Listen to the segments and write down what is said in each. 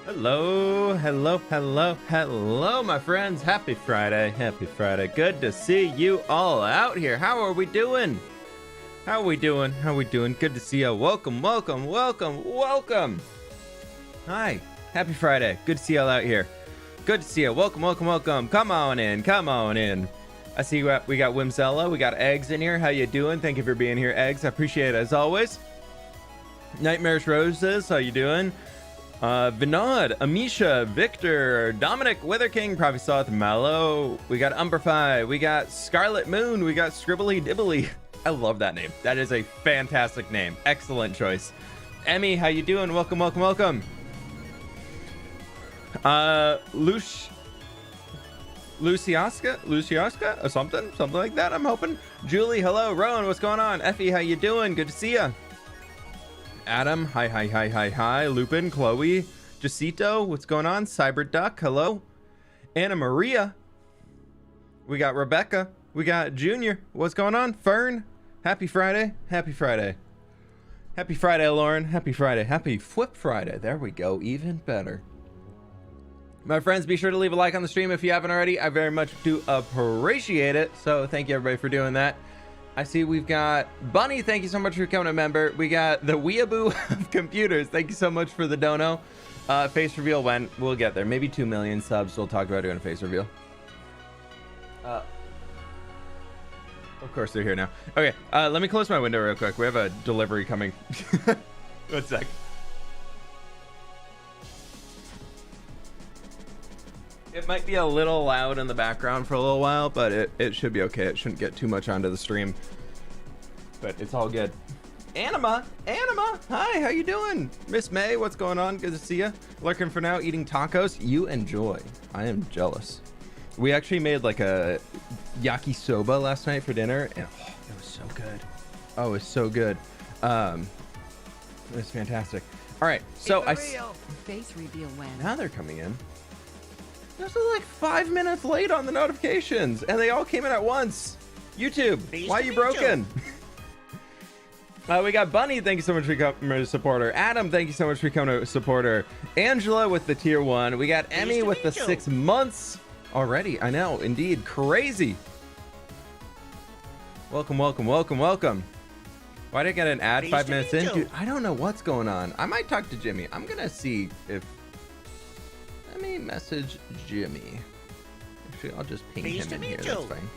Hello, hello, hello, hello, my friends. Happy Friday. Happy Friday. Good to see you all out here. How are we doing? How are we doing? How are we doing? Good to see you. Welcome, welcome, welcome, welcome. Hi. Happy Friday. Good to see you all out here. Good to see you. Welcome, welcome, welcome. Come on in. Come on in. I see we got Wimzella. We got Eggs in here. How you doing? Thank you for being here, Eggs. I appreciate it as always. Nightmares Roses. How you doing? Vinod, Amisha, Victor, Dominic, Wither King, Prophet Sloth, Mallow. We got Umberfy. We got Scarlet Moon. We got Scribbly Dibbly. I love that name. That is a fantastic name. Excellent choice. Emmy, how you doing? Welcome, welcome, welcome. Luciaska or something like that, I'm hoping. Julie, hello. Rowan, what's going on? Effie, how you doing? Good to see ya. Adam, hi. Lupin, Chloe, Jacito, what's going on? Cyberduck, hello. Anna Maria. We got Rebecca. We got Junior. What's going on? Fern. Happy Friday. Happy Friday. Happy Friday, Lauren. Happy Friday. Happy fWhip Friday. There we go. Even better. My friends, be sure to leave a like on the stream if you haven't already. I very much do appreciate it. So thank you everybody for doing that. I see we've got Bunny. Thank you so much for becoming a member. We got the weeaboo of computers. Thank you so much for the dono. Face reveal when we'll get there. Maybe 2 million subs. We'll talk about doing a face reveal. Of course they're here now. Okay, let me close my window real quick. We have a delivery coming. 1 sec. It might be a little loud in the background for a little while, but it should be okay. It shouldn't get too much onto the stream, but it's all good. Anima, hi, how you doing? Miss May, what's going on? Good to see you. Lurking for now, eating tacos. You enjoy. I am jealous. We actually made like a yakisoba last night for dinner, and oh, it was so good. Oh, it was so good. It was fantastic. All right, so face reveal when now they're coming in. This was like 5 minutes late on the notifications, and they all came in at once. YouTube, why are you broken? We got Bunny, thank you so much for becoming a supporter. Adam, thank you so much for becoming a supporter. Angela with the tier 1. We got Emmy with the 6 months already. I know, indeed, crazy. Welcome, welcome, welcome, welcome. Why did I get an ad 5 minutes in? Dude, I don't know what's going on. I might talk to Jimmy. I'm gonna see if... Let me message Jimmy. Actually, I'll just ping him in here. That's fine.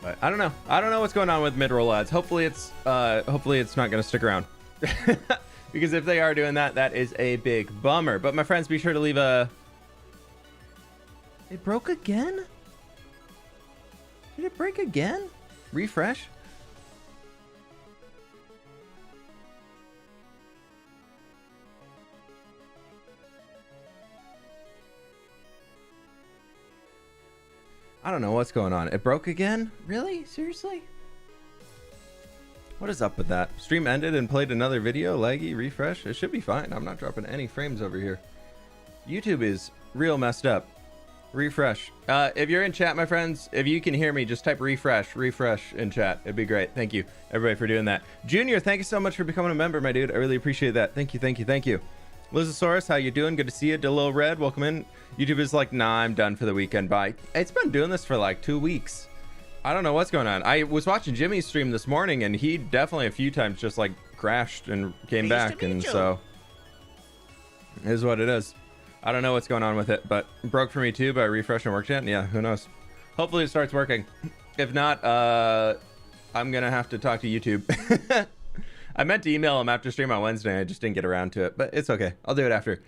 But I don't know. I don't know what's going on with mid-roll ads. Hopefully it's not going to stick around. Because if they are doing that, that is a big bummer. But my friends, be sure to leave a... It broke again? Did it break again? Refresh? I don't know what's going on. It broke again? Really? Seriously? What is up with that? Stream ended and played another video. Laggy, refresh. It should be fine. I'm not dropping any frames over here. YouTube is real messed up. Refresh. If you're in chat, my friends, if you can hear me, just type refresh in chat. It'd be great. Thank you, everybody, for doing that. Junior, thank you so much for becoming a member, my dude. I really appreciate that. Thank you, thank you, thank you. Lizosaurus, how you doing? Good to see you. Dillo Red, welcome in. YouTube is like, nah, I'm done for the weekend. Bye. It's been doing this for like 2 weeks. I don't know what's going on. I was watching Jimmy's stream this morning, and he definitely a few times just like crashed and came back, and so it is what it is. I don't know what's going on with it, but it broke for me too. But I refreshed and worked yet. Yeah, who knows? Hopefully it starts working. If not, I'm gonna have to talk to YouTube. I meant to email him after stream on Wednesday. I just didn't get around to it, but it's okay. I'll do it after.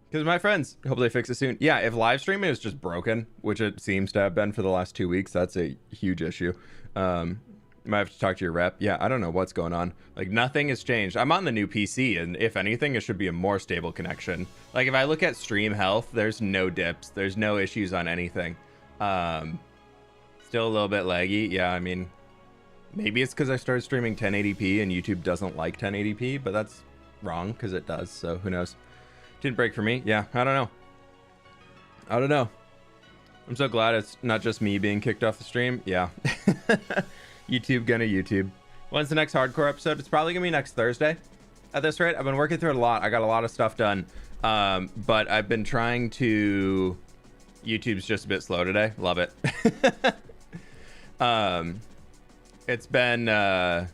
Because my friends, hope they fix it soon. Yeah, if live streaming is just broken, which it seems to have been for the last 2 weeks, that's a huge issue. You might have to talk to your rep. Yeah, I don't know what's going on. Like, nothing has changed. I'm on the new PC, and if anything, it should be a more stable connection. Like, if I look at stream health, there's no dips. There's no issues on anything. Still a little bit laggy. Yeah, I mean, maybe it's because I started streaming 1080p and YouTube doesn't like 1080p, but that's wrong because it does. So who knows? Didn't break for me. Yeah, I don't know. I don't know. I'm so glad it's not just me being kicked off the stream. Yeah. YouTube gonna YouTube. When's the next hardcore episode? It's probably gonna be next Thursday. At this rate, I've been working through it a lot. I got a lot of stuff done. But I've been trying to... YouTube's just a bit slow today. Love it. It's been... Yeah,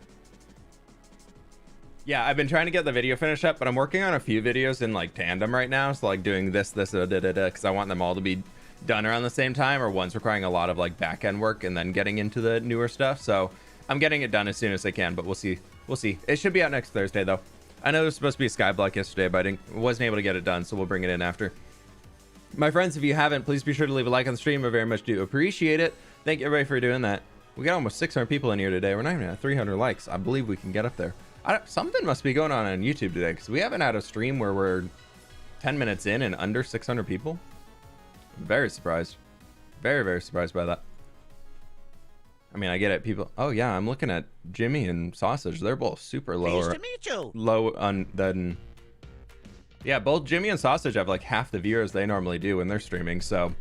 I've been trying to get the video finished up, but I'm working on a few videos in like tandem right now. So like doing this, because I want them all to be done around the same time, or ones requiring a lot of like back end work and then getting into the newer stuff. So I'm getting it done as soon as I can, but we'll see. We'll see. It should be out next Thursday though. I know it was supposed to be a Skyblock yesterday, but I wasn't able to get it done, so we'll bring it in after. My friends, if you haven't, please be sure to leave a like on the stream. I very much do appreciate it. Thank you everybody for doing that. We got almost 600 people in here today. We're not even at 300 likes. I believe we can get up there. Something must be going on YouTube today, because we haven't had a stream where we're 10 minutes in and under 600 people. I'm very surprised. Very, very surprised by that. I mean, I get it. People. Oh, yeah, I'm looking at Jimmy and Sausage. They're both super low. Nice to meet you. Low on then. Yeah, both Jimmy and Sausage have like half the viewers they normally do when they're streaming. So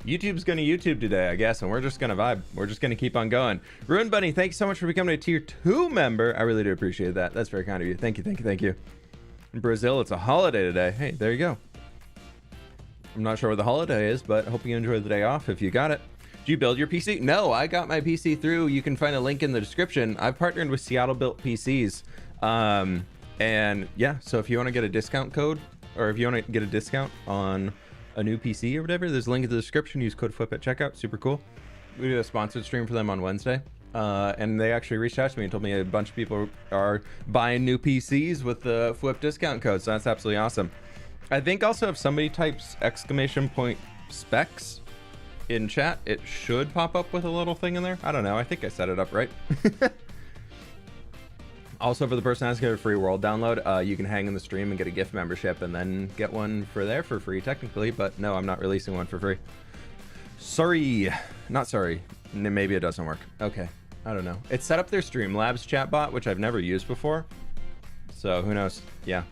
YouTube's gonna YouTube today, I guess, and we're just gonna vibe. We're just gonna keep on going. Ruin Bunny, thanks so much for becoming a tier 2 member. I really do appreciate that. That's very kind of you. Thank you, thank you, thank you. In Brazil, it's a holiday today. Hey, there you go. I'm not sure what the holiday is, but I hope you enjoy the day off if you got it. Did you build your PC? No, I got my PC through. You can find a link in the description. I've partnered with Seattle Built PCs. And yeah, so if you want to get a discount code, or if you want to get a discount on a new PC or whatever, there's a link in the description. Use code fWhip at checkout. Super cool. We did a sponsored stream for them on Wednesday. And they actually reached out to me and told me a bunch of people are buying new PCs with the fWhip discount code. So that's absolutely awesome. I think also if somebody types !specs in chat, it should pop up with a little thing in there. I don't know. I think I set it up right. Also, for the person asking for a free world download, you can hang in the stream and get a gift membership and then get one for there for free technically, but no, I'm not releasing one for free. Sorry. Not sorry. Maybe it doesn't work. Okay. I don't know. It's set up their Streamlabs chatbot, which I've never used before. So who knows? Yeah.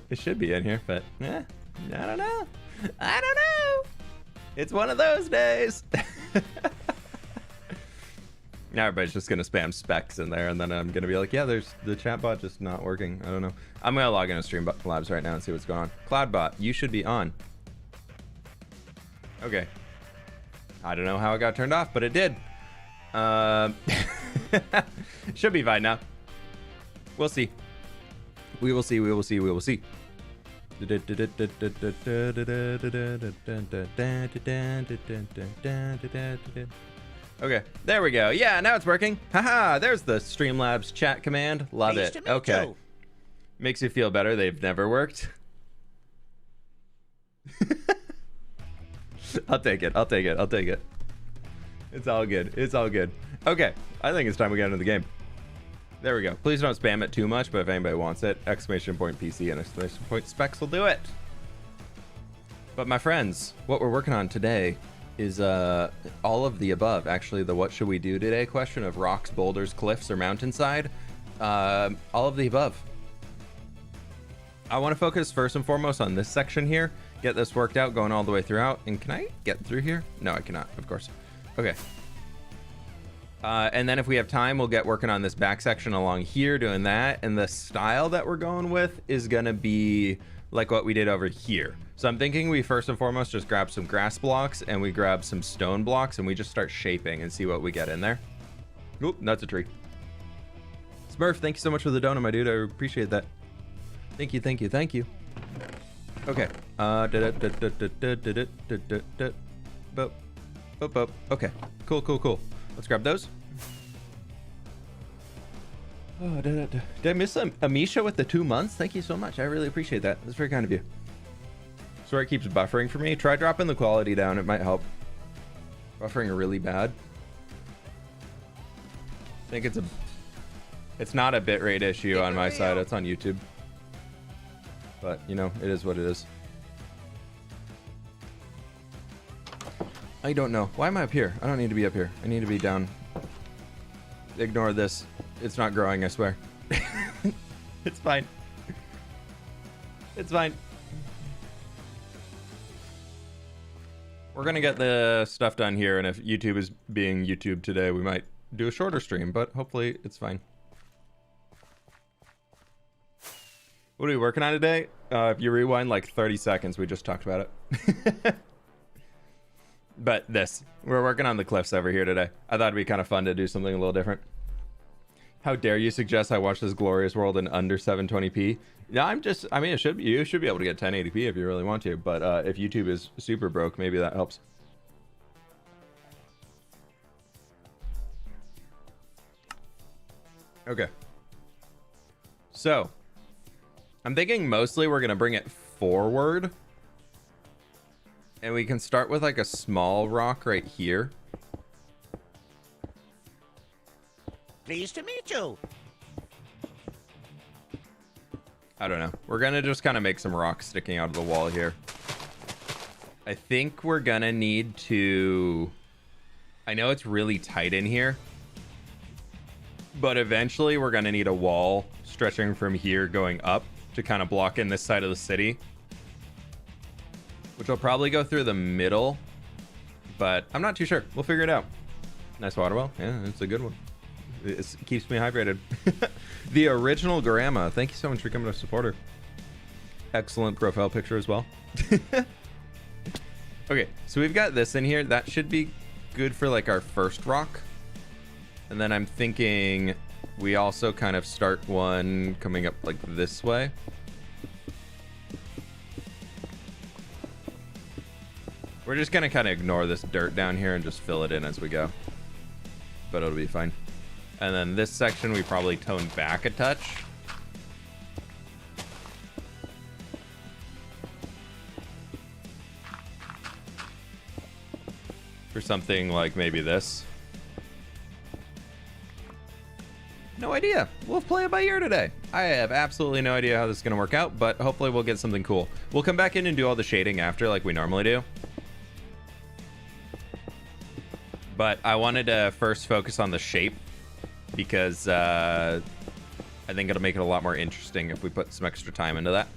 It should be in here, but I don't know. I don't know. It's one of those days. Now everybody's just gonna spam specs in there, and then I'm gonna be like, yeah, there's the chatbot just not working. I don't know. I'm gonna log into Streamlabs right now and see what's going on. Cloudbot, you should be on. Okay. I don't know how it got turned off, but it did. Should be fine now. We'll see. We will see. We will see. We will see. Okay, there we go. Yeah, now it's working. Haha, there's the Streamlabs chat command. Love it. Okay. Makes you feel better. They've never worked. I'll take it. I'll take it. I'll take it. It's all good. It's all good. Okay, I think it's time we get into the game. There we go. Please don't spam it too much, but if anybody wants it, !PC and !specs will do it. But my friends, what we're working on today is all of the above. Actually, the what should we do today question of rocks, boulders, cliffs, or mountainside. All of the above. I want to focus first and foremost on this section here. Get this worked out, going all the way throughout. And can I get through here? No, I cannot, of course. Okay. And then if we have time, we'll get working on this back section along here, doing that. And the style that we're going with is going to be like what we did over here. So I'm thinking we first and foremost just grab some grass blocks and we grab some stone blocks and we just start shaping and see what we get in there. Oop, that's a tree. Smurf, thank you so much for the donut, my dude. I appreciate that. Thank you, thank you, thank you. Okay. Okay. Cool, cool, cool. Let's grab those. Oh, did I miss Amisha with the 2 months? Thank you so much. I really appreciate that. That's very kind of you. Sorry, it keeps buffering for me. Try dropping the quality down. It might help. Buffering really bad. I think it's not a bitrate issue on my side. It's on YouTube. But, you know, it is what it is. I don't know. Why am I up here? I don't need to be up here. I need to be down. Ignore this. It's not growing, I swear. It's fine. It's fine. We're gonna get the stuff done here, and if YouTube is being YouTube today, we might do a shorter stream, but hopefully it's fine. What are we working on today? If you rewind like 30 seconds, we just talked about it. But we're working on the cliffs over here today. I thought it'd be kind of fun to do something a little different. How dare you suggest I watch this glorious world in under 720p? Yeah, I mean, you should be able to get 1080p if you really want to, but if YouTube is super broke, maybe that helps. Okay. So, I'm thinking mostly we're gonna bring it forward. And we can start with like a small rock right here. Pleased to meet you. I don't know. We're gonna just kind of make some rocks sticking out of the wall here. I think we're gonna need to... I know it's really tight in here, but eventually we're gonna need a wall stretching from here going up to kind of block in this side of the city, which will probably go through the middle, but I'm not too sure. We'll figure it out. Nice water well. Yeah, it's a good one. It keeps me hydrated. The original grandma. Thank you so much for becoming a supporter. Excellent profile picture as well. Okay, so we've got this in here. That should be good for like our first rock. And then I'm thinking we also kind of start one coming up like this way. We're just gonna kind of ignore this dirt down here and just fill it in as we go. But it'll be fine. And then this section we probably tone back a touch. For something like maybe this. No idea. We'll play it by ear today. I have absolutely no idea how this is gonna work out, but hopefully we'll get something cool. We'll come back in and do all the shading after like we normally do. But I wanted to first focus on the shape because I think it'll make it a lot more interesting if we put some extra time into that.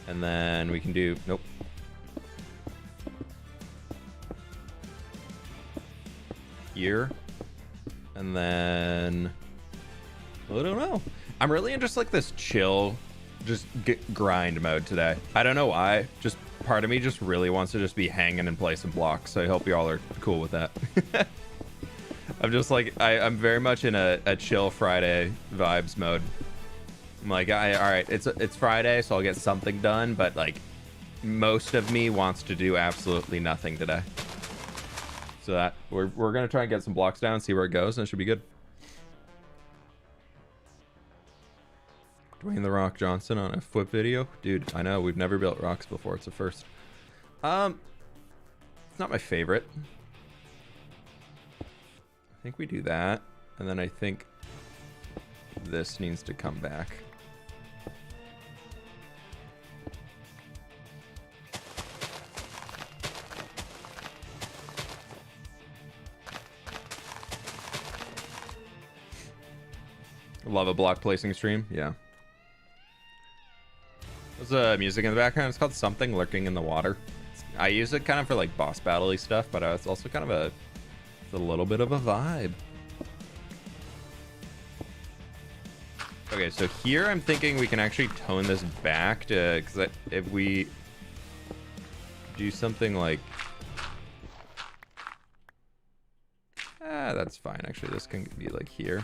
And then we can do, nope. Here. And then, I don't know. I'm really in just like this chill, just grind mode today. I don't know why, just part of me just really wants to just be hanging and play some blocks. So I hope y'all are cool with that. I'm just like, I'm very much in a chill Friday vibes mode. I'm like, all right, it's Friday, so I'll get something done. But like, most of me wants to do absolutely nothing today. So that we're gonna try and get some blocks down, see where it goes, and it should be good. Dwayne The Rock Johnson on a fWhip video. Dude, I know, we've never built rocks before. It's a first. It's not my favorite. I think we do that. And then I think this needs to come back. Love a block placing stream. Yeah. There's music in the background. It's called Something Lurking in the Water. I use it kind of for like boss battle-y stuff, but it's also kind of it's a little bit of a vibe. Okay, so here I'm thinking we can actually tone this back to, because if we do something like, that's fine. Actually, this can be like here.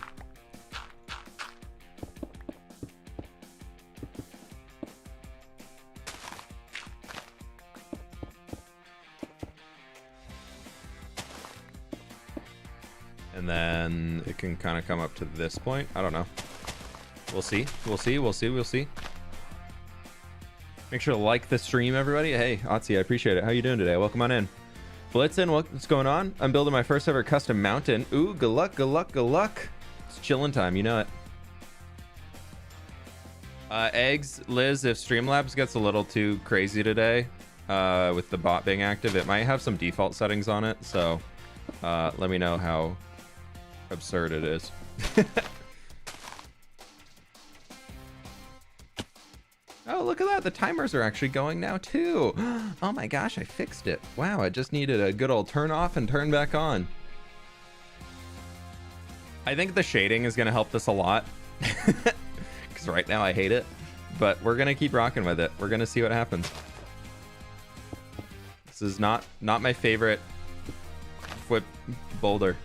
And then it can kind of come up to this point. I don't know. We'll see. We'll see. We'll see. We'll see. Make sure to like the stream, everybody. Hey, Otzi, I appreciate it. How you doing today? Welcome on in. Blitzen, what's going on? I'm building my first ever custom mountain. Ooh, good luck, good luck, good luck. It's chilling time, you know it. Eggs, Liz, if Streamlabs gets a little too crazy today with the bot being active, it might have some default settings on it. So let me know how absurd it is. Oh, look at that. The timers are actually going now too. Oh my gosh, I fixed it. Wow, I just needed a good old turn off and turn back on. I think the shading is going to help this a lot. Because right now I hate it. But we're going to keep rocking with it. We're going to see what happens. This is not my favorite fWhip boulder,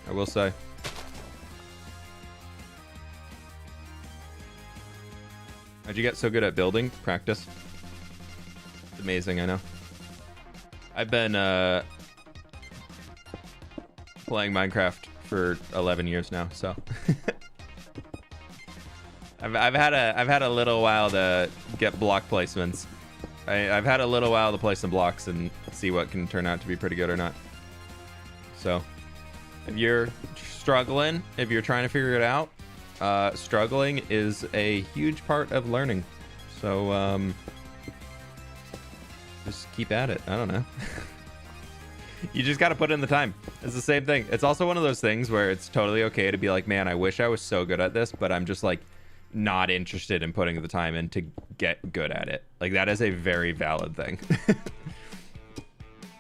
I will say. How'd you get so good at building? Practice. It's amazing, I know. I've been playing Minecraft for 11 years now, so I've had a little while to get block placements. I've had a little while to play some blocks and see what can turn out to be pretty good or not. So if you're struggling, if you're trying to figure it out, struggling is a huge part of learning. So just keep at it. I don't know. You just got to put in the time. It's the same thing. It's also one of those things where it's totally okay to be like, man, I wish I was so good at this, but I'm just like not interested in putting the time in to get good at it. Like, that is a very valid thing.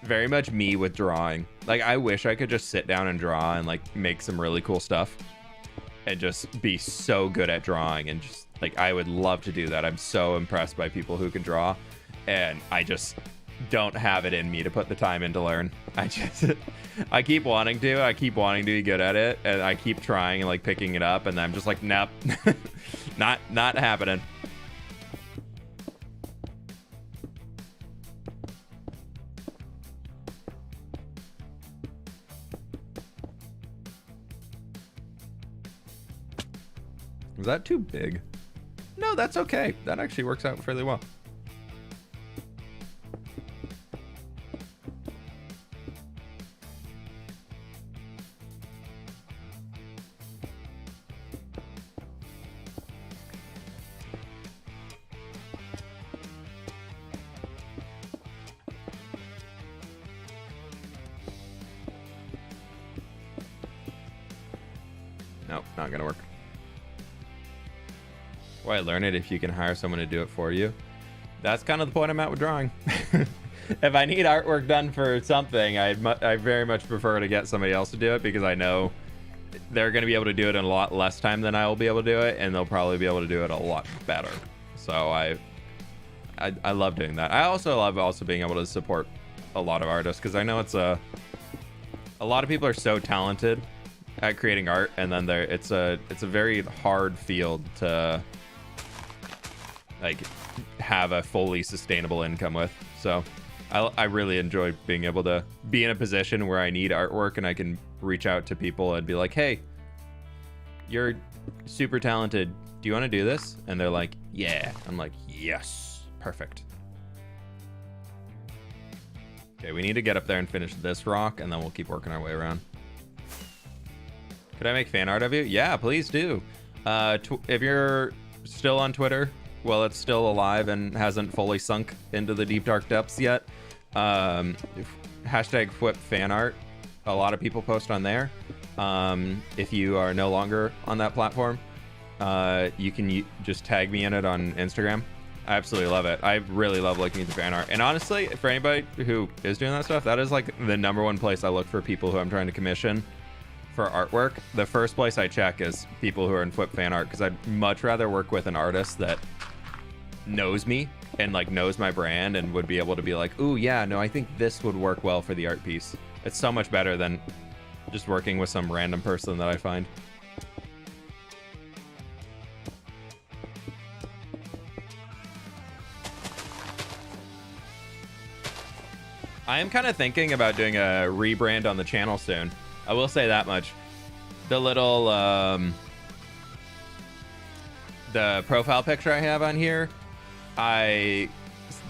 Very much me with drawing. Like, I wish I could just sit down and draw and like make some really cool stuff and just be so good at drawing, and just like, I would love to do that. I'm so impressed by people who can draw, and I just don't have it in me to put the time in to learn. I keep wanting to be good at it, and I keep trying and like picking it up, and I'm just like, nope. not happening. Was that too big? No, that's okay. That actually works out fairly well. Nope, not gonna work. Why learn it if you can hire someone to do it for you? That's kind of the point I'm at with drawing. If I need artwork done for something, I very much prefer to get somebody else to do it, because I know they're going to be able to do it in a lot less time than I will be able to do it, and they'll probably be able to do it a lot better. So I love doing that. I also love being able to support a lot of artists, because I know it's a lot of people are so talented at creating art, and then it's a very hard field to like have a fully sustainable income with. So I really enjoy being able to be in a position where I need artwork and I can reach out to people and be like, hey, you're super talented, do you want to do this? And they're like, yeah. I'm like, yes, perfect. Okay, we need to get up there and finish this rock, and then we'll keep working our way around. Could I make fan art of you? Yeah, please do. If you're still on Twitter, well, it's still alive and hasn't fully sunk into the deep dark depths yet. Hashtag fWhip fan art. A lot of people post on there. If you are no longer on that platform, you can just tag me in it on Instagram. I absolutely love it. I really love looking at the fan art. And honestly, for anybody who is doing that stuff, that is like the #1 place I look for people who I'm trying to commission for artwork. The first place I check is people who are in fWhip fan art, because I'd much rather work with an artist that knows me and like knows my brand and would be able to be like, ooh, yeah, no, I think this would work well for the art piece. It's so much better than just working with some random person that I find. I am kind of thinking about doing a rebrand on the channel soon. I will say that much. The little the profile picture I have on here, I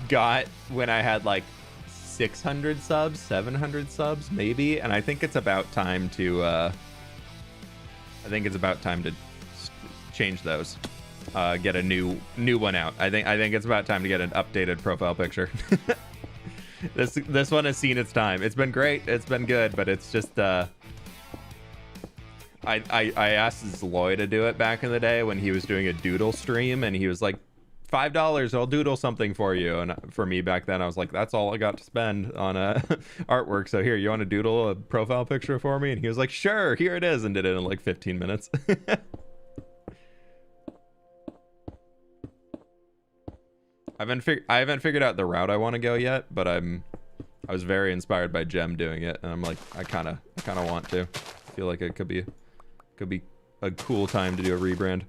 got when I had like 600 subs, 700 subs maybe, and I think it's about time to change those. Get a new one out. I think it's about time to get an updated profile picture. This one has seen its time. It's been great. It's been good, but it's just I asked Zloy to do it back in the day when he was doing a doodle stream, and he was like $5, I'll doodle something for you. And for me back then, I was like, that's all I got to spend on artwork. So here, you want to doodle a profile picture for me? And he was like, sure, here it is, and did it in like 15 minutes. I haven't figured out the route I want to go yet, but I was very inspired by Gem doing it, and I'm like, I kind of want to. I feel like it could be a cool time to do a rebrand.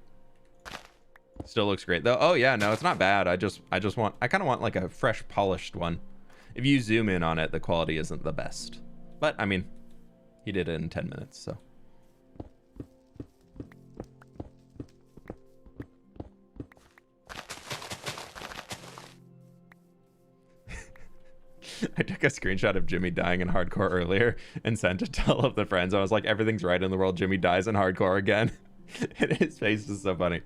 Still looks great though. Oh yeah, no, it's not bad. I kind of want like a fresh, polished one. If you zoom in on it, the quality isn't the best, but I mean, he did it in 10 minutes, so. I took a screenshot of Jimmy dying in hardcore earlier and sent it to all of the friends. I was like, everything's right in the world. Jimmy dies in hardcore again. And his face is so funny.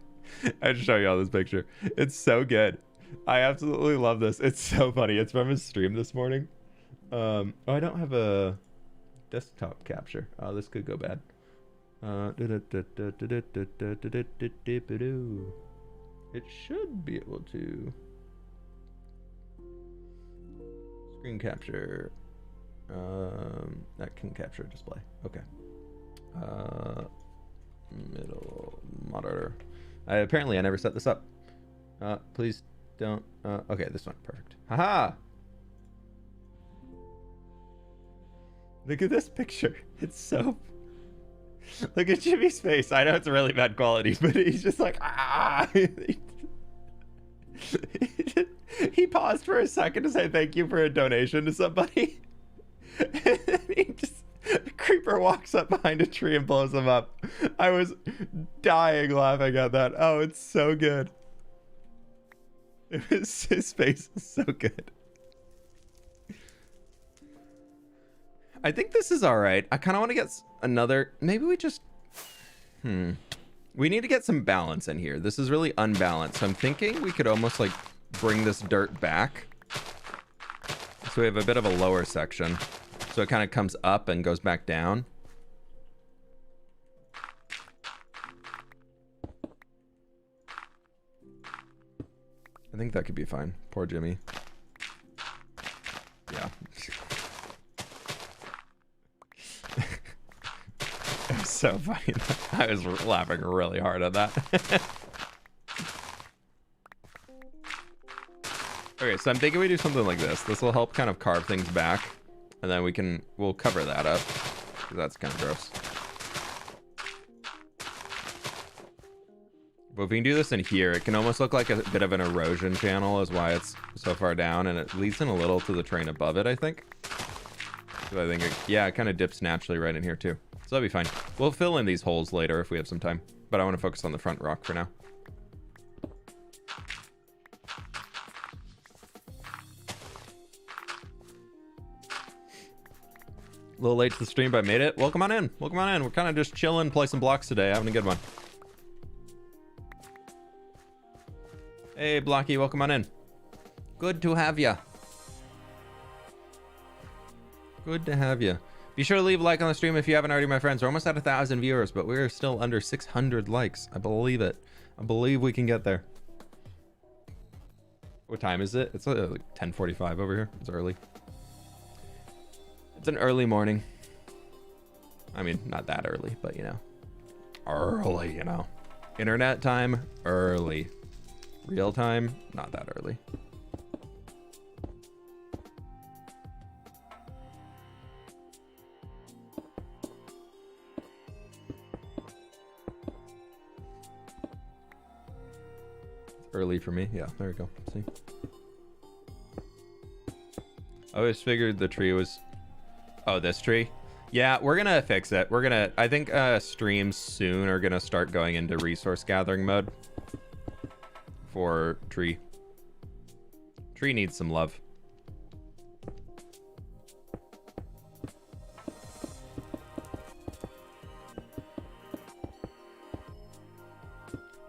I should show you all this picture. It's so good. I absolutely love this. It's so funny. It's from his stream this morning. Oh, I don't have a desktop capture. Oh, this could go bad. It should be able to. Screen capture. That can capture display. Okay. Middle monitor. Apparently I never set this up. Please don't. Okay, this one. Perfect. Haha! Look at this picture. It's so... Look at Jimmy's face. I know it's really bad quality, but he's just like, ah! He paused for a second to say thank you for a donation to somebody. And then he just... The creeper walks up behind a tree and blows him up. I was dying laughing at that. Oh, it's so good. His face is so good. I think this is all right. I kind of want to get another... Maybe we just... We need to get some balance in here. This is really unbalanced. So I'm thinking we could almost like bring this dirt back. So we have a bit of a lower section. So it kind of comes up and goes back down. I think that could be fine. Poor Jimmy. Yeah. It was so funny. I was laughing really hard at that. Okay, so I'm thinking we do something like this. This will help kind of carve things back. And then we'll cover that up. That's kind of gross. But if we can do this in here, it can almost look like a bit of an erosion channel is why it's so far down. And it leads in a little to the terrain above it, I think. So I think, it kind of dips naturally right in here too. So that'll be fine. We'll fill in these holes later if we have some time. But I want to focus on the front rock for now. A little late to the stream, but I made it. Welcome on in. Welcome on in. We're kind of just chilling, play some blocks today. Having a good one. Hey, Blocky. Welcome on in. Good to have ya. Good to have you. Be sure to leave a like on the stream if you haven't already, my friends. We're almost at 1,000 viewers, but we're still under 600 likes. I believe it. I believe we can get there. What time is it? It's like 10:45 over here. It's early. It's an early morning. I mean, not that early, but you know. Early, you know. Internet time, early. Real time, not that early. Early for me. Yeah, there we go. See? I always figured the tree was... Oh, this tree? Yeah, we're gonna fix it. We're gonna... I think streams soon are gonna start going into resource gathering mode. For tree. Tree needs some love.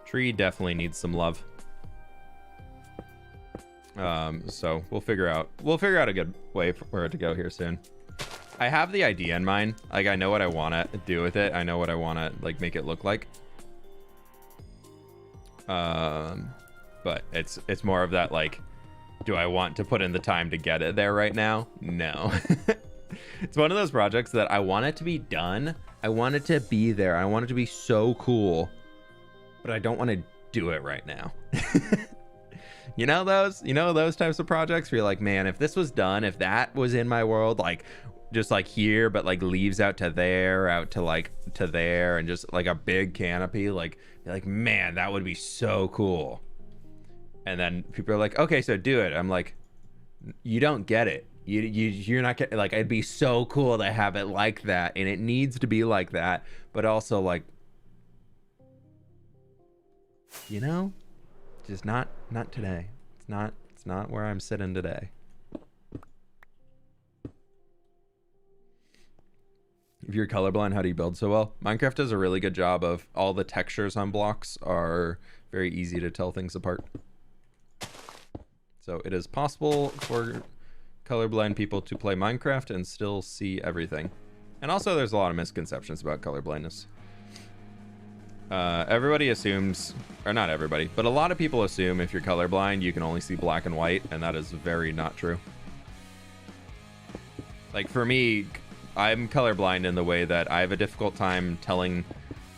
Tree definitely needs some love. So we'll figure out a good way for it to go here soon. I have the idea in mind. Like, I know what I want to do with it. I know what I want to like make it look like. but it's more of that like, do I want to put in the time to get it there right now? No. It's one of those projects that I want it to be done. I want it to be there. I want it to be so cool, but I don't want to do it right now. You know those types of projects where you're like, man, if this was done, if that was in my world, like just like here, but like leaves out to there, out to like to there, and just like a big canopy, like you're like, man, that would be so cool. And then people are like, okay, so do it. I'm like, you don't get it. You're not getting, like, it'd be so cool to have it like that, and it needs to be like that, but also like, you know, just not today. It's not where I'm sitting today. If you're colorblind, how do you build so well? Minecraft does a really good job of all the textures on blocks are very easy to tell things apart. So it is possible for colorblind people to play Minecraft and still see everything. And also there's a lot of misconceptions about colorblindness. Everybody assumes, or not everybody, but a lot of people assume if you're colorblind, you can only see black and white, and that is very not true. Like for me, I'm colorblind in the way that I have a difficult time telling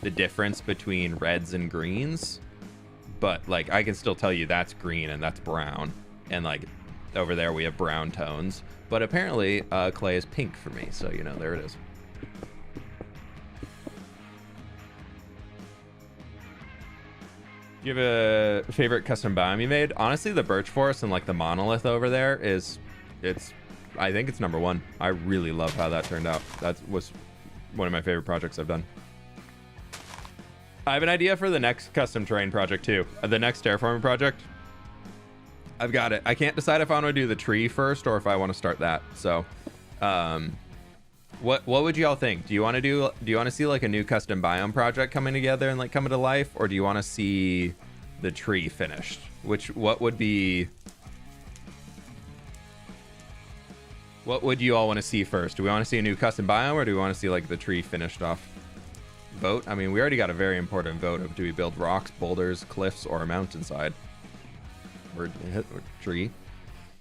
the difference between reds and greens, but like I can still tell you that's green and that's brown, and like over there we have brown tones, but apparently clay is pink for me, so you know, there it is. Do you have a favorite custom biome you made? Honestly, the birch forest and like the monolith over there I think it's #1. I really love how that turned out. That was one of my favorite projects I've done. I have an idea for the next custom terrain project too. The next terraforming project. I've got it. I can't decide if I want to do the tree first or if I want to start that. So, what would you all think? Do you want to see like a new custom biome project coming together and like coming to life, or do you want to see the tree finished? What would you all want to see first? Do we want to see a new custom biome, or do we want to see like the tree finished off? Vote. I mean, we already got a very important vote of, do we build rocks, boulders, cliffs, or a mountainside? Or tree.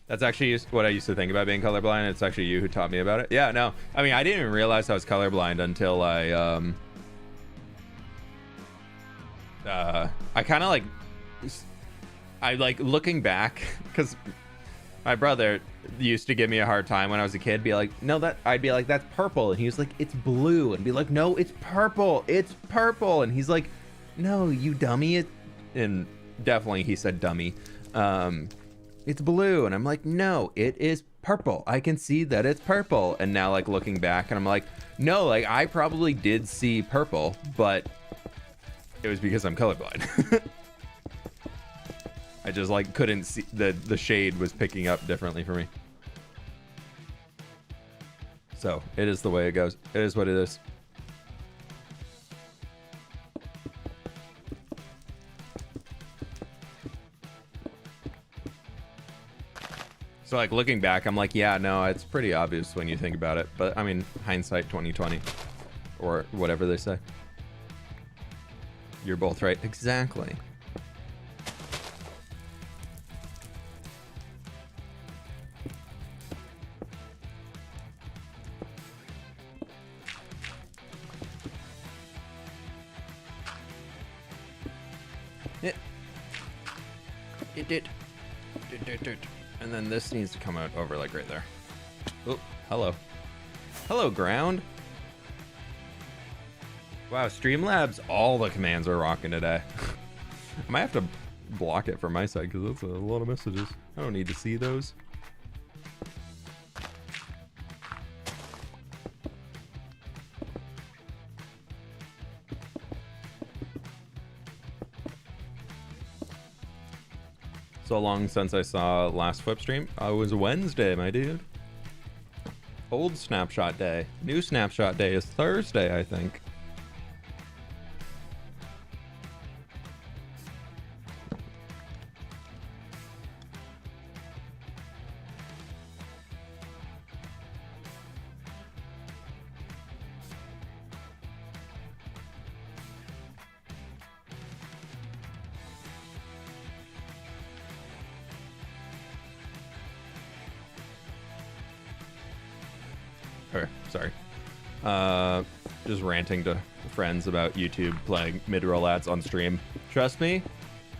That's actually what I used to think about being colorblind. It's actually you who taught me about it. Yeah, no. I mean, I didn't even realize I was colorblind until I kind of like looking back, because my brother used to give me a hard time when I was a kid, be like, no, I'd be like, that's purple, and he was like, it's blue, and be like, no, it's purple, and he's like, no, you dummy, and definitely he said dummy. It's blue, and I'm like, no, it is purple. I can see that it's purple. And now like looking back, and I'm like, no, like I probably did see purple, but it was because I'm colorblind. I just like couldn't see, the shade was picking up differently for me. So it is the way it goes. It is what it is. So like looking back, I'm like, yeah, no, it's pretty obvious when you think about it. But I mean, hindsight 2020, or whatever they say. You're both right. Exactly. It did. And then this needs to come out over like right there. Oh, hello. Hello, ground. Wow, Streamlabs, all the commands are rocking today. I might have to block it from my side because that's a lot of messages. I don't need to see those. So long since I saw last fWhip stream. It was Wednesday, my dude. Old snapshot day. New snapshot day is Thursday, I think. sorry. Just ranting to friends about YouTube playing mid-roll ads on stream. Trust me,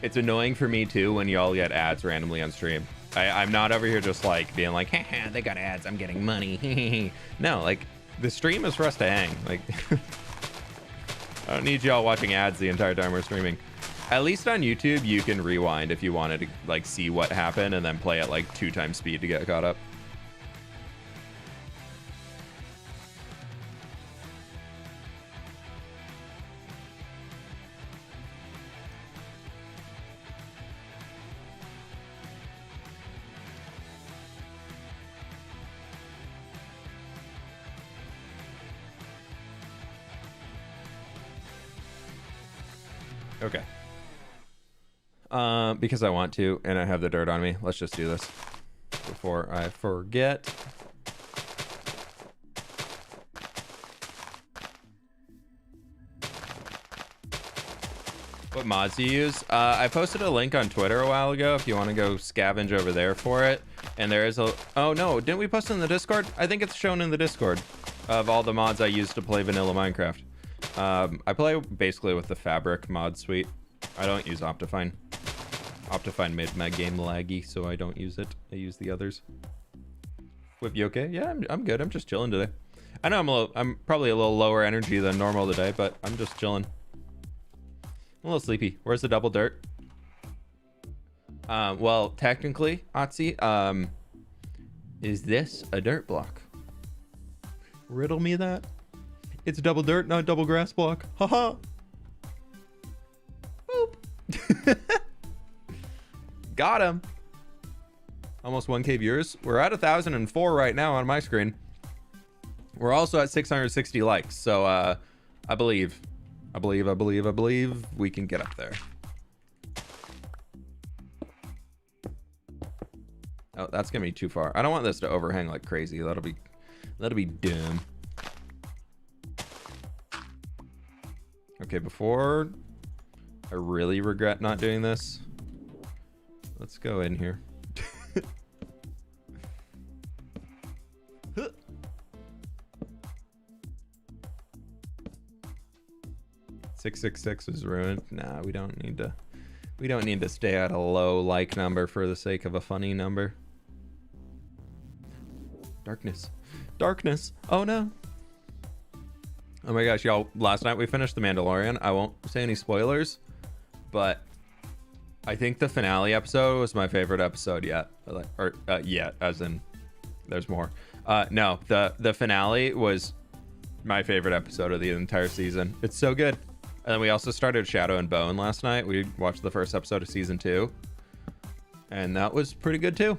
it's annoying for me too when y'all get ads randomly on stream. I'm not over here just like being like, haha, they got ads, I'm getting money. No, like the stream is for us to hang. Like, I don't need y'all watching ads the entire time we're streaming. At least on YouTube, you can rewind if you wanted to like see what happened and then play at like 2 times speed to get caught up. Okay. Because I want to, and I have the dirt on me. Let's just do this before I forget. What mods do you use? I posted a link on Twitter a while ago if you want to go scavenge over there for it. And there is a... Oh, no. Didn't we post it in the Discord? I think it's shown in the Discord of all the mods I use to play vanilla Minecraft. I play basically with the Fabric mod suite. I don't use Optifine. Optifine made my game laggy, so I don't use it. I use the others. Whip, you okay? Yeah, I'm good. I'm just chilling today. I know I'm probably a little lower energy than normal today, but I'm just chilling. I'm a little sleepy. Where's the double dirt? Well, technically, Otzi, is this a dirt block? Riddle me that. It's double dirt, not double grass block. Haha. Boop. Got him. Almost 1K viewers. We're at 1,004 right now on my screen. We're also at 660 likes. So I believe we can get up there. Oh, that's gonna be too far. I don't want this to overhang like crazy. That'll be dumb. Okay, before I really regret not doing this, let's go in here. 666 is ruined. Nah, we don't need to stay at a low like number for the sake of a funny number. Darkness. Oh no. Oh my gosh, y'all, last night we finished The Mandalorian. I won't say any spoilers, but I think the finale episode was my favorite episode yet. Yet, as in there's more. No, the finale was my favorite episode of the entire season. It's so good. And then we also started Shadow and Bone last night. We watched the first episode of season 2. And that was pretty good too.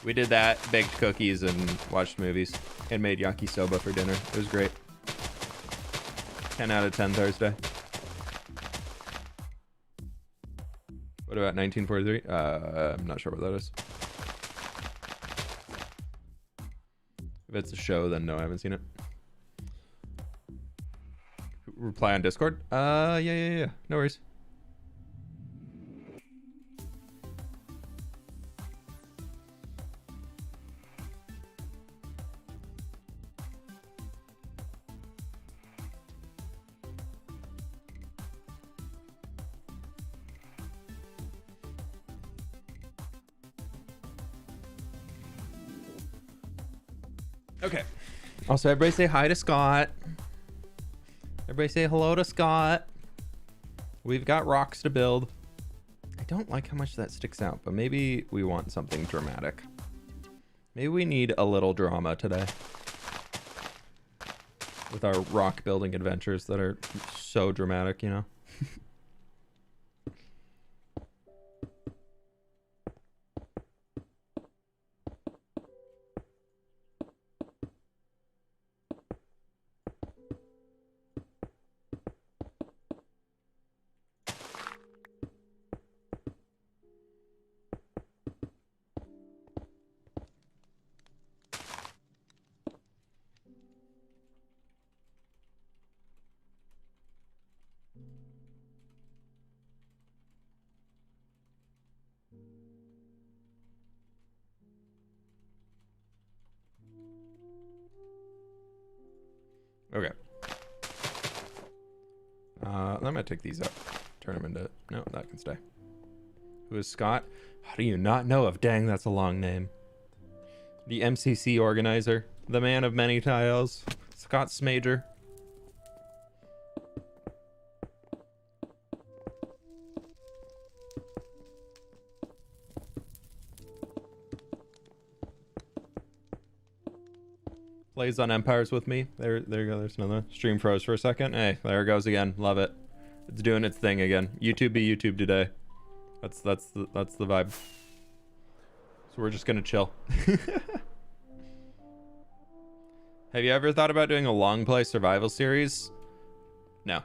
We did that, baked cookies, and watched movies. And made yakisoba for dinner. It was great. 10 out of 10 Thursday. What about 1943? I'm not sure what that is. If it's a show, then no, I haven't seen it. Reply on Discord? Yeah. No worries. Okay. Also, everybody say hi to Scott. Everybody say hello to Scott. We've got rocks to build. I don't like how much that sticks out, but maybe we want something dramatic. Maybe we need a little drama today. With our rock building adventures that are so dramatic, you know? I'm gonna take these out. Turn them into... No, that can stay. Who is Scott? How do you not know of? Dang, that's a long name. The MCC organizer. The man of many tiles. Scott Smager. Plays on Empires with me. There you go. There's another. Stream froze for a second. Hey, there it goes again. Love it. It's doing its thing again. YouTube be YouTube today. That's the vibe. So we're just gonna chill. Have you ever thought about doing a long play survival series? No.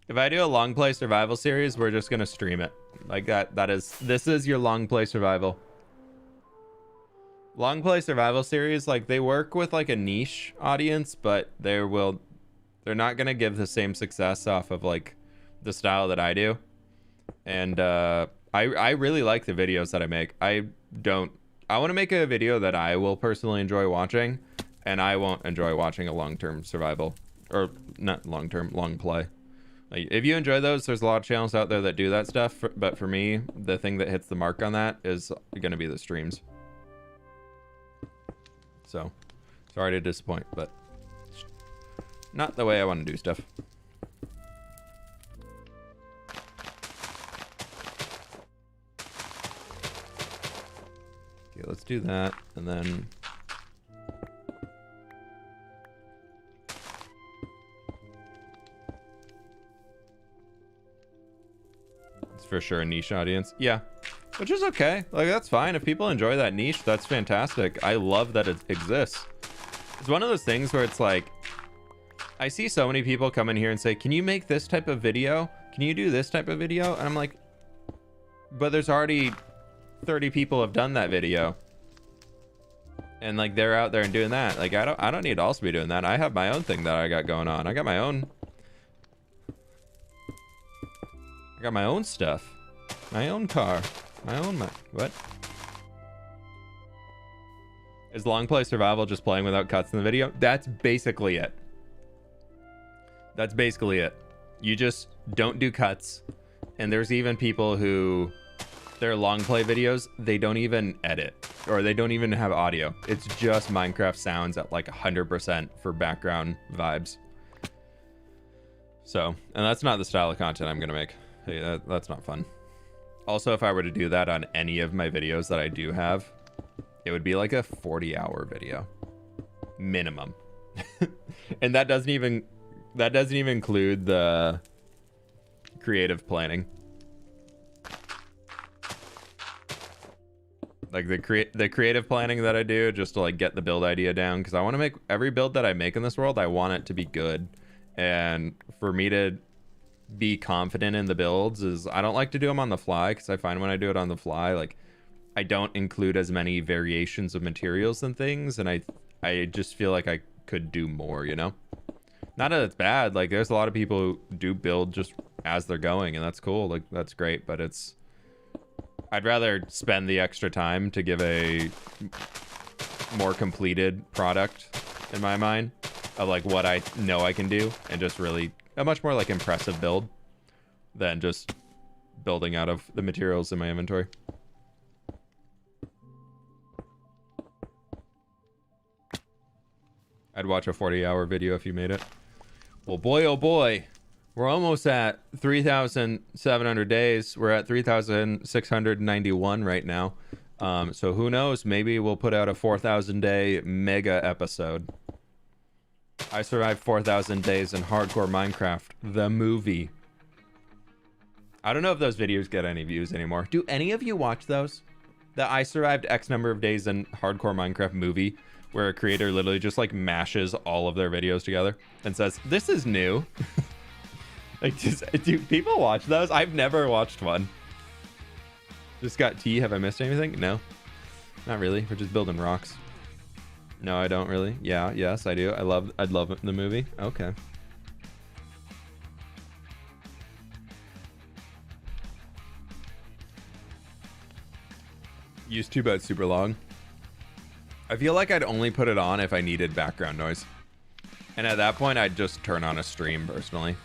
If I do a long play survival series, we're just gonna stream it. Like this is your long play survival. Long play survival series, like they work with like a niche audience, but they're not gonna give the same success off of like the style that I do. And I really like the videos that I make. I want to make a video that I will personally enjoy watching, and I won't enjoy watching a long-term survival, or not long-term, long play. Like, if you enjoy those, there's a lot of channels out there that do that stuff, but for me, the thing that hits the mark on that is gonna be the streams. So, sorry to disappoint, but not the way I want to do stuff. Okay, let's do that, and then... It's for sure a niche audience. Yeah. Which is okay. Like, that's fine. If people enjoy that niche, that's fantastic. I love that it exists. It's one of those things where it's like, I see so many people come in here and say, can you make this type of video? Can you do this type of video? And I'm like, but there's already 30 people have done that video. And like, they're out there and doing that. Like, I don't need to also be doing that. I have my own thing that I got going on. I got my own stuff. My own car. My own what? Is long play survival just playing without cuts in the video? That's basically it. That's basically it. You just don't do cuts. And there's even people who their long play videos, they don't even edit, or they don't even have audio. It's just Minecraft sounds at like 100% for background vibes. So, and that's not the style of content I'm gonna make. Hey, that's not fun. Also, if I were to do that on any of my videos that I do have, it would be like a 40-hour video minimum. And that doesn't even include the creative planning. Like the creative planning that I do just to like get the build idea down, because I want to make every build that I make in this world, I want it to be good. And for me to be confident in the builds is, I don't like to do them on the fly, because I find when I do it on the fly, like I don't include as many variations of materials and things, and I just feel like I could do more, you know? Not that it's bad, like there's a lot of people who do build just as they're going, and that's cool, like that's great, but I'd rather spend the extra time to give a more completed product in my mind of like what I know I can do, and just really a much more like impressive build than just building out of the materials in my inventory. I'd watch a 40-hour video if you made it. Well, boy, oh boy, we're almost at 3,700 days. We're at 3,691 right now. So who knows? Maybe we'll put out a 4,000-day mega episode. I survived 4,000 days in hardcore Minecraft, the movie. I don't know if those videos get any views anymore. Do any of you watch those? The I survived X number of days in hardcore Minecraft movie, where a creator literally just like mashes all of their videos together and says, this is new. Like, do people watch those? I've never watched one. Just got tea. Have I missed anything? No, not really. We're just building rocks. No, I don't really. Yeah, yes, I do. I'd love the movie. Okay. Use tube out super long. I feel like I'd only put it on if I needed background noise. And at that point, I'd just turn on a stream personally.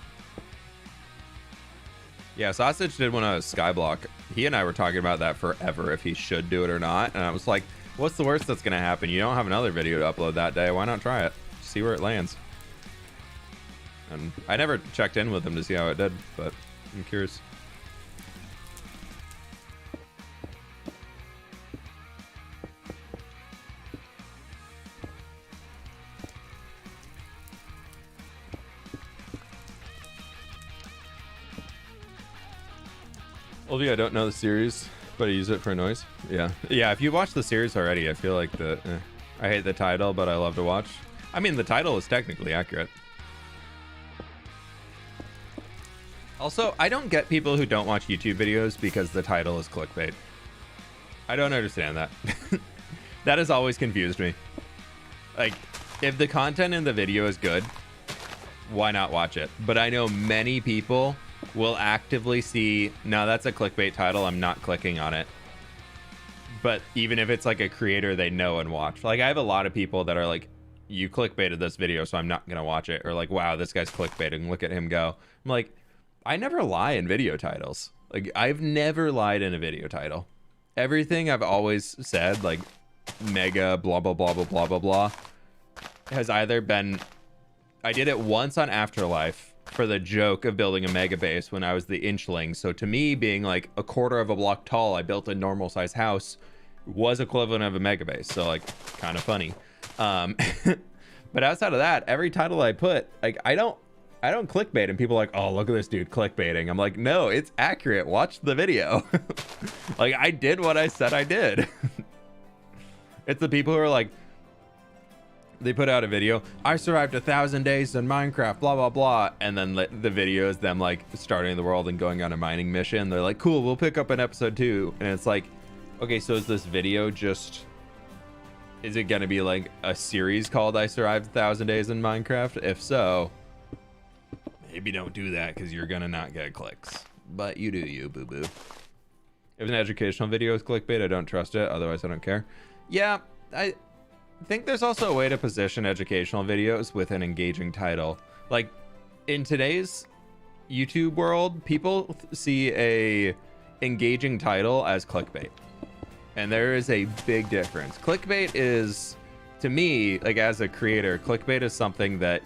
Yeah, Sausage did one on Skyblock. He and I were talking about that forever, if he should do it or not. And I was like, what's the worst that's going to happen? You don't have another video to upload that day. Why not try it? See where it lands. And I never checked in with him to see how it did, but I'm curious. Olivia, I don't know the series, but I use it for noise. Yeah. Yeah, if you watched the series already, I feel like I hate the title, but I love to watch. I mean, the title is technically accurate. Also, I don't get people who don't watch YouTube videos because the title is clickbait. I don't understand that. That has always confused me. Like, if the content in the video is good, why not watch it? But I know many people will actively see, no, that's a clickbait title, I'm not clicking on it. But even if it's like a creator they know and watch. Like, I have a lot of people that are like, you clickbaited this video, so I'm not gonna watch it. Or like, wow, this guy's clickbaiting, look at him go. I'm like, I never lie in video titles. Like, I've never lied in a video title. Everything I've always said, like mega blah blah blah blah blah blah blah, has either been, I did it once on Afterlife for the joke of building a mega base when I was the inchling. So to me, being like a quarter of a block tall, I built a normal size house, was equivalent of a mega base. So like, kind of funny. But outside of that, every title I put, like, I don't clickbait, and people are like, oh, look at this dude clickbaiting. I'm like, no, it's accurate. Watch the video. Like, I did what I said I did. It's the people who are like, they put out a video, I survived 1,000 days in Minecraft, blah, blah, blah. And then the video is them like starting the world and going on a mining mission. They're like, cool, we'll pick up in episode 2. And it's like, okay, so is this video just, is it going to be like a series called I survived 1,000 days in Minecraft? If so, maybe don't do that, because you're going to not get clicks. But you do you, boo-boo. If an educational video is clickbait, I don't trust it. Otherwise, I don't care. Yeah, I think there's also a way to position educational videos with an engaging title. Like, in today's YouTube world, people see a engaging title as clickbait. And there is a big difference. Clickbait is, to me, like as a creator, clickbait is something that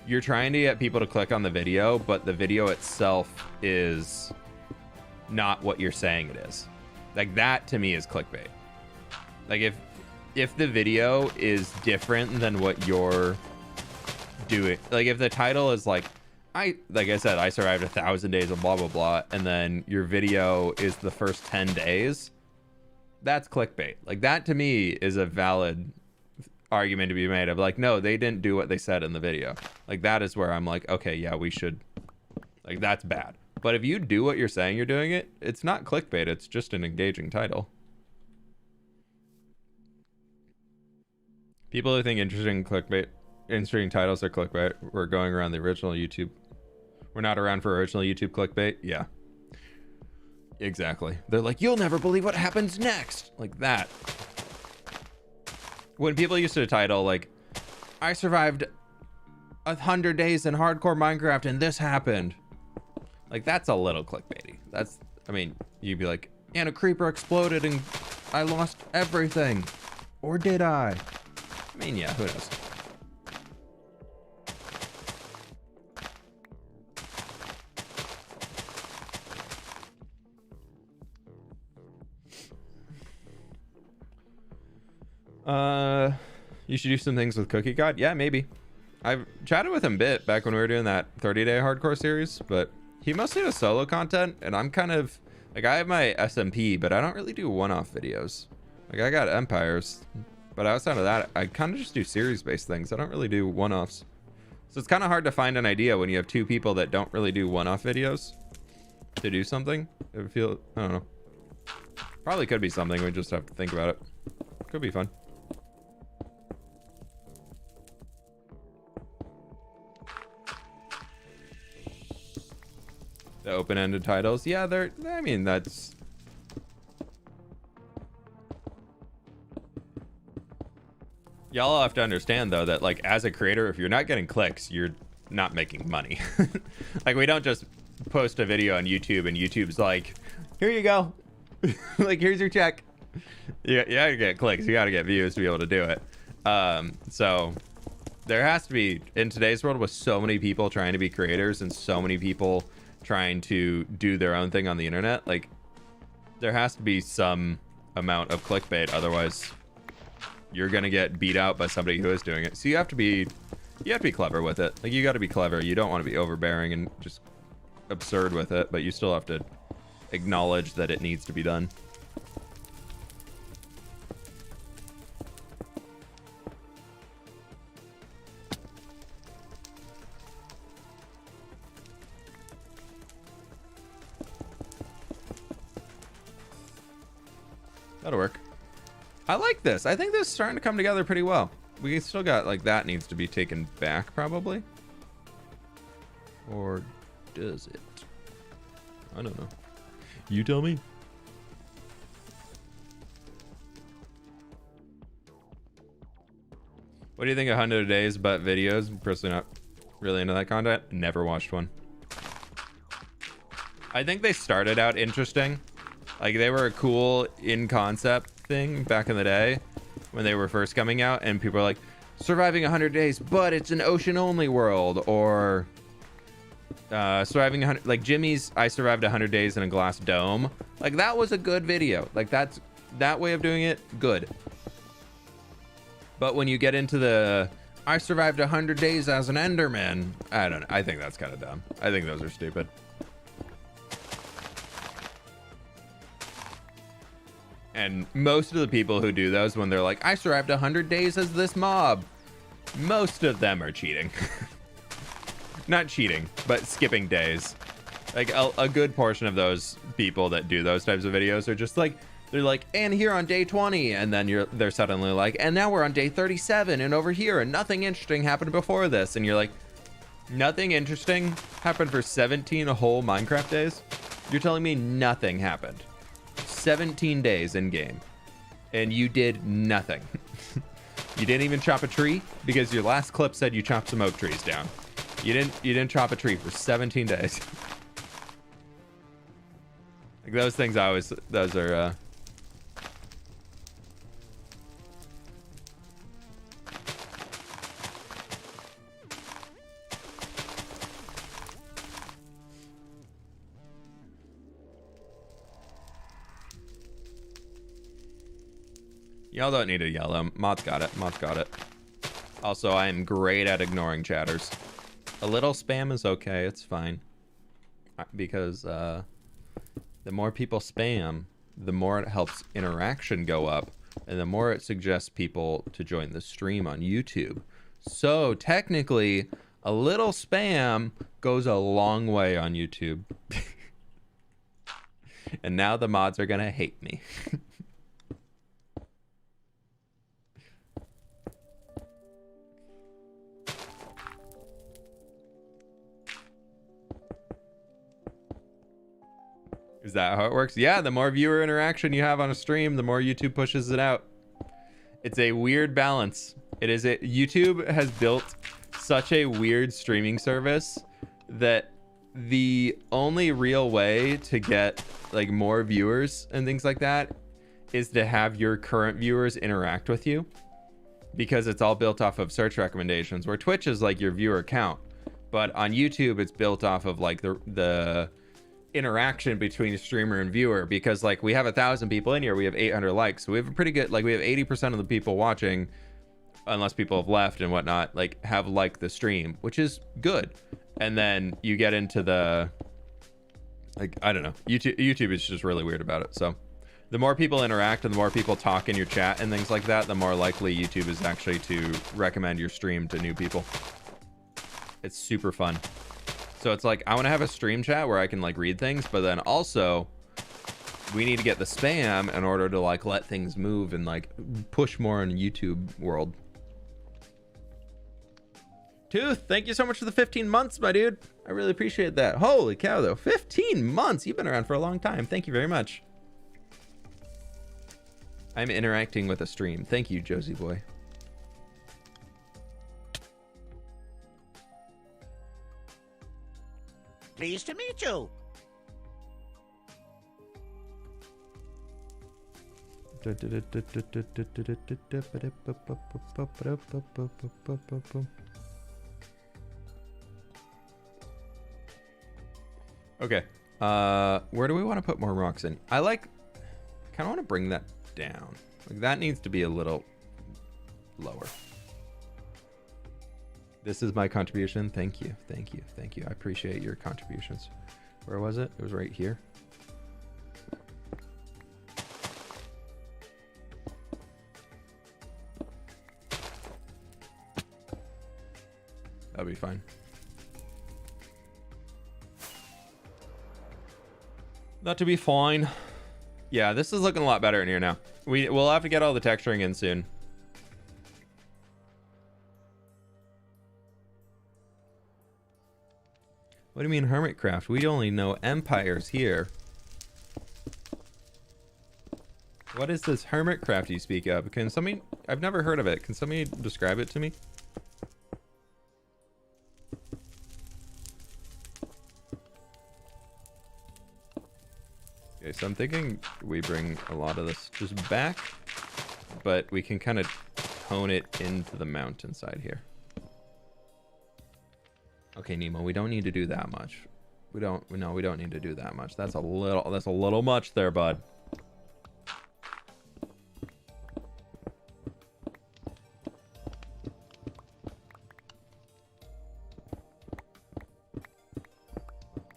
you're trying to get people to click on the video, but the video itself is not what you're saying it is. Like, that to me is clickbait. Like, if the video is different than what you're doing, like if the title is like I said, I survived 1,000 days of blah blah blah, and then your video is the first 10 days, that's clickbait. Like, that to me is a valid argument to be made of like, no, they didn't do what they said in the video. Like, that is where I'm like, okay, yeah, we should, like, that's bad. But if you do what you're saying you're doing it, it's not clickbait, it's just an engaging title. People who think interesting titles are clickbait, we're going around the original YouTube. We're not around for original YouTube clickbait. Yeah, exactly. They're like, you'll never believe what happens next. Like that. When people used to title like, I survived 100 days in hardcore Minecraft and this happened. Like, that's a little clickbaity. That's, I mean, you'd be like, and a creeper exploded and I lost everything. Or did I? I mean, yeah, who knows? You should do some things with Cookie God. Yeah, maybe. I've chatted with him a bit back when we were doing that 30-day hardcore series, but he mostly does solo content, and I'm kind of like, I have my SMP, but I don't really do one-off videos. Like, I got Empires, but outside of that, I kind of just do series-based things. I don't really do one-offs. So it's kind of hard to find an idea when you have two people that don't really do one-off videos to do something. It would feel, I don't know. Probably could be something. We just have to think about it. Could be fun. The open-ended titles. Yeah, they're, I mean, that's... Y'all have to understand though that like as a creator, if you're not getting clicks, you're not making money. Like we don't just post a video on YouTube and YouTube's like, here you go. Like here's your check. You gotta get clicks, you gotta get views to be able to do it. So there has to be, in today's world with so many people trying to be creators and so many people trying to do their own thing on the internet, like there has to be some amount of clickbait, otherwise you're gonna get beat out by somebody who is doing it. So you have to be clever with it. Like you got to be clever. You don't want to be overbearing and just absurd with it, but you still have to acknowledge that it needs to be done. That'll work. I like this. I think this is starting to come together pretty well. We still got, like, that needs to be taken back, probably. Or does it? I don't know. You tell me. What do you think of 100 Days But videos? I'm personally not really into that content. Never watched one. I think they started out interesting. Like, they were a cool in-concept thing back in the day when they were first coming out, and people were like, surviving 100 days, but it's an ocean-only world, or surviving 100, like Jimmy's I survived 100 days in a glass dome. Like, that was a good video. Like, that way of doing it, good. But when you get into the I survived 100 days as an Enderman, I don't know. I think that's kind of dumb. I think those are stupid. And most of the people who do those, when they're like, I survived 100 days as this mob, most of them are cheating. Not cheating, but skipping days. Like a good portion of those people that do those types of videos are just like, they're like, and here on day 20, and then they're suddenly like, and now we're on day 37, and over here, and nothing interesting happened before this. And you're like, nothing interesting happened for 17 whole Minecraft days? You're telling me nothing happened? 17 days in game and you did nothing. You didn't even chop a tree because your last clip said you chopped some oak trees down. You didn't chop a tree for 17 days. Like those things those are y'all don't need to yell. Mod's got it. Mod's got it. Also, I am great at ignoring chatters. A little spam is okay. It's fine. Because the more people spam, the more it helps interaction go up. And the more it suggests people to join the stream on YouTube. So, technically, a little spam goes a long way on YouTube. And now the mods are going to hate me. Is that how it works? Yeah, the more viewer interaction you have on a stream, the more YouTube pushes it out. It's a weird balance. YouTube has built such a weird streaming service that the only real way to get like more viewers and things like that is to have your current viewers interact with you, because it's all built off of search recommendations, where Twitch is like your viewer count, but on YouTube it's built off of like the interaction between streamer and viewer, because like we have 1,000 people in here, we have 800 likes, so we have a pretty good, like we have 80% of the people watching, unless people have left and whatnot, like have liked the stream, which is good. And then you get into the, like, I don't know, YouTube is just really weird about it. So the more people interact and the more people talk in your chat and things like that, the more likely YouTube is actually to recommend your stream to new people. It's super fun. So it's like, I want to have a stream chat where I can like read things, but then also we need to get the spam in order to like let things move and like push more in YouTube world. Tooth, thank you so much for the 15 months, my dude. I really appreciate that. Holy cow, though. 15 months. You've been around for a long time. Thank you very much. I'm interacting with a stream. Thank you, Josie boy. Pleased to meet you. Okay. Where do we want to put more rocks in? I kind of want to bring that down. Like that needs to be a little lower. This is my contribution. Thank you. Thank you. Thank you. I appreciate your contributions. Where was it? It was right here. That'll be fine. That to be fine. Yeah, this is looking a lot better in here now. We'll have to get all the texturing in soon. What do you mean Hermitcraft? We only know empires here. What is this Hermitcraft you speak of? Can somebody... I've never heard of it. Can somebody describe it to me? Okay, so I'm thinking we bring a lot of this just back, but we can kind of hone it into the mountainside here. Okay, Nemo, we don't need to do that much. We don't need to do that much. That's a little much there, bud.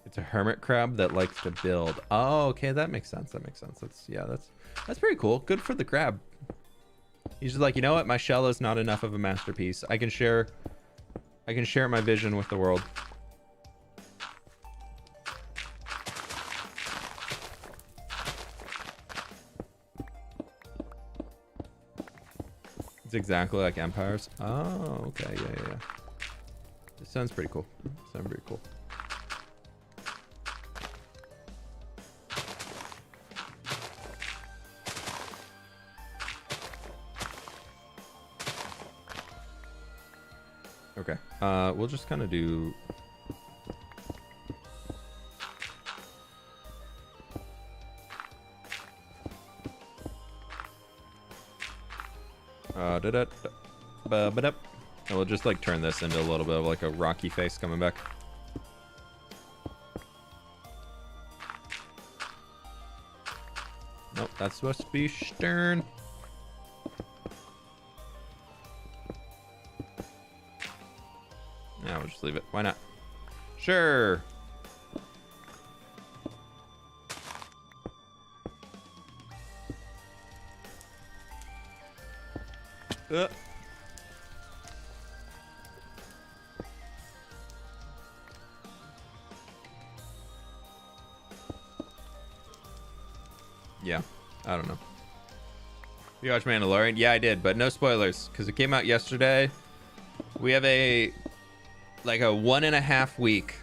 It's a hermit crab that likes to build. Oh, okay, that makes sense. That makes sense. That's pretty cool. Good for the crab. He's just like, you know what? My shell is not enough of a masterpiece. I can share my vision with the world. It's exactly like empires. Oh, okay, yeah. This sounds pretty cool. Sounds pretty cool. Okay, we'll just kind of do... And we'll just like turn this into a little bit of like a rocky face coming back. Nope, that's supposed to be stern. Yeah, we'll just leave it. Why not? Sure. Yeah, I don't know. You watched Mandalorian? Yeah, I did, but no spoilers because it came out yesterday. We have a 1.5 week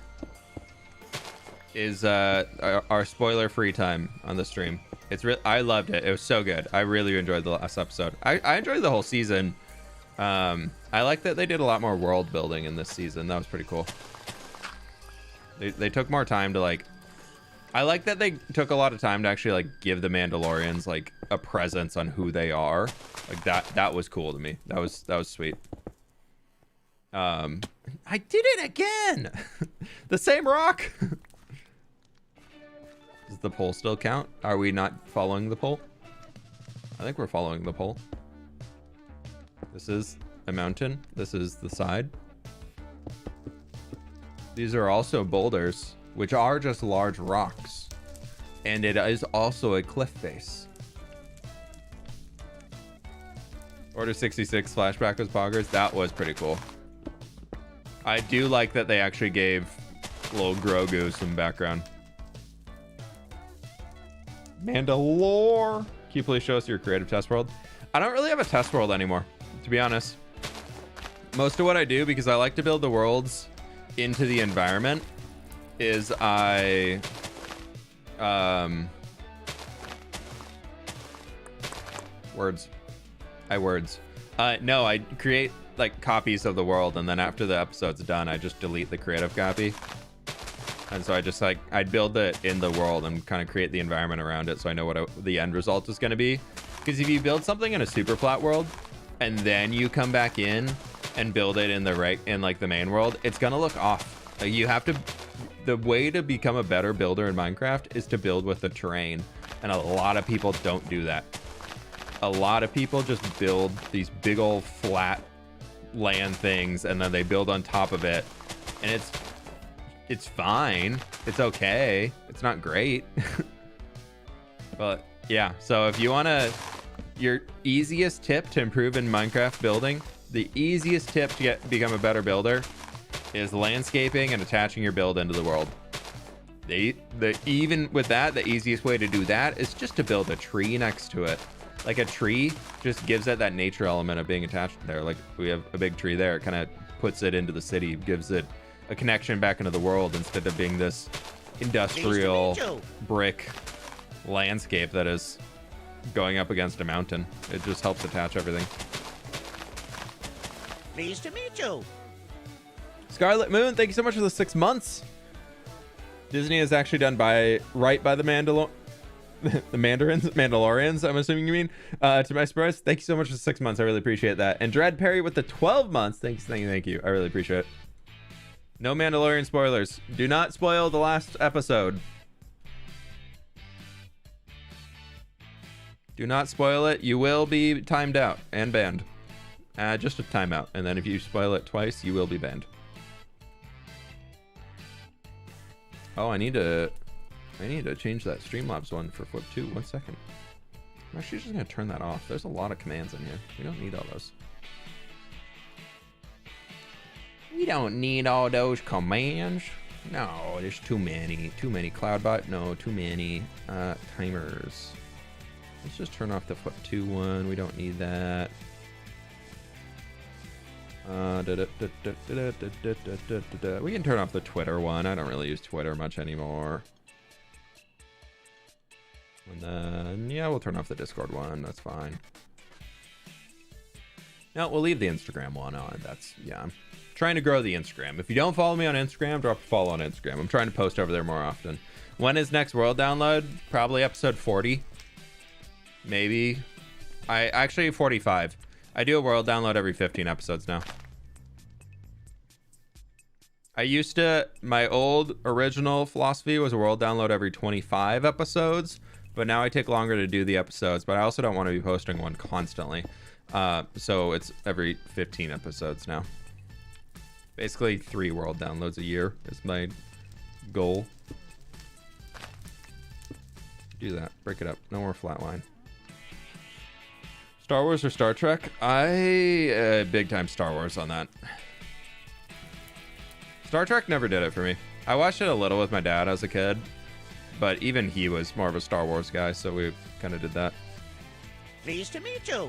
is our spoiler free time on the stream. I loved it. It was so good. I really enjoyed the last episode. I enjoyed the whole season. I like that they did a lot more world building in this season. That was pretty cool. They took more time to like... I like that they took a lot of time to actually like give the Mandalorians like a presence on who they are. Like that was cool to me. That was sweet. I did it again. The same rock. Does the poll still count? Are we not following the poll? I think we're following the poll. This is a mountain. This is the side. These are also boulders, which are just large rocks. And it is also a cliff face. Order 66 flashback was poggers. That was pretty cool. I do like that they actually gave little Grogu some background. Mandalore. Can you please show us your creative test world? I don't really have a test world anymore, to be honest. Most of what I do, because I like to build the worlds into the environment, is I create like copies of the world, and then after the episode's done, I just delete the creative copy, And so I just like, I'd build it in the world and kind of create the environment around it so I know what the end result is going to be. Because if you build something in a super flat world and then you come back in and build it in like the main world, it's going to look off. Like you have to, the way to become a better builder in Minecraft is to build with the terrain. And a lot of people don't do that. A lot of people just build these big old flat land things and then they build on top of it. And it's fine. It's okay. It's not great. But yeah, so if you want to, your easiest tip to improve in Minecraft building, the easiest tip to become a better builder is landscaping and attaching your build into the world. Even with that, the easiest way to do that is just to build a tree next to it. Like a tree just gives it that nature element of being attached there. Like we have a big tree there. It kind of puts it into the city, gives it a connection back into the world instead of being this industrial brick landscape that is going up against a mountain. It just helps attach everything. Pleased to meet you. Scarlet Moon, thank you so much for the 6 months. Disney has actually done right by the Mandalorians, I'm assuming you mean. To my surprise, thank you so much for 6 months. I really appreciate that. And Dread Perry with the 12 months. Thank you. I really appreciate it. No Mandalorian spoilers. Do not spoil the last episode. Do not spoil it. You will be timed out and banned. Just a timeout. And then if you spoil it twice, you will be banned. Oh, I need to change that Streamlabs one for fWhip 2. 1 second. I'm actually just going to turn that off. There's a lot of commands in here. We don't need all those. We don't need all those commands. No, there's too many. Too many. Cloudbot? No, too many. Timers. Let's just turn off the fWhip 2 one. We don't need that. We can turn off the Twitter one. I don't really use Twitter much anymore. And then, yeah, we'll turn off the Discord one. That's fine. No, we'll leave the Instagram one on. Yeah, I'm trying to grow the Instagram. If you don't follow me on Instagram, drop a follow on Instagram. I'm trying to post over there more often. When is next world download? Probably episode 40. Maybe. Actually 45. I do a world download every 15 episodes now. My old original philosophy was a world download every 25 episodes, but now I take longer to do the episodes, but I also don't want to be posting one constantly. So it's every 15 episodes now. Basically 3 world downloads a year is my goal. Do that. Break it up. No more flatline. Star Wars or Star Trek? Big time Star Wars on that. Star Trek never did it for me. I watched it a little with my dad as a kid, but even he was more of a Star Wars guy, so we kind of did that. Pleased to meet you.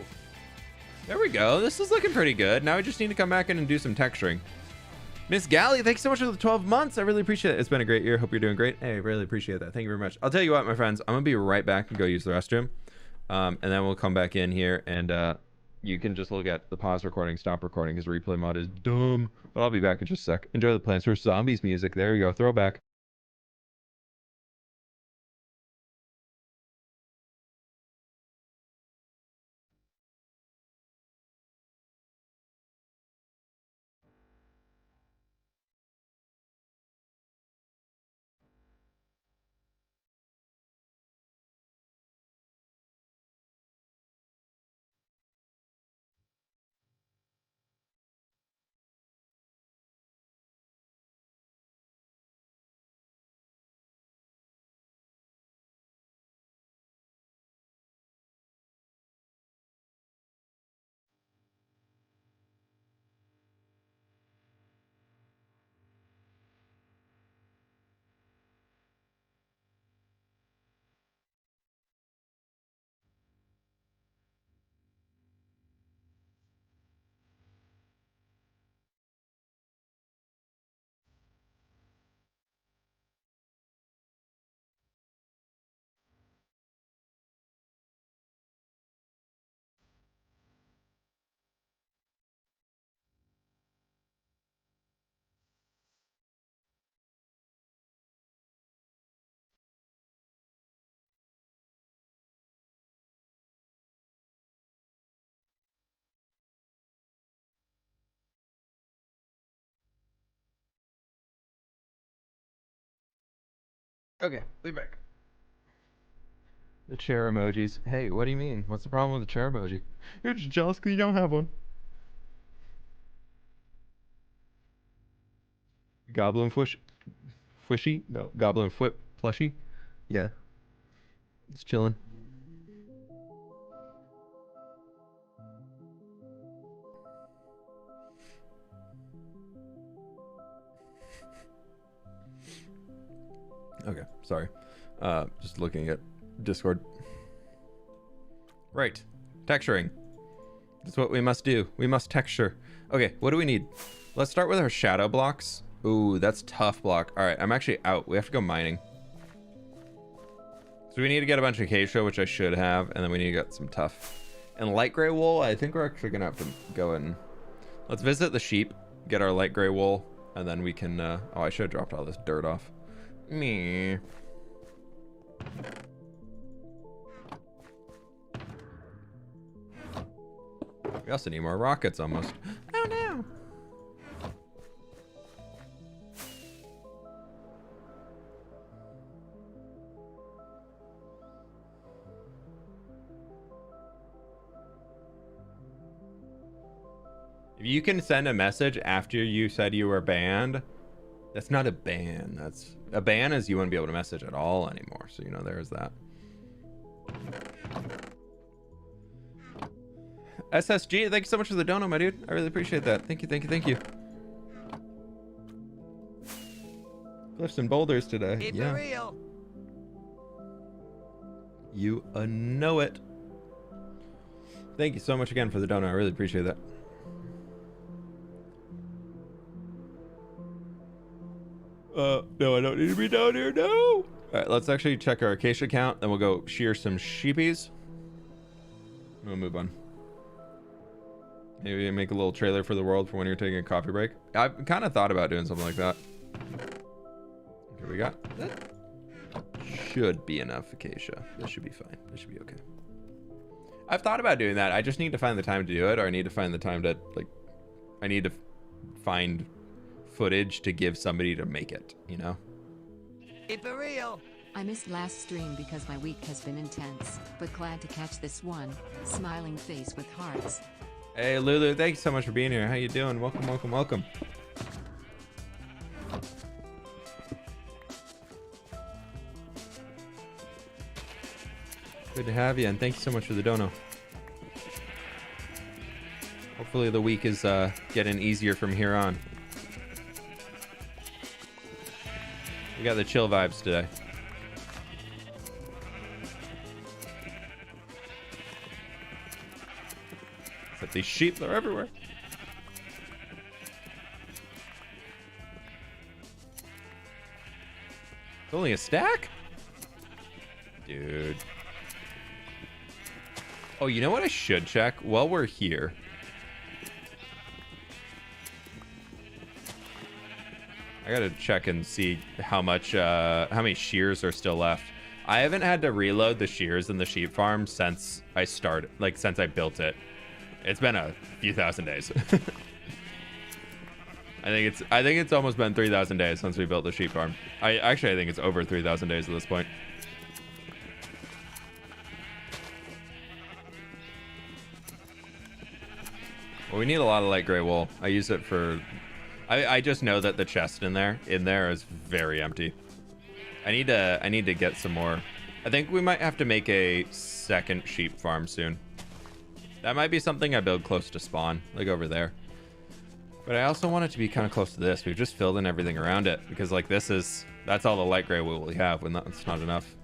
There we go. This is looking pretty good. Now we just need to come back in and do some texturing. Miss Galley, thanks so much for the 12 months. I really appreciate it. It's been a great year. Hope you're doing great. Hey, I really appreciate that. Thank you very much. I'll tell you what, my friends, I'm going to be right back and go use the restroom. And then we'll come back in here and you can just look at the pause recording, stop recording, because replay mod is dumb. But I'll be back in just a sec. Enjoy the Plants vs. Zombies music. There you go. Throwback. Okay, leave back. The chair emojis. Hey, what do you mean? What's the problem with the chair emoji? You're just jealous because you don't have one. Goblin Fwishy? No, Goblin fWhip plushie? Yeah. It's chilling. Okay, sorry. Just looking at Discord. Right. Texturing. That's what we must do. We must texture. Okay, what do we need? Let's start with our shadow blocks. Ooh, that's tough block. All right, I'm actually out. We have to go mining. So we need to get a bunch of acacia, which I should have, and then we need to get some tough. And light gray wool, I think we're actually gonna have to go and... Let's visit the sheep, get our light gray wool, and then we can... Oh, I should have dropped all this dirt off. Me. We also need more rockets almost. Oh no. If you can send a message after you said you were banned, that's not a ban. That's a ban is you wouldn't be able to message at all anymore. So, you know, there's that. SSG, thank you so much for the dono, my dude. I really appreciate that. Thank you, thank you, thank you. Cliffs and boulders today. Keep yeah. it real. You know it. Thank you so much again for the dono. I really appreciate that. No, I don't need to be down here. No. All right, let's actually check our acacia count. Then we'll go shear some sheepies. We'll move on. Maybe make a little trailer for the world for when you're taking a coffee break. I've kind of thought about doing something like that. Okay, we got that. Should be enough acacia. This should be fine. This should be okay. I've thought about doing that. I just need to find the time to do it, or I need to find the time to, like, I need to find footage to give somebody to make it, you know? Keep it real. I missed last stream because my week has been intense, but glad to catch this one. Smiling face with hearts. Hey Lulu, thank you so much for being here. How you doing? Welcome, welcome, welcome. Good to have you, and thank you so much for the dono. Hopefully the week is getting easier from here on. We got the chill vibes today. Except these sheep, they're everywhere. It's only a stack? Dude. Oh, you know what I should check while we're here? I gotta check and see how many shears are still left. I haven't had to reload the shears in the sheep farm since I started, like since I built it. It's been a few thousand days. I think it's almost been 3,000 days since we built the sheep farm. I think it's over 3,000 days at this point. Well, we need a lot of light gray wool. I use it for... I just know that the chest in there is very empty. I need to get some more. I think we might have to make a second sheep farm soon. That might be something I build close to spawn, like over there. But I also want it to be kind of close to this. We've just filled in everything around it because like that's all the light gray wool we have when that's not enough.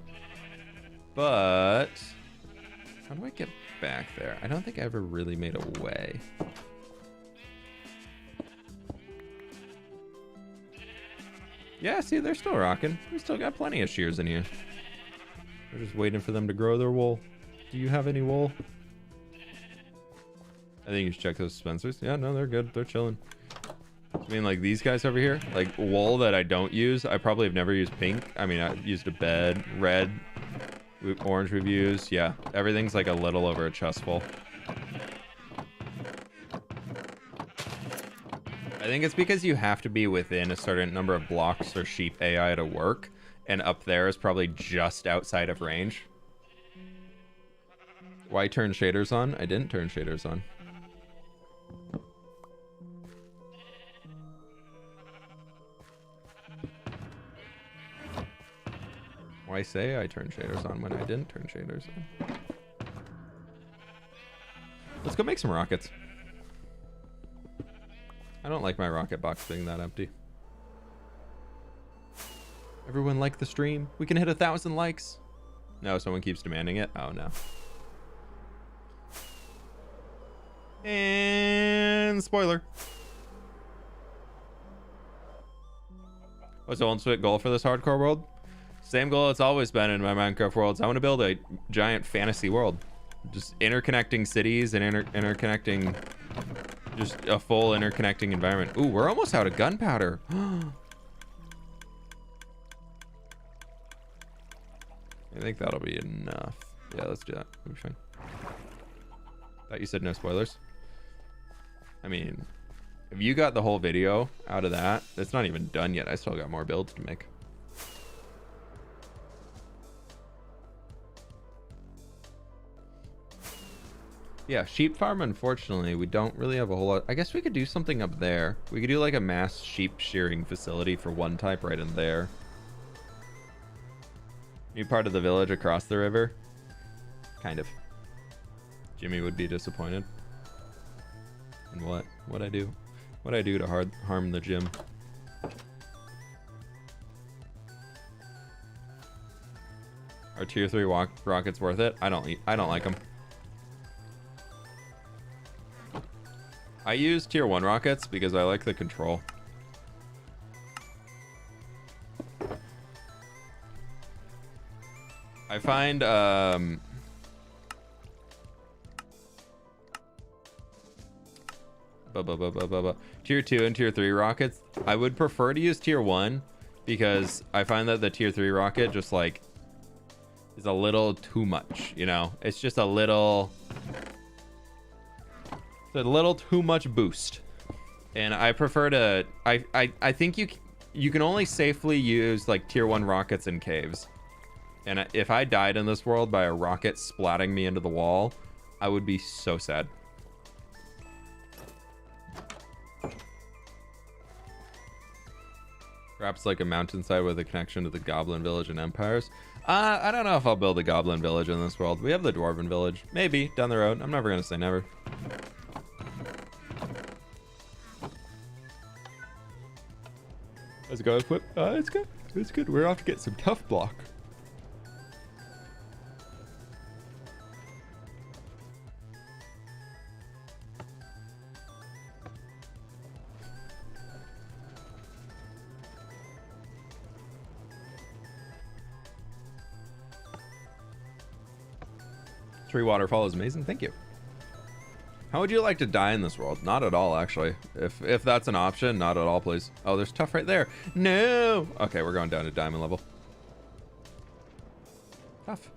But how do I get back there? I don't think I ever really made a way. Yeah, see, they're still rocking. We still got plenty of shears in here. We're just waiting for them to grow their wool. Do you have any wool? I think you should check those dispensers. Yeah, no, they're good. They're chilling. I mean, like these guys over here, like wool that I don't use. I probably have never used pink. I mean, I used a bed, red, orange we've used. Yeah, everything's like a little over a chest full. I think it's because you have to be within a certain number of blocks for sheep AI to work. and up there is probably just outside of range. Why turn shaders on? I didn't turn shaders on. Why say I turned shaders on when I didn't turn shaders on? Let's go make some rockets. I don't like my rocket box being that empty. Everyone like the stream? We can hit 1,000 likes. No, someone keeps demanding it. Oh no. And spoiler. What's the ultimate goal for this hardcore world? Same goal it's always been in my Minecraft worlds. I want to build a giant fantasy world. Just interconnecting cities and interconnecting, just a full interconnecting environment. Ooh, we're almost out of gunpowder. I think that'll be enough. Yeah, let's do that. We'll be fine. Thought you said no spoilers. I mean, if you got the whole video out of that, it's not even done yet. I still got more builds to make. Yeah, sheep farm, unfortunately, we don't really have a whole lot. I guess we could do something up there. We could do like a mass sheep shearing facility for one type right in there. New part of the village across the river. Kind of. Jimmy would be disappointed. And what? What'd I do? What'd I do to harm the gym? Are tier 3 rockets worth it? I don't like them. I use tier 1 rockets because I like the control. I find tier 2 and tier 3 rockets, I would prefer to use tier 1 because I find that the tier 3 rocket just like is a little too much, you know? It's just a little too much boost. And I prefer to I think you can only safely use like tier 1 rockets in caves. And if I died in this world by a rocket splatting me into the wall, I would be so sad. Perhaps like a mountainside with a connection to the Goblin Village and Empires. I don't know if I'll build a Goblin Village in this world. We have the Dwarven Village. Maybe, down the road. I'm never going to say never. How's it going, fWhip? It's good. It's good. We're off to get some tough block. Tree waterfall is amazing. Thank you. How would you like to die in this world? Not at all, actually. If that's an option, not at all, please. Oh, there's tough right there. No. Okay, we're going down to diamond level. Tough.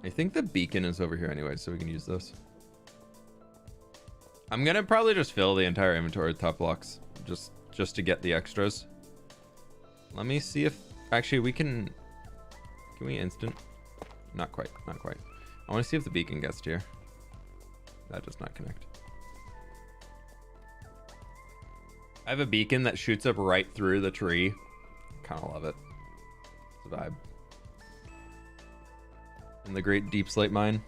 I think the beacon is over here anyway, so we can use this. I'm gonna probably just fill the entire inventory with tough blocks, just to get the extras. Let me see if actually we can we instant? Not quite, not quite. I want to see if the beacon gets here. That does not connect. I have a beacon that shoots up right through the tree. Kind of love it. It's a vibe. In the great deep slate mine.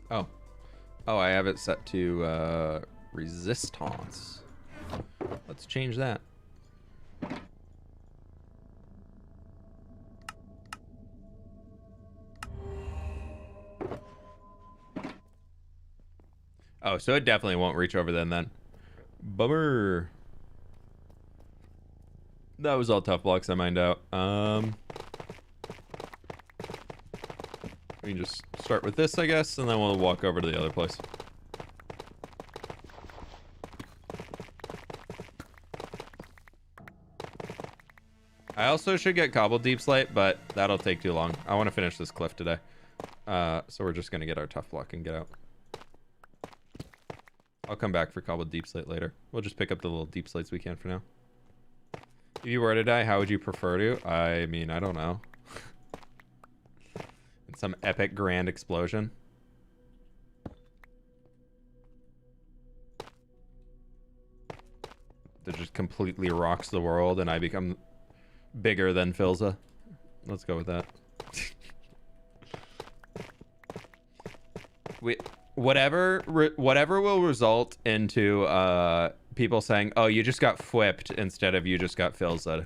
Oh. Oh, I have it set to resistance. Let's change that. Oh, so it definitely won't reach over then. Bummer. That was all tough blocks I mined out. We can just start with this, I guess, and then we'll walk over to the other place. I also should get cobbled deep slate, but that'll take too long. I want to finish this cliff today. So we're just going to get our tough block and get out. I'll come back for cobbled deep slate later. We'll just pick up the little deep slates we can for now. If you were to die, how would you prefer to? I mean, I don't know. In some epic grand explosion. That just completely rocks the world and I become bigger than Filza. Let's go with that. Whatever will result into people saying, "Oh, you just got fWhipped" instead of "you just got Filza."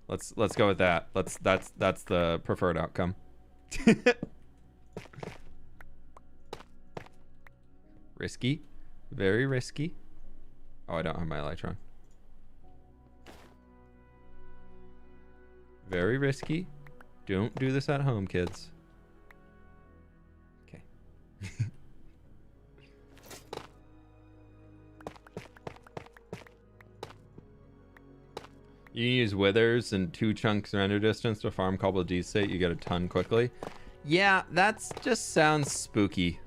Let's go with that. That's the preferred outcome. Risky, very risky. Oh, I don't have my Elytron. Very risky. Don't do this at home, kids. Okay. You use withers and 2 chunks render distance to farm cobble D state. You get a ton quickly. Yeah, that's just sounds spooky.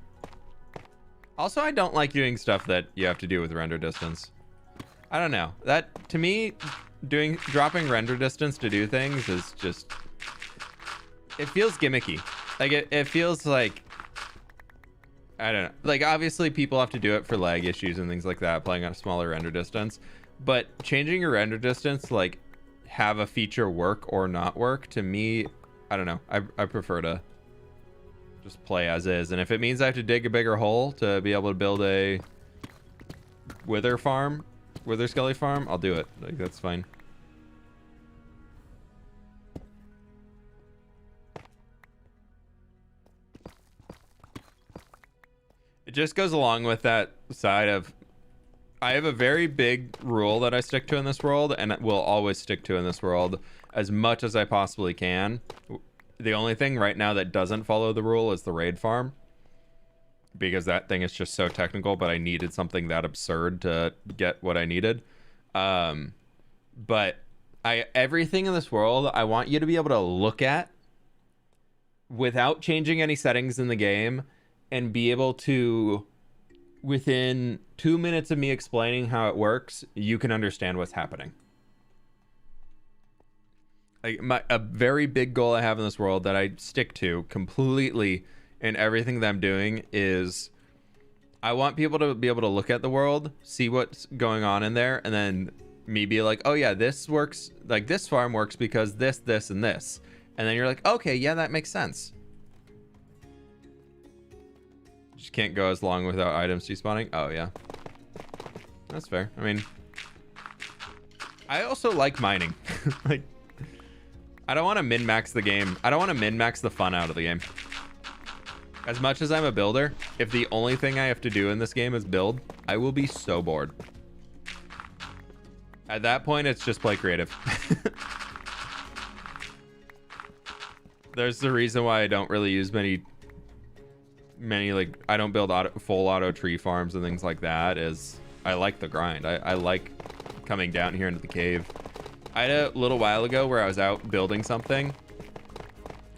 Also, I don't like doing stuff that you have to do with render distance. I don't know. That, to me, dropping render distance to do things is just... It feels gimmicky. Like, it feels like... I don't know. Like, obviously, people have to do it for lag issues and things like that, playing on a smaller render distance. But changing your render distance to, like, have a feature work or not work, to me, I don't know. I prefer to just play as is. And if it means I have to dig a bigger hole to be able to build a wither skelly farm, I'll do it. Like, that's fine. It just goes along with that side of, I have a very big rule that I stick to in this world, and will always stick to in this world as much as I possibly can. The only thing right now that doesn't follow the rule is the raid farm, because that thing is just so technical, but I needed something that absurd to get what I needed. But everything in this world, I want you to be able to look at without changing any settings in the game and be able to, within 2 minutes of me explaining how it works, you can understand what's happening. Like, a very big goal I have in this world that I stick to completely in everything that I'm doing is I want people to be able to look at the world, see what's going on in there, and then me be like, oh yeah, this works, like this farm works because this, this, and this. And then you're like, okay, yeah, that makes sense. Just can't go as long without items despawning. Oh yeah, that's fair. I mean, I also like mining. Like, I don't want to min-max the game. I don't want to min-max the fun out of the game. As much as I'm a builder, if the only thing I have to do in this game is build, I will be so bored. At that point, it's just play creative. There's the reason why I don't really use many like, I don't build full auto tree farms and things like that, is I like the grind. I like coming down here into the cave. I had a little while ago where I was out building something.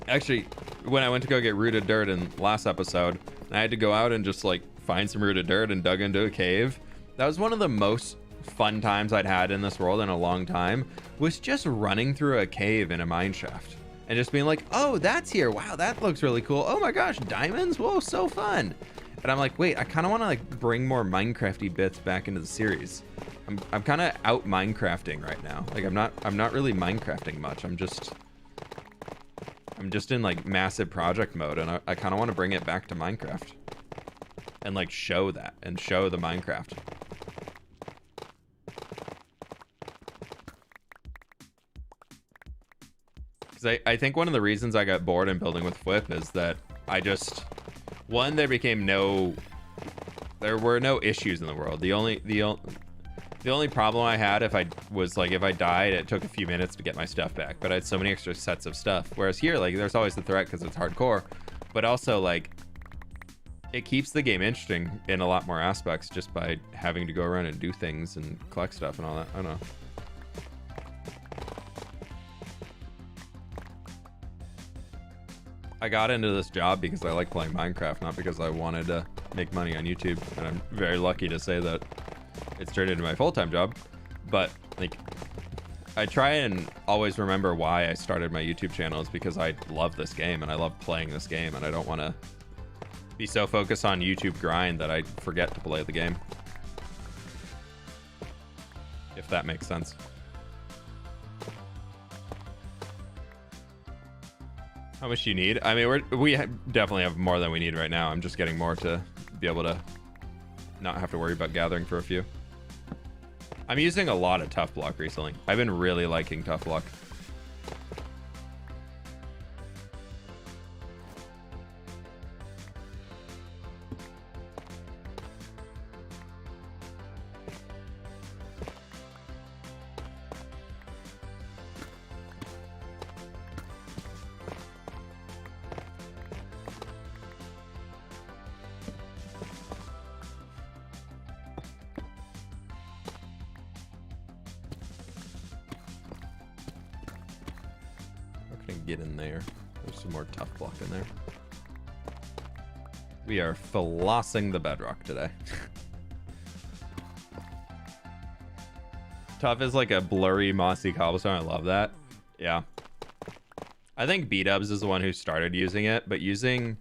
Actually, when I went to go get rooted dirt in last episode, I had to go out and just like find some rooted dirt and dug into a cave. That was one of the most fun times I'd had in this world in a long time, was just running through a cave in a mine shaft and just being like, oh, that's here. Wow, that looks really cool. Oh my gosh, diamonds. Whoa, so fun. And I'm like, wait, I kind of want to like bring more Minecrafty bits back into the series. I'm kind of out Minecrafting right now. Like, I'm not really Minecrafting much. I'm just in like massive project mode, and I kind of want to bring it back to Minecraft and like show that and show the Minecraft. Because I think one of the reasons I got bored in building with fWhip is that I just, one, there were no issues in the world. The only problem I had if I died, it took a few minutes to get my stuff back, but I had so many extra sets of stuff. Whereas here, like, there's always the threat because it's hardcore, but also like it keeps the game interesting in a lot more aspects just by having to go around and do things and collect stuff and all that. I don't know. I got into this job because I like playing Minecraft, not because I wanted to make money on YouTube, and I'm very lucky to say that it's turned into my full-time job. But like, I try and always remember why I started my YouTube channel is because I love this game and I love playing this game, and I don't want to be so focused on YouTube grind that I forget to play the game. If that makes sense. How much do you need? I mean, we definitely have more than we need right now. I'm just getting more to be able to not have to worry about gathering for a few. I'm using a lot of tough block recently. I've been really liking tough block. Get in there. There's some more tough block in there. We are flossing the bedrock today. Tough is like a blurry, mossy cobblestone. I love that. Yeah. I think B-dubs is the one who started using it, but using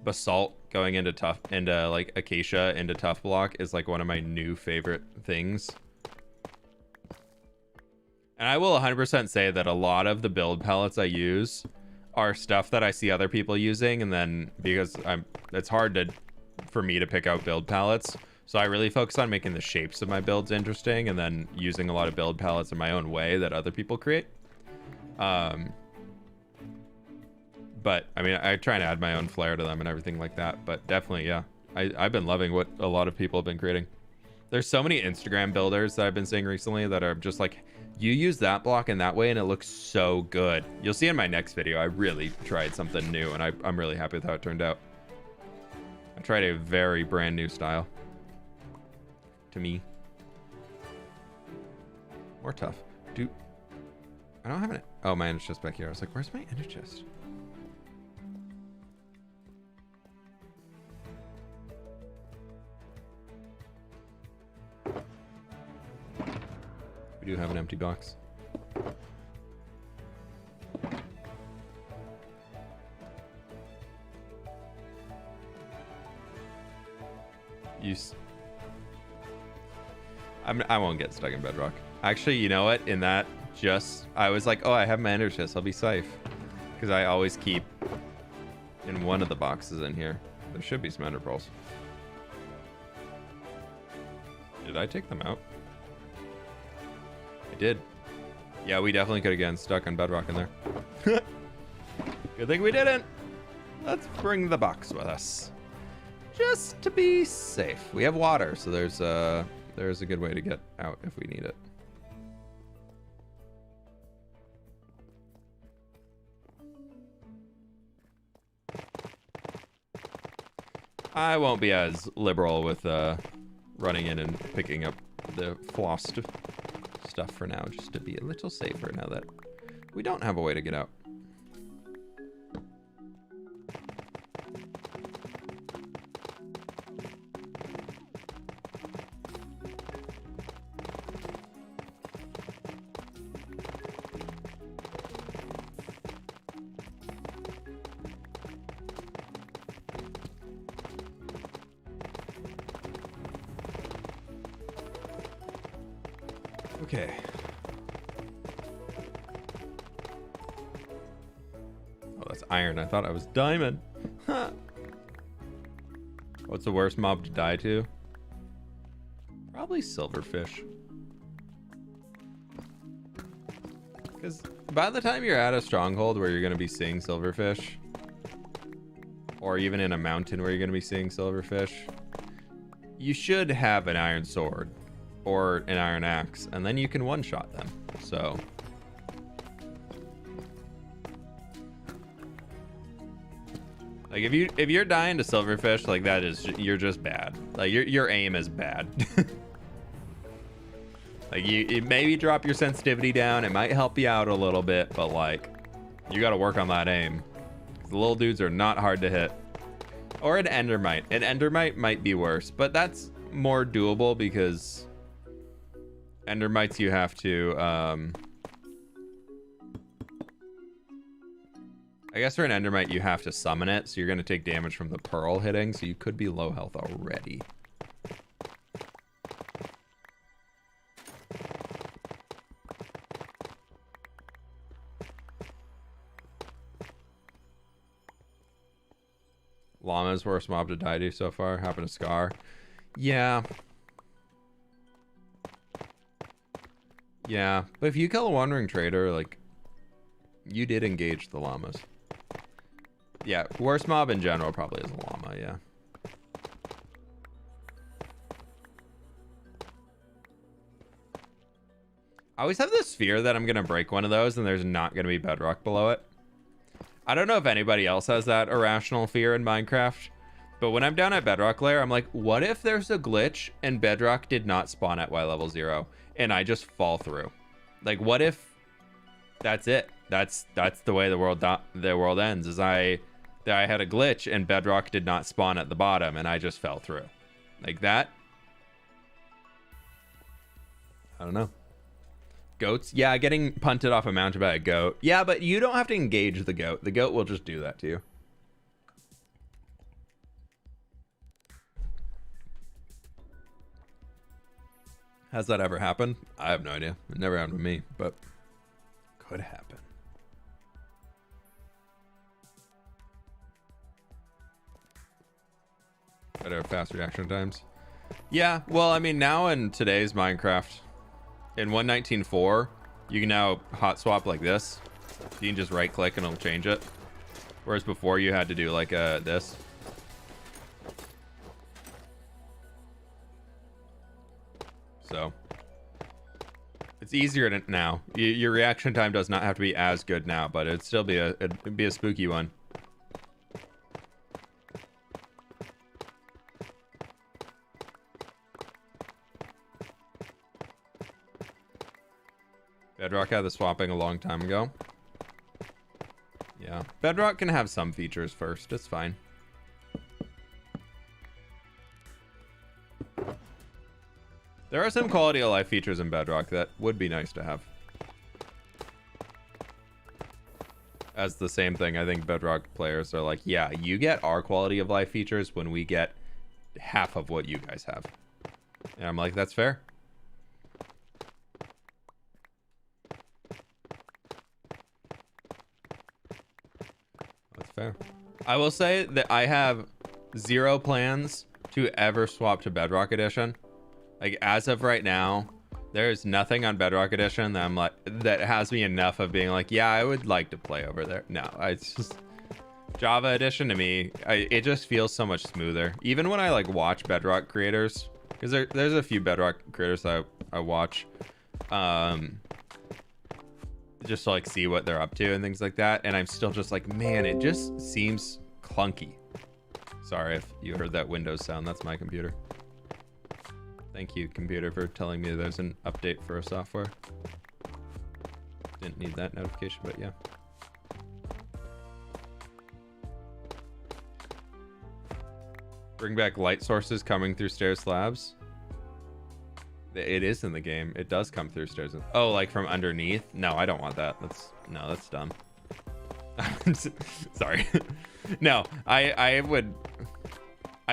basalt going into tough, into like acacia into tough block is like one of my new favorite things. And I will 100% say that a lot of the build palettes I use are stuff that I see other people using, and then because it's hard for me to pick out build palettes, so I really focus on making the shapes of my builds interesting, and then using a lot of build palettes in my own way that other people create. But I mean, I try and add my own flair to them and everything like that. But definitely, yeah, I've been loving what a lot of people have been creating. There's so many Instagram builders that I've been seeing recently that are just like, you use that block in that way and it looks so good. You'll see in my next video, I really tried something new, and I'm really happy with how it turned out. I tried a very brand new style. To me. More tough. Dude, I don't have it. Oh, my ender chest back here. I was like, where's my ender chest? We do have an empty box. I won't get stuck in bedrock. Actually, you know what? In that, I was like, oh, I have my ender chest. I'll be safe. Because I always keep in one of the boxes in here. There should be some ender pearls. Did I take them out? Did. Yeah, we definitely could have gotten stuck on bedrock in there. Good thing we didn't. Let's bring the box with us, just to be safe. We have water, so there's a good way to get out if we need it. I won't be as liberal with running in and picking up the flossed stuff for now, just to be a little safer now that we don't have a way to get out. Okay. Oh, that's iron. I thought I was diamond. Huh. What's the worst mob to die to? Probably silverfish. Because by the time you're at a stronghold where you're going to be seeing silverfish, or even in a mountain where you're going to be seeing silverfish, you should have an iron sword or an iron axe, and then you can one-shot them. So like if you're dying to silverfish, like that is, you're just bad. Like your aim is bad. Like you maybe drop your sensitivity down, it might help you out a little bit, but like you got to work on that aim. The little dudes are not hard to hit. Or an endermite. An endermite might be worse, but that's more doable because endermites you have to I guess for an endermite you have to summon it, so you're going to take damage from the pearl hitting, so you could be low health already. Llama's worst mob to die to so far. Happened to Scar. Yeah. Yeah. But if you kill a wandering trader, like, you did engage the llamas. Yeah. Worst mob in general probably is a llama, yeah. I always have this fear that I'm going to break one of those and there's not going to be bedrock below it. I don't know if anybody else has that irrational fear in Minecraft, but when I'm down at bedrock layer, I'm like, what if there's a glitch and bedrock did not spawn at Y level 0 and I just fall through? Like, what if that's it? That's the way the world ends, is I had a glitch and bedrock did not spawn at the bottom and I just fell through. Like that? I don't know. Goats? Yeah, getting punted off a mountain by a goat. Yeah, but you don't have to engage the goat. The goat will just do that to you. Has that ever happened? I have no idea. It never happened to me, but could happen. Better fast reaction times. Yeah, well, I mean, now in today's Minecraft, in 1.19.4, you can now hot swap like this. You can just right click and it'll change it. Whereas before you had to do like this. So it's easier now. Your reaction time does not have to be as good now, but it'd still be it'd be a spooky one. Bedrock had the swapping a long time ago. Yeah. Bedrock can have some features first. It's fine. There are some quality of life features in Bedrock that would be nice to have. As the same thing, I think Bedrock players are like, yeah, you get our quality of life features when we get half of what you guys have. And I'm like, that's fair. That's fair. I will say that I have zero plans to ever swap to Bedrock Edition. Like, as of right now, there's nothing on Bedrock Edition that I'm like, that has me enough of being like, yeah, I would like to play over there. No, it's just Java Edition to me. It just feels so much smoother. Even when I like watch Bedrock creators, because there's a few Bedrock creators that I watch, just to like see what they're up to and things like that. And I'm still just like, man, it just seems clunky. Sorry if you heard that Windows sound. That's my computer. Thank you, computer, for telling me there's an update for a software. Didn't need that notification, but yeah. Bring back light sources coming through stair slabs. It is in the game. It does come through stairs. Oh, like from underneath? No, I don't want that. That's dumb. Sorry. No, I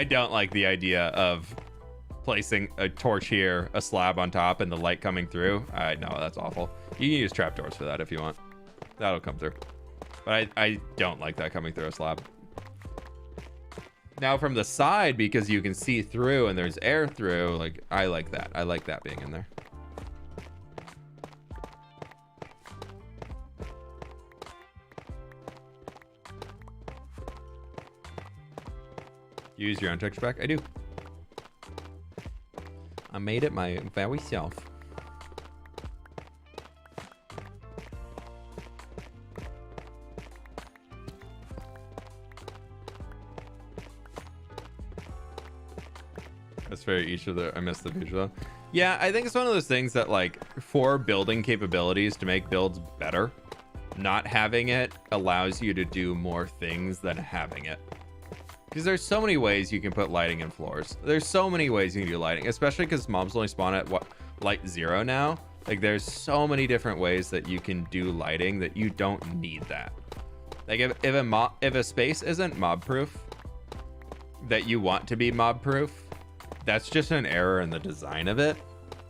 don't like the idea of placing a torch here, a slab on top, and the light coming through. No, that's awful. You can use trapdoors for that if you want. That'll come through. But I don't like that coming through a slab. Now from the side, because you can see through and there's air through, like, I like that. I like that being in there. Use your own texture pack? I do. I made it my very self. That's very each of the. I missed the visual. Yeah, I think it's one of those things that, like, for building capabilities to make builds better, not having it allows you to do more things than having it. Because there's so many ways you can put lighting in floors. There's so many ways you can do lighting, especially because mobs only spawn at what, light 0 now. Like there's so many different ways that you can do lighting that you don't need that. Like if a space isn't mob proof, that you want to be mob proof, that's just an error in the design of it.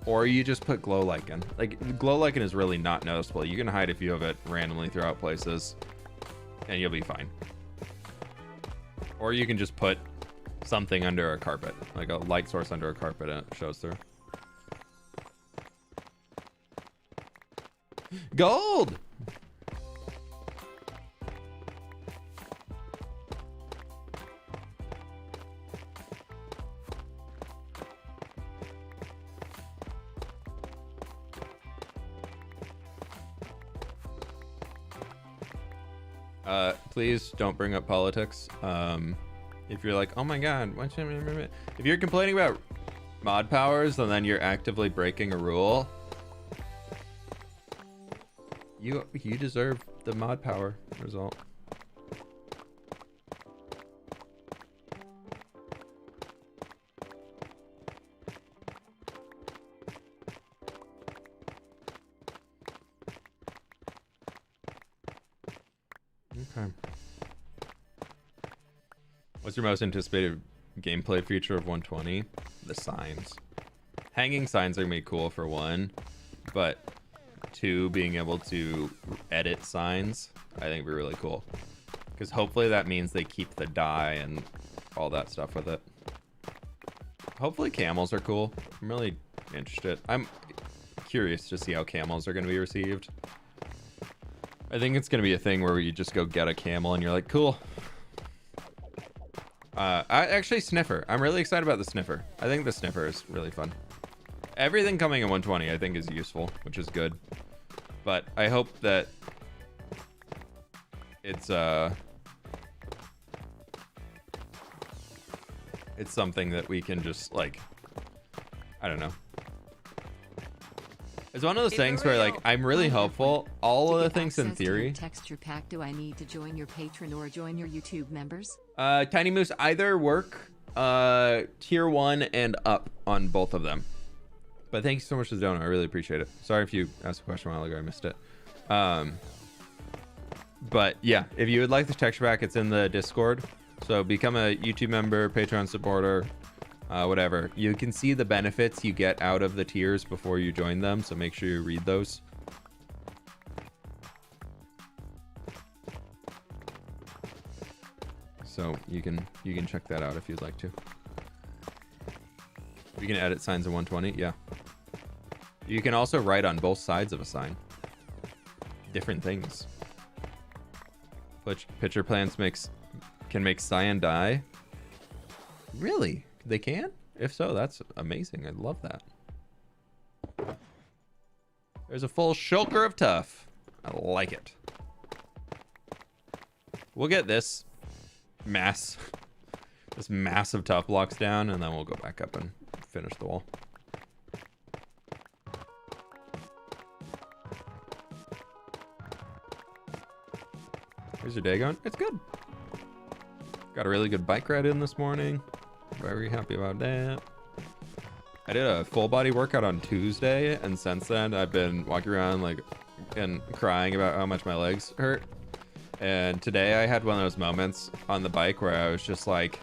Or you just put glow lichen. Like glow lichen is really not noticeable. You can hide a few of it randomly throughout places and you'll be fine. Or you can just put something under a carpet, like a light source under a carpet, and it shows through. Gold! Please don't bring up politics. If you're like, oh my god, if you're complaining about mod powers and then you're actively breaking a rule, you deserve the mod power result. Okay. What's your most anticipated gameplay feature of 120? The signs. Hanging signs are made cool for one, but two, being able to edit signs, I think would be really cool. Because hopefully that means they keep the dye and all that stuff with it. Hopefully camels are cool. I'm really interested. I'm curious to see how camels are going to be received. I think it's going to be a thing where you just go get a camel and you're like, cool. Actually, sniffer. I'm really excited about the sniffer. I think the sniffer is really fun. Everything coming in 120 I think is useful, which is good. But I hope that it's something that we can just, like, I don't know. It's one of those things where, like, I'm really hopeful. All of the things in theory. Texture pack, do I need to join your Patreon or join your YouTube members? Tiny Moose, either work tier 1 and up on both of them. But thank you so much for the donut. I really appreciate it. Sorry if you asked a question a while ago, I missed it. But yeah, if you would like the texture pack, it's in the Discord. So become a YouTube member, Patreon supporter, whatever. You can see the benefits you get out of the tiers before you join them, so make sure you read those. So you can check that out if you'd like to. You can edit signs in 120, yeah. You can also write on both sides of a sign. Different things. Pitcher plants can make cyan dye. Really? They can? If so, that's amazing. I love that. There's a full shulker of tough. I like it. We'll get this mass of tough blocks down, and then we'll go back up and finish the wall. How's your day going? It's good. Got a really good bike ride in this morning. Very happy about that. I did a full body workout on Tuesday, and since then I've been walking around like and crying about how much my legs hurt. And today I had one of those moments on the bike where I was just like,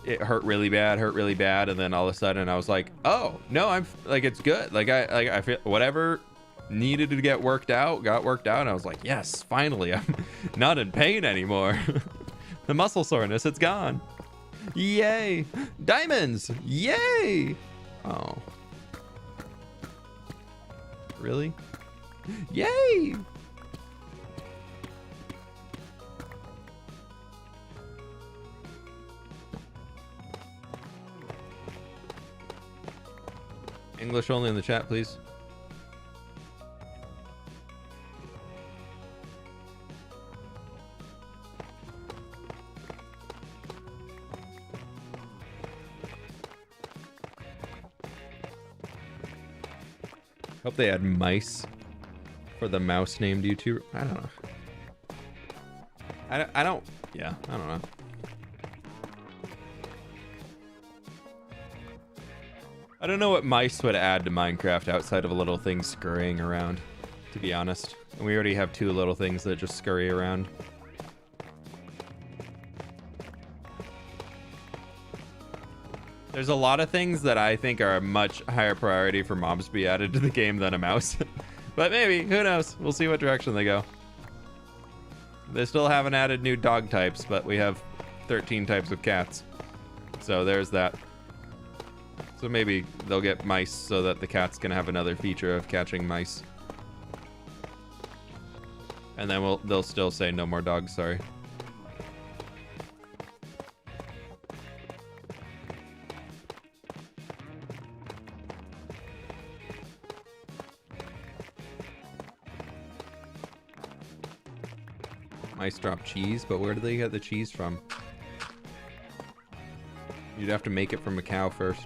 it hurt really bad, and then all of a sudden I was like, oh no, I'm like, it's good. Like I feel whatever needed to get worked out got worked out, and I was like, yes, finally, I'm not in pain anymore. The muscle soreness, it's gone. Yay! Diamonds! Yay! Oh. Really? Yay! English only in the chat, please. Hope they add mice for the mouse named YouTuber. I don't know. I don't. Yeah, I don't know. I don't know what mice would add to Minecraft outside of a little thing scurrying around, to be honest. And we already have 2 little things that just scurry around. There's a lot of things that I think are a much higher priority for mobs to be added to the game than a mouse. But maybe, who knows? We'll see what direction they go. They still haven't added new dog types, but we have 13 types of cats. So there's that. So maybe they'll get mice so that the cat's gonna have another feature of catching mice. And then they'll still say no more dogs, sorry. Mice drop cheese, but where do they get the cheese from? You'd have to make it from a cow first.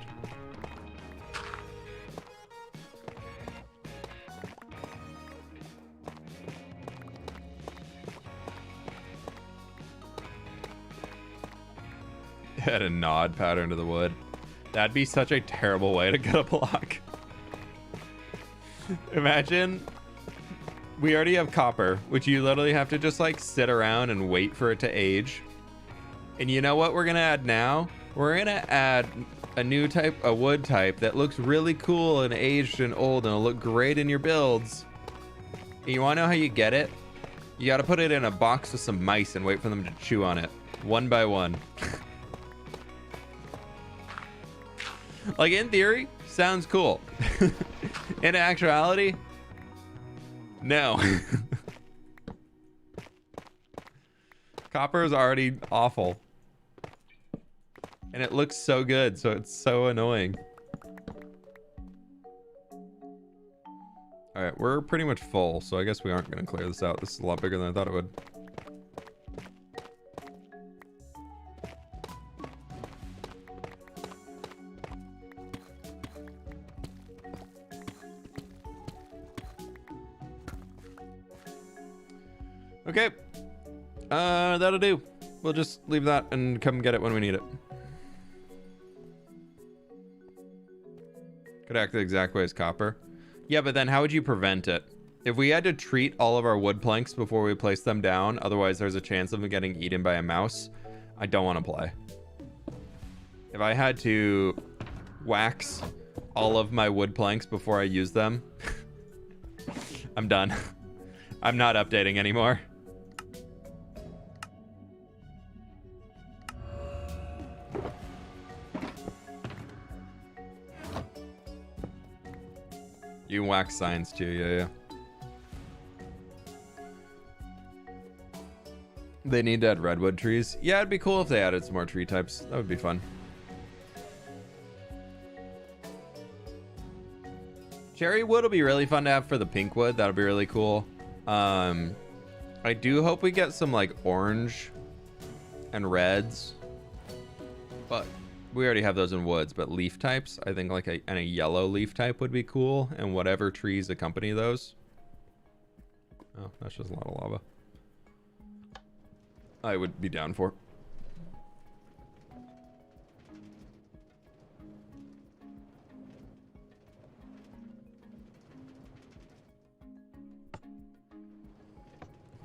Add a nod pattern to the wood. That'd be such a terrible way to get a block. Imagine we already have copper, which you literally have to just like sit around and wait for it to age. And you know what we're gonna add now? We're gonna add a new type, a wood type that looks really cool and aged and old and it'll look great in your builds. And you wanna know how you get it? You gotta put it in a box with some mice and wait for them to chew on it, one by one. Like in theory, sounds cool. In actuality, no. Copper is already awful. And it looks so good, so it's so annoying. Alright, we're pretty much full, so I guess we aren't going to clear this out. This is a lot bigger than I thought it would. Okay. That'll do. We'll just leave that and come get it when we need it. Could act the exact way as copper. Yeah, but then how would you prevent it? If we had to treat all of our wood planks before we place them down, otherwise there's a chance of them getting eaten by a mouse, I don't want to play. If I had to wax all of my wood planks before I use them, I'm done. I'm not updating anymore. You can wax signs too, yeah. They need to add redwood trees. Yeah, it'd be cool if they added some more tree types. That would be fun. Cherry wood will be really fun to have for the pink wood. That'll be really cool. I do hope we get some like orange and reds, but we already have those in woods. But leaf types, I think like a yellow leaf type would be cool, and whatever trees accompany those. Oh, that's just a lot of lava. I would be down for.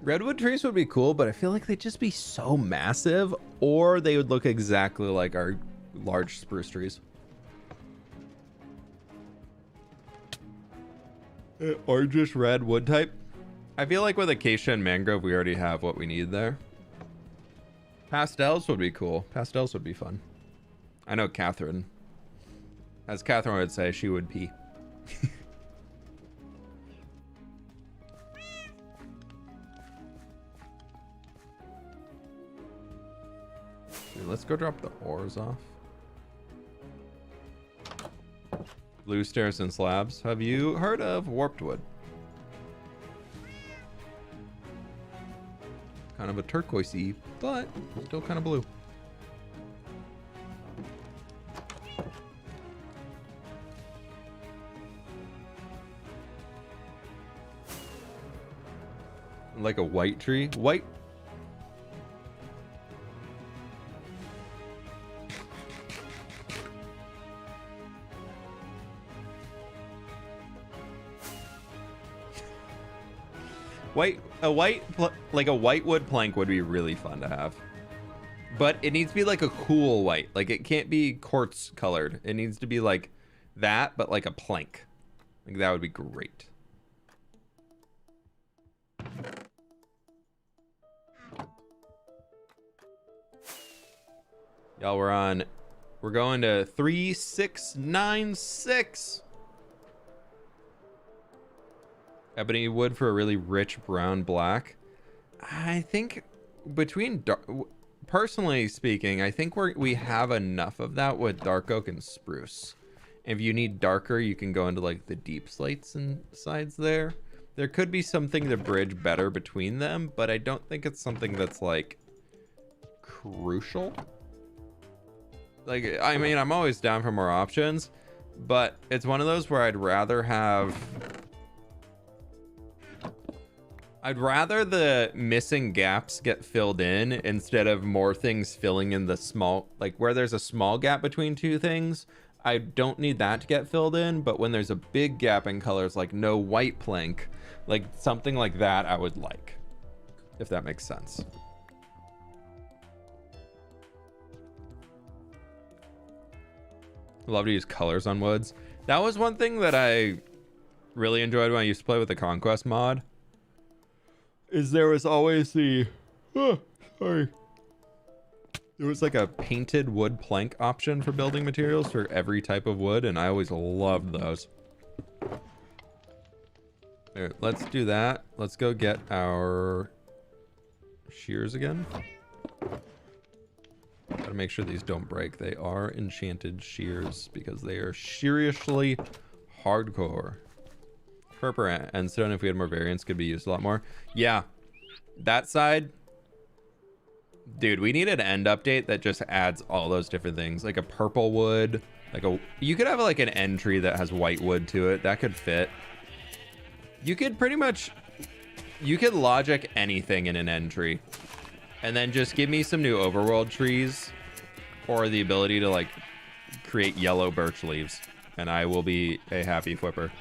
Redwood trees would be cool, but I feel like they'd just be so massive, or they would look exactly like our large spruce trees. Or just red wood type. I feel like with acacia and mangrove, we already have what we need there. Pastels would be cool. Pastels would be fun. I know Catherine. As Catherine would say, she would pee. Dude, let's go drop the ores off. Blue stairs and slabs. Have you heard of warped wood? Kind of a turquoisey, but still kind of blue. Like a white tree. White. Like a white wood plank would be really fun to have. But it needs to be like a cool white. Like it can't be quartz colored. It needs to be like that, but like a plank. Like that would be great. Y'all, we're going to 3696. Ebony wood for a really rich brown black. I think between personally speaking, I think we have enough of that with dark oak and spruce. If you need darker, you can go into like the deep slates and sides there. There could be something to bridge better between them, but I don't think it's something that's like crucial. Like, I mean, I'm always down for more options, but it's one of those where I'd rather the missing gaps get filled in instead of more things filling in the small, like where there's a small gap between two things. I don't need that to get filled in, but when there's a big gap in colors, like no white plank, like something like that, I would like, if that makes sense. Love to use colors on woods. That was one thing that I really enjoyed when I used to play with the Conquest mod. Is there was always the there was like a painted wood plank option for building materials for every type of wood, and I always loved those. Here, let's do that. Let's go get our shears again. Gotta make sure these don't break. They are enchanted shears because they are seriously hardcore. Purple and stone, if we had more variants, could be used a lot more. Yeah, that side, dude, we need an end update that just adds all those different things, like a purple wood, like you could have like an end tree that has white wood to it. That could fit. You could logic anything in an end tree, and then just give me some new overworld trees or the ability to like create yellow birch leaves, and I will be a happy fWhipper.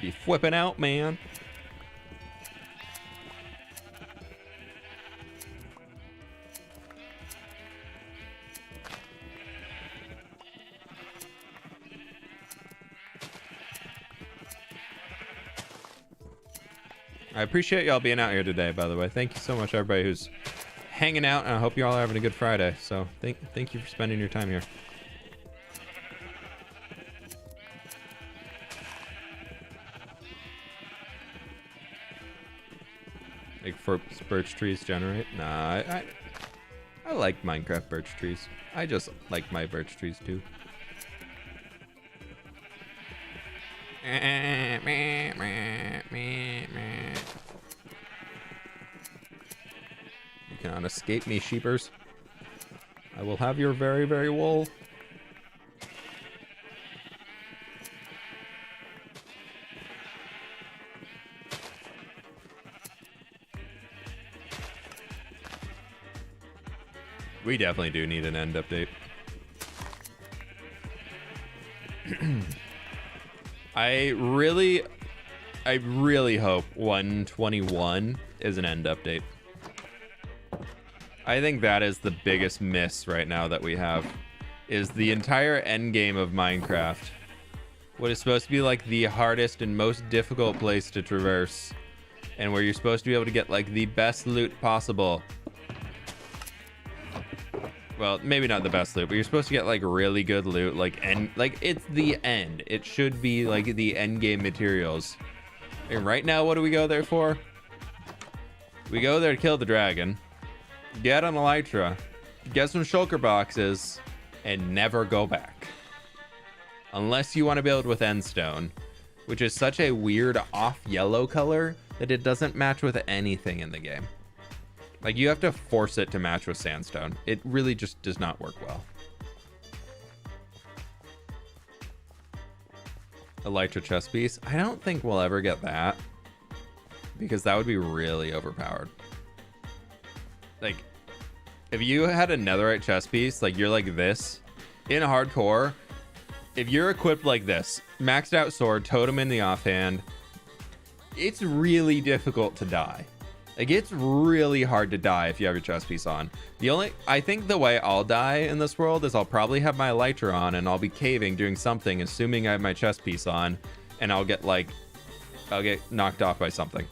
Be flipping out, man. I appreciate y'all being out here today, by the way. Thank you so much, everybody who's hanging out, and I hope you all are having a good Friday. So thank you for spending your time here. Like for birch trees generate? Nah, I like Minecraft birch trees. I just like my birch trees too. You cannot escape me, sheepers. I will have your very, very wool. We definitely do need an end update. I really hope 121 is an end update. I think that is the biggest miss right now that we have, is the entire end game of Minecraft. What is supposed to be like the hardest and most difficult place to traverse, and where you're supposed to be able to get like the best loot possible. Well, maybe not the best loot, but you're supposed to get like really good loot, like it's the end. It should be like the end game materials. And right now, what do we go there for? We go there to kill the dragon, get an elytra, get some shulker boxes, and never go back. Unless you want to build with endstone, which is such a weird off yellow color that it doesn't match with anything in the game. Like, you have to force it to match with sandstone. It really just does not work well. Elytra chest piece. I don't think we'll ever get that, because that would be really overpowered. Like, if you had a netherite chest piece, like you're like this, in hardcore, if you're equipped like this, maxed out sword, totem in the offhand, it's really difficult to die. Like, it's really hard to die if you have your chest piece on. I think the way I'll die in this world is I'll probably have my elytra on and I'll be caving, doing something, assuming I have my chest piece on, and I'll get knocked off by something.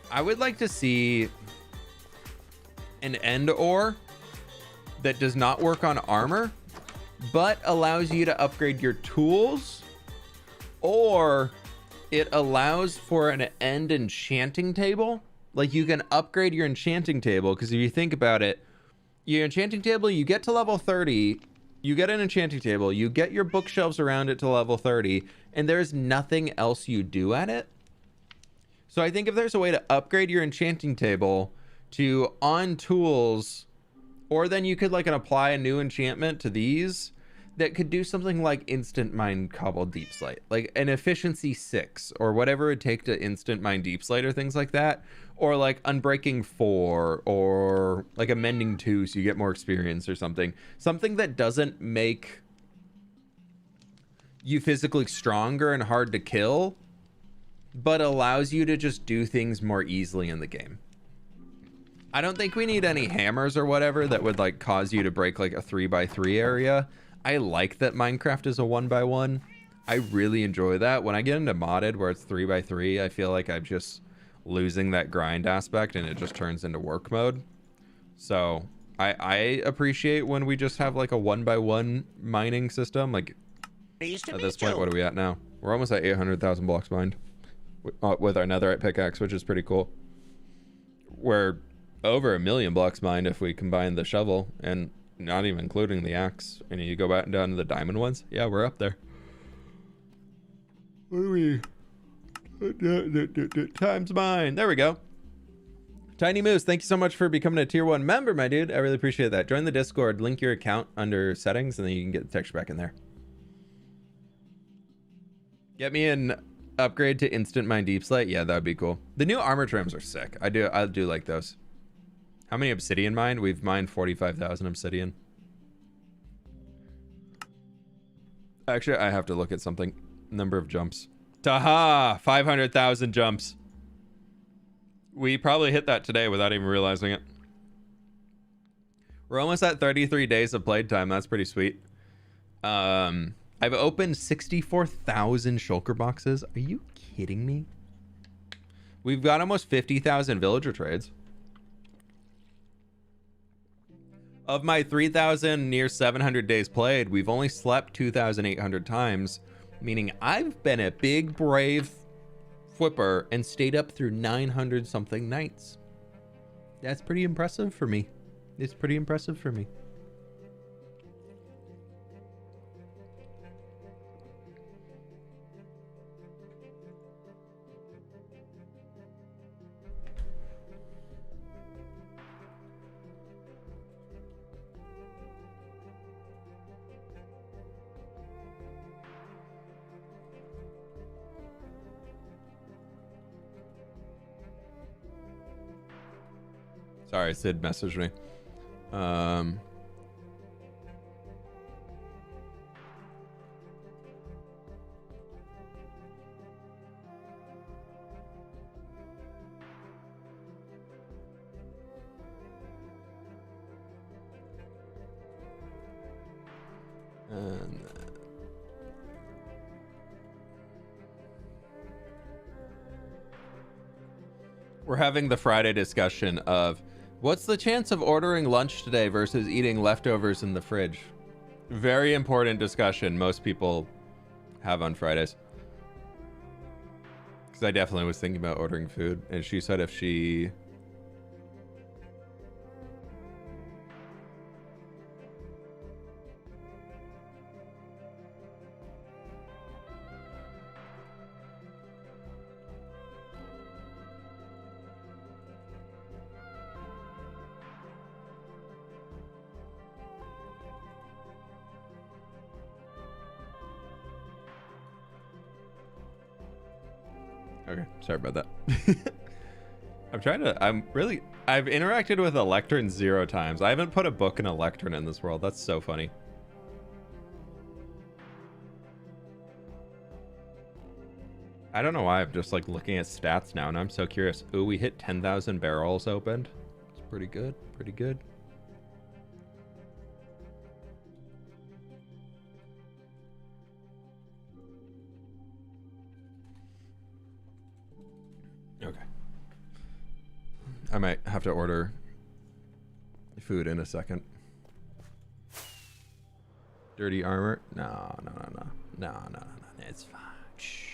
I would like to see an end ore that does not work on armor, but allows you to upgrade your tools, or it allows for an end enchanting table. Like, you can upgrade your enchanting table, because if you think about it, your enchanting table, you get to level 30, you get an enchanting table, you get your bookshelves around it to level 30, and there's nothing else you do at it. So I think if there's a way to upgrade your enchanting table to on tools, or then you could apply a new enchantment to these that could do something like instant mine cobble deep slate, like an efficiency 6 or whatever it take to instant mine deep slate, or things like that, or like unbreaking 4, or like a mending 2 so you get more experience, or something that doesn't make you physically stronger and hard to kill, but allows you to just do things more easily in the game. I don't think we need any hammers or whatever that would cause you to break like a 3x3 area. I like that Minecraft is a 1x1. I really enjoy that. When I get into modded where it's 3x3, I feel like I'm just losing that grind aspect and it just turns into work mode. So I appreciate when we just have like a 1x1 mining system. Like, at this point, what are we at now? We're almost at 800,000 blocks mined with our netherite pickaxe, which is pretty cool. We're over 1 million blocks mined if we combine the shovel, and not even including the axe. And you go back down to the diamond ones. Yeah, we're up there. What are we? Times mine. There we go. Tiny Moose, thank you so much for becoming a tier 1 member, my dude. I really appreciate that. Join the Discord, link your account under settings, and then you can get the texture back in there. Get me an upgrade to instant mine deep slate. Yeah, that would be cool. The new armor trims are sick. I do like those. How many obsidian mined? We've mined 45,000 obsidian. Actually, I have to look at something. Number of jumps. Taha! 500,000 jumps. We probably hit that today without even realizing it. We're almost at 33 days of playtime. That's pretty sweet. I've opened 64,000 shulker boxes. Are you kidding me? We've got almost 50,000 villager trades. Of my 3,000 near 700 days played, we've only slept 2,800 times, meaning I've been a big, brave fWhipper and stayed up through 900 something nights. That's pretty impressive for me. It's pretty impressive for me. Sorry, Sid messaged me. And we're having the Friday discussion of what's the chance of ordering lunch today versus eating leftovers in the fridge? Very important discussion most people have on Fridays. Because I definitely was thinking about ordering food, and she said if she... Okay, sorry about that. I've interacted with Electron 0 times. I haven't put a book in Electron in this world. That's so funny. I don't know why I'm just like looking at stats now, and I'm so curious. Ooh, we hit 10,000 barrels opened. It's pretty good. Pretty good. Okay. I might have to order food in a second. Dirty armor? No. It's fine. Shh.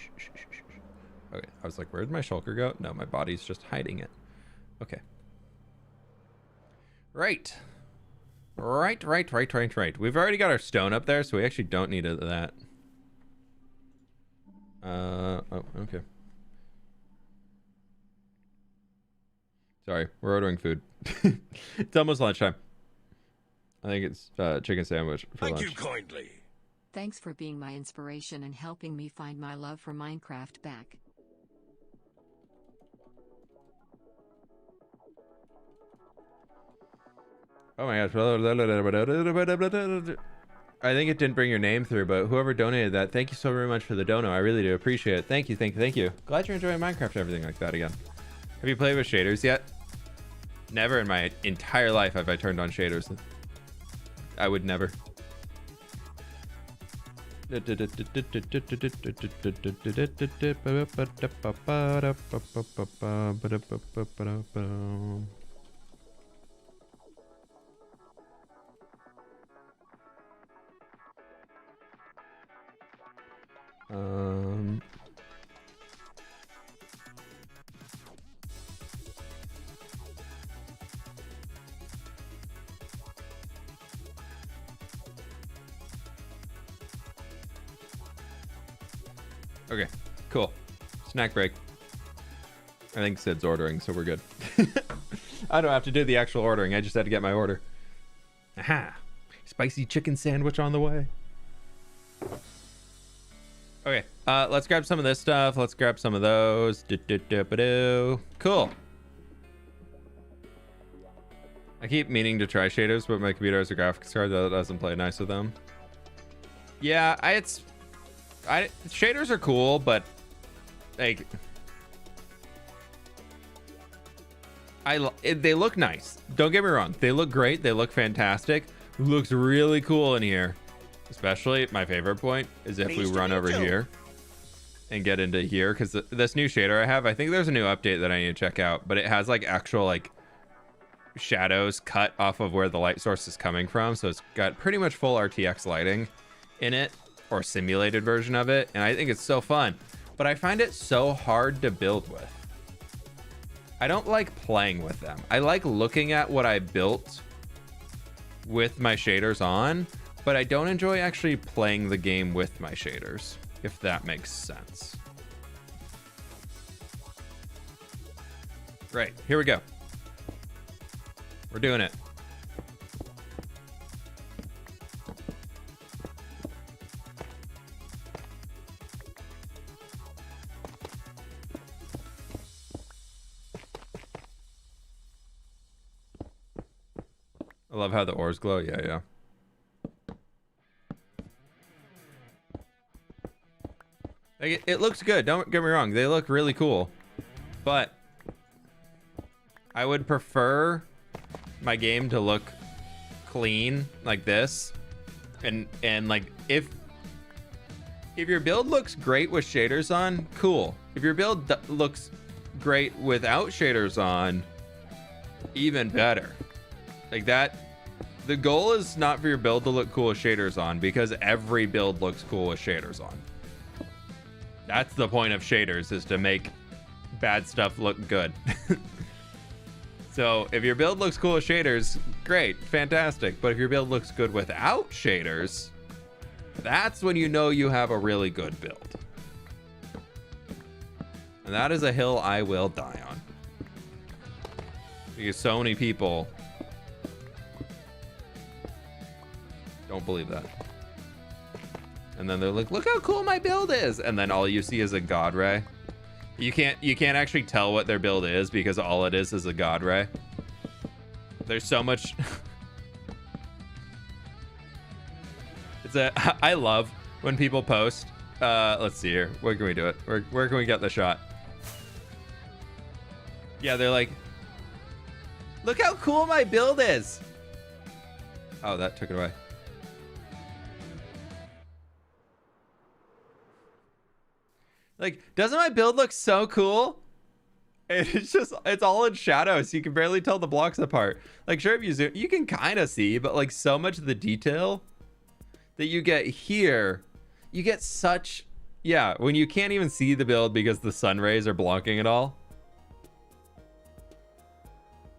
Okay, I was like, where'd my shulker go? No, my body's just hiding it. Okay. Right. We've already got our stone up there, so we actually don't need that. Oh, okay. Sorry, we're ordering food. It's almost lunchtime. I think it's chicken sandwich for lunch. Thank you kindly. Thanks for being my inspiration and helping me find my love for Minecraft back. Oh my gosh. I think it didn't bring your name through, but whoever donated that, thank you so very much for the dono. I really do appreciate it. Thank you. Glad you're enjoying Minecraft and everything like that again. Have you played with shaders yet? Never in my entire life have I turned on shaders. I would never. Okay, cool. Snack break. I think Sid's ordering, so we're good. I don't have to do the actual ordering. I just had to get my order. Aha! Spicy chicken sandwich on the way. Okay, let's grab some of this stuff. Let's grab some of those. Cool. I keep meaning to try shaders, but my computer has a graphics card that doesn't play nice with them. Yeah, shaders are cool, but like they look nice. Don't get me wrong. They look great. They look fantastic. It looks really cool in here. Especially my favorite point is if we run over here and get into here, because this new shader I have, I think there's a new update that I need to check out, but it has like actual like shadows cut off of where the light source is coming from. So it's got pretty much full RTX lighting in it, or simulated version of it, and I think it's so fun, but I find it so hard to build with. I don't like playing with them. I like looking at what I built with my shaders on, but I don't enjoy actually playing the game with my shaders, if that makes sense. Right, here we go. We're doing it. I love how the ores glow. Yeah. Like, it looks good. Don't get me wrong. They look really cool. But I would prefer my game to look clean like this. And like if your build looks great with shaders on, cool. If your build looks great without shaders on, even better. Like that. The goal is not for your build to look cool with shaders on, because every build looks cool with shaders on. That's the point of shaders, is to make bad stuff look good. So if your build looks cool with shaders, great, fantastic. But if your build looks good without shaders, that's when you know you have a really good build. And that is a hill I will die on. Because so many people don't believe that. And then they're like, look how cool my build is. And then all you see is a god ray. You can't actually tell what their build is, because all it is a god ray. There's so much. I love when people post Let's see here. Where can we do it? Where can we get the shot? Yeah, they're like, look how cool my build is. Oh, that took it away. Like, doesn't my build look so cool? It's just, it's all in shadow, so you can barely tell the blocks apart. Like, sure, if you zoom, you can kind of see, but like so much of the detail that you get here, you get such, yeah, when you can't even see the build because the sun rays are blocking it all.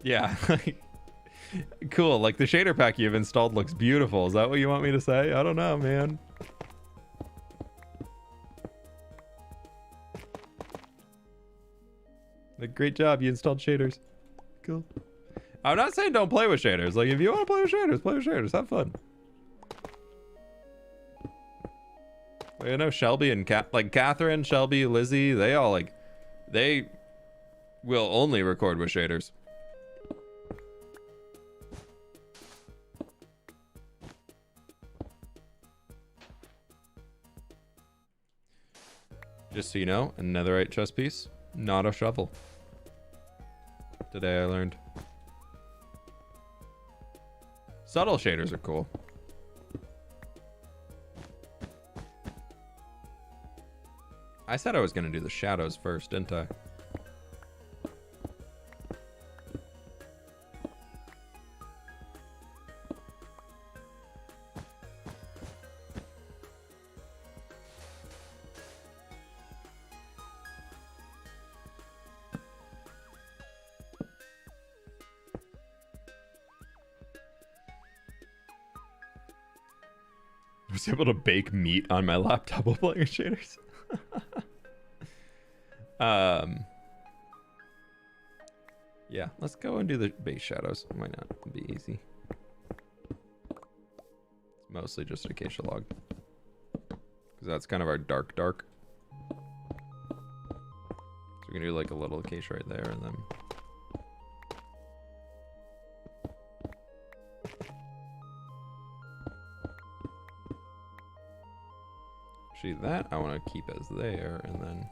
Yeah, cool. Like the shader pack you've installed looks beautiful. Is that what you want me to say? I don't know, man. Like, great job, you installed shaders. Cool. I'm not saying don't play with shaders. Like, if you want to play with shaders, have fun. Like, I know Shelby and like Catherine, Shelby, Lizzie, they all like, they will only record with shaders. Just so you know, a netherite chest piece, not a shovel. Today I learned. Subtle shaders are cool. I said I was going to do the shadows first, didn't I? I was able to bake meat on my laptop while playing shaders. Yeah, let's go and do the base shadows. Why not? It'll be easy. It's mostly just acacia log, because that's kind of our dark. So we can do like a little acacia right there, and then actually that I want to keep as there, and then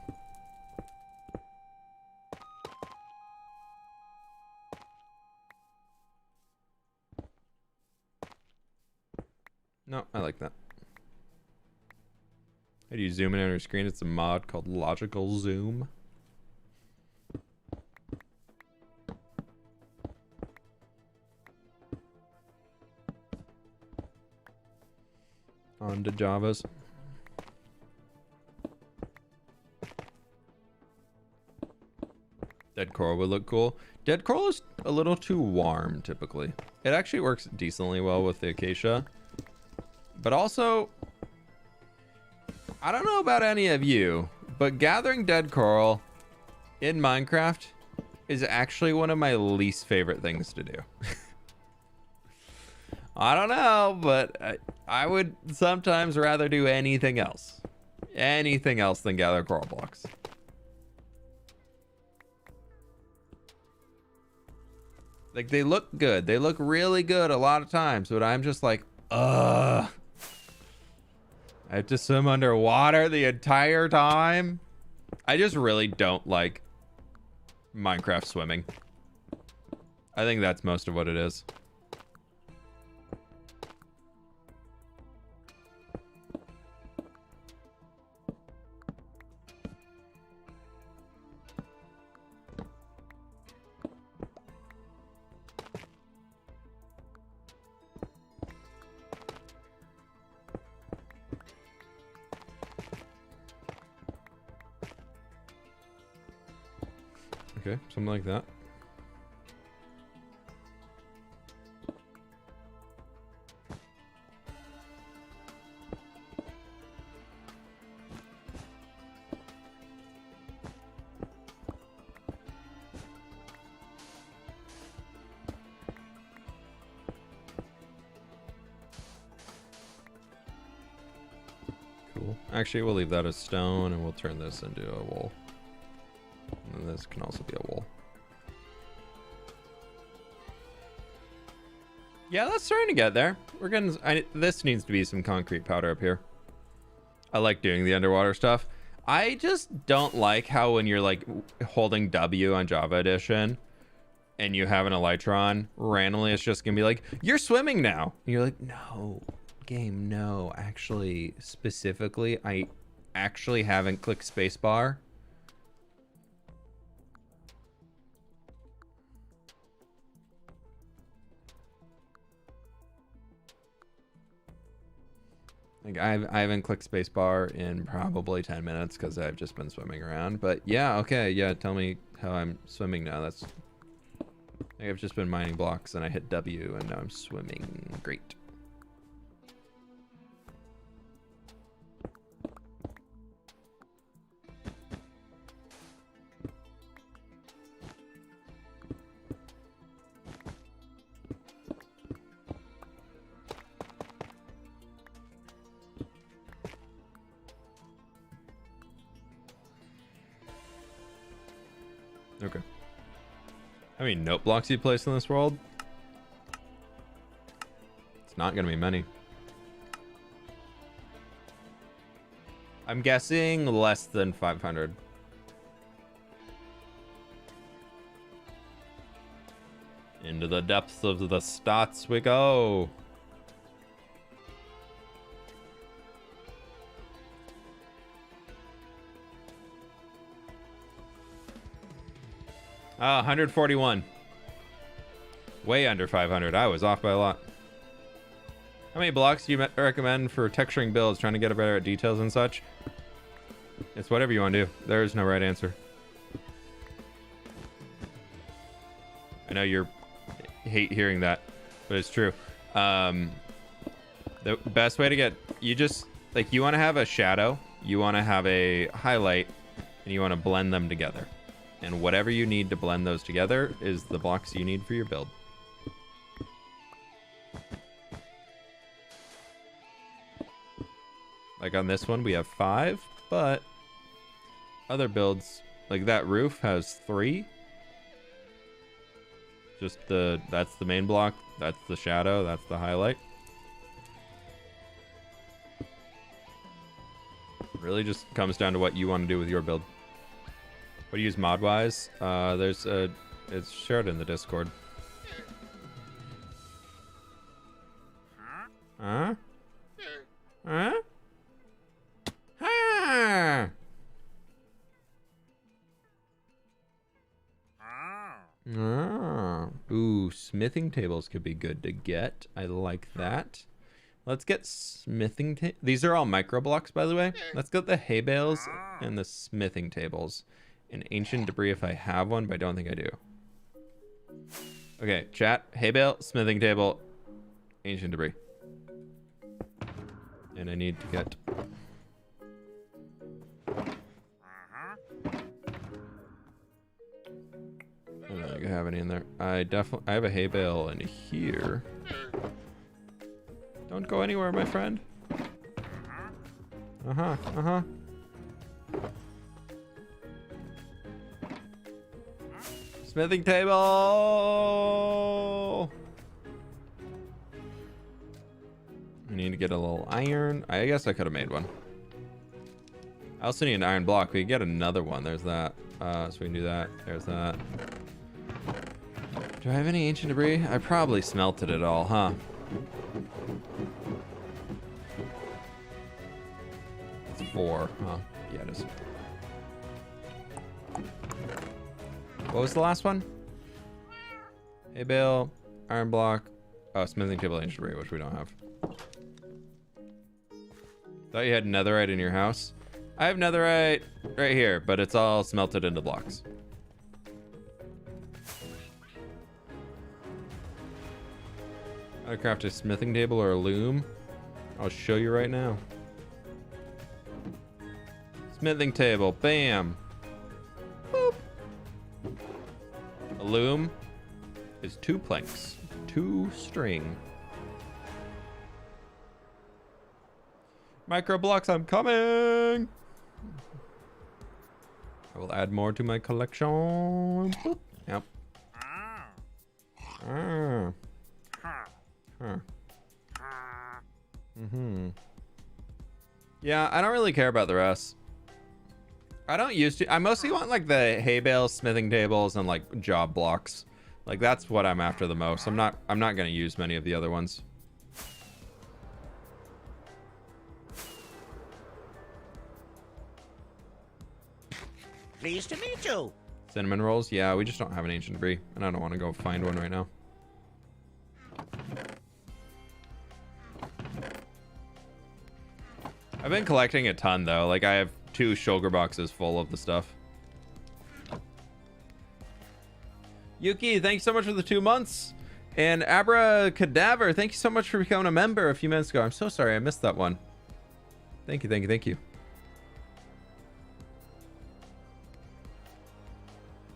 no, I like that. How do you zoom in on your screen? It's a mod called Logical Zoom. On to Javas. Dead coral would look cool. Dead coral is a little too warm typically. It actually works decently well with the acacia. But also, I don't know about any of you, but gathering dead coral in Minecraft is actually one of my least favorite things to do. I don't know, but I would sometimes rather do anything else. Anything else than gather coral blocks. Like, they look good. They look really good a lot of times, but I'm just like, ugh. I have to swim underwater the entire time. I just really don't like Minecraft swimming. I think that's most of what it is. Okay, something like that. Cool. Actually, we'll leave that as stone and we'll turn this into a wall. And this can also be a wall. Yeah, that's starting to get there. We're getting. This needs to be some concrete powder up here. I like doing the underwater stuff. I just don't like how when you're like holding W on Java Edition and you have an Elytron, randomly it's just gonna be like, you're swimming now. And you're like, no, game, no. Actually, specifically, I actually haven't clicked spacebar. Like I haven't clicked spacebar in probably 10 minutes because I've just been swimming around. But yeah, okay, yeah, tell me how I'm swimming now. That's like I've just been mining blocks and I hit W and now I'm swimming. Great. Okay. How many note blocks you place in this world? It's not gonna be many. I'm guessing less than 500. Into the depths of the stats we go. Ah, 141. Way under 500. I was off by a lot. How many blocks do you recommend for texturing builds, trying to get better at details and such? It's whatever you want to do. There is no right answer. I know you hate hearing that, but it's true. The best way to get... You just... Like, you want to have a shadow, you want to have a highlight, and you want to blend them together. And whatever you need to blend those together is the blocks you need for your build. Like on this one, we have 5, but other builds, like that roof has 3. Just that's the main block, that's the shadow, that's the highlight. Really just comes down to what you want to do with your build. What do you use mod-wise? It's shared in the Discord. Huh? Huh? Ah! Ah. Ooh, smithing tables could be good to get. I like that. Let's get smithing tables. These are all micro blocks, by the way. Let's get the hay bales and the smithing tables. An ancient debris if I have one, but I don't think I do. Okay, chat. Hay bale, smithing table, ancient debris. And I need to get... I don't think I have any in there. I have a hay bale in here. Don't go anywhere, my friend. Uh-huh, uh-huh. Smithing table! I need to get a little iron. I guess I could have made one. I also need an iron block. We can get another one. There's that. So we can do that. There's that. Do I have any ancient debris? I probably smelted it all, huh? It's 4. Huh? Yeah, it is. What was the last one? Hay bale, iron block. Oh, smithing table, ancient debris, which we don't have. Thought you had netherite in your house. I have netherite right here, but it's all smelted into blocks. How to craft a smithing table or a loom? I'll show you right now. Smithing table, bam. Boop. A loom is 2 planks, 2 string. Micro blocks, I'm coming. I will add more to my collection. Boop. Yep. Ah. Huh. Mm-hmm. Yeah, I don't really care about the rest. I don't used to. I mostly want like the hay bales, smithing tables, and like job blocks. Like that's what I'm after the most. I'm not gonna use many of the other ones. Pleased to meet you. Cinnamon rolls? Yeah, we just don't have an ancient debris, and I don't want to go find one right now. I've been collecting a ton though. Like I have 2 shulker boxes full of the stuff. Yuki, thanks so much for the 2 months. And Abra Cadaver, thank you so much for becoming a member a few minutes ago. I'm so sorry I missed that one. Thank you, thank you, thank you.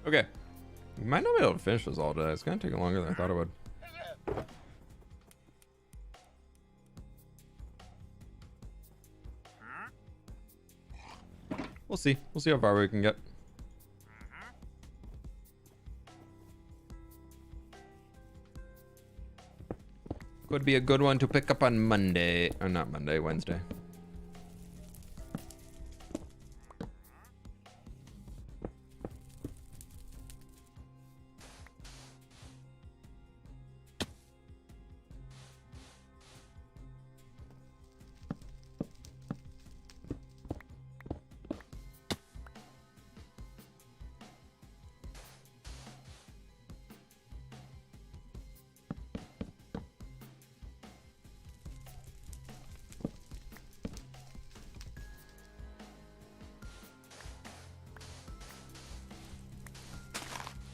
Okay. We might not be able to finish this all today. It's gonna take longer than I thought it would. We'll see. We'll see how far we can get. Could be a good one to pick up on Monday. Or not Monday, Wednesday.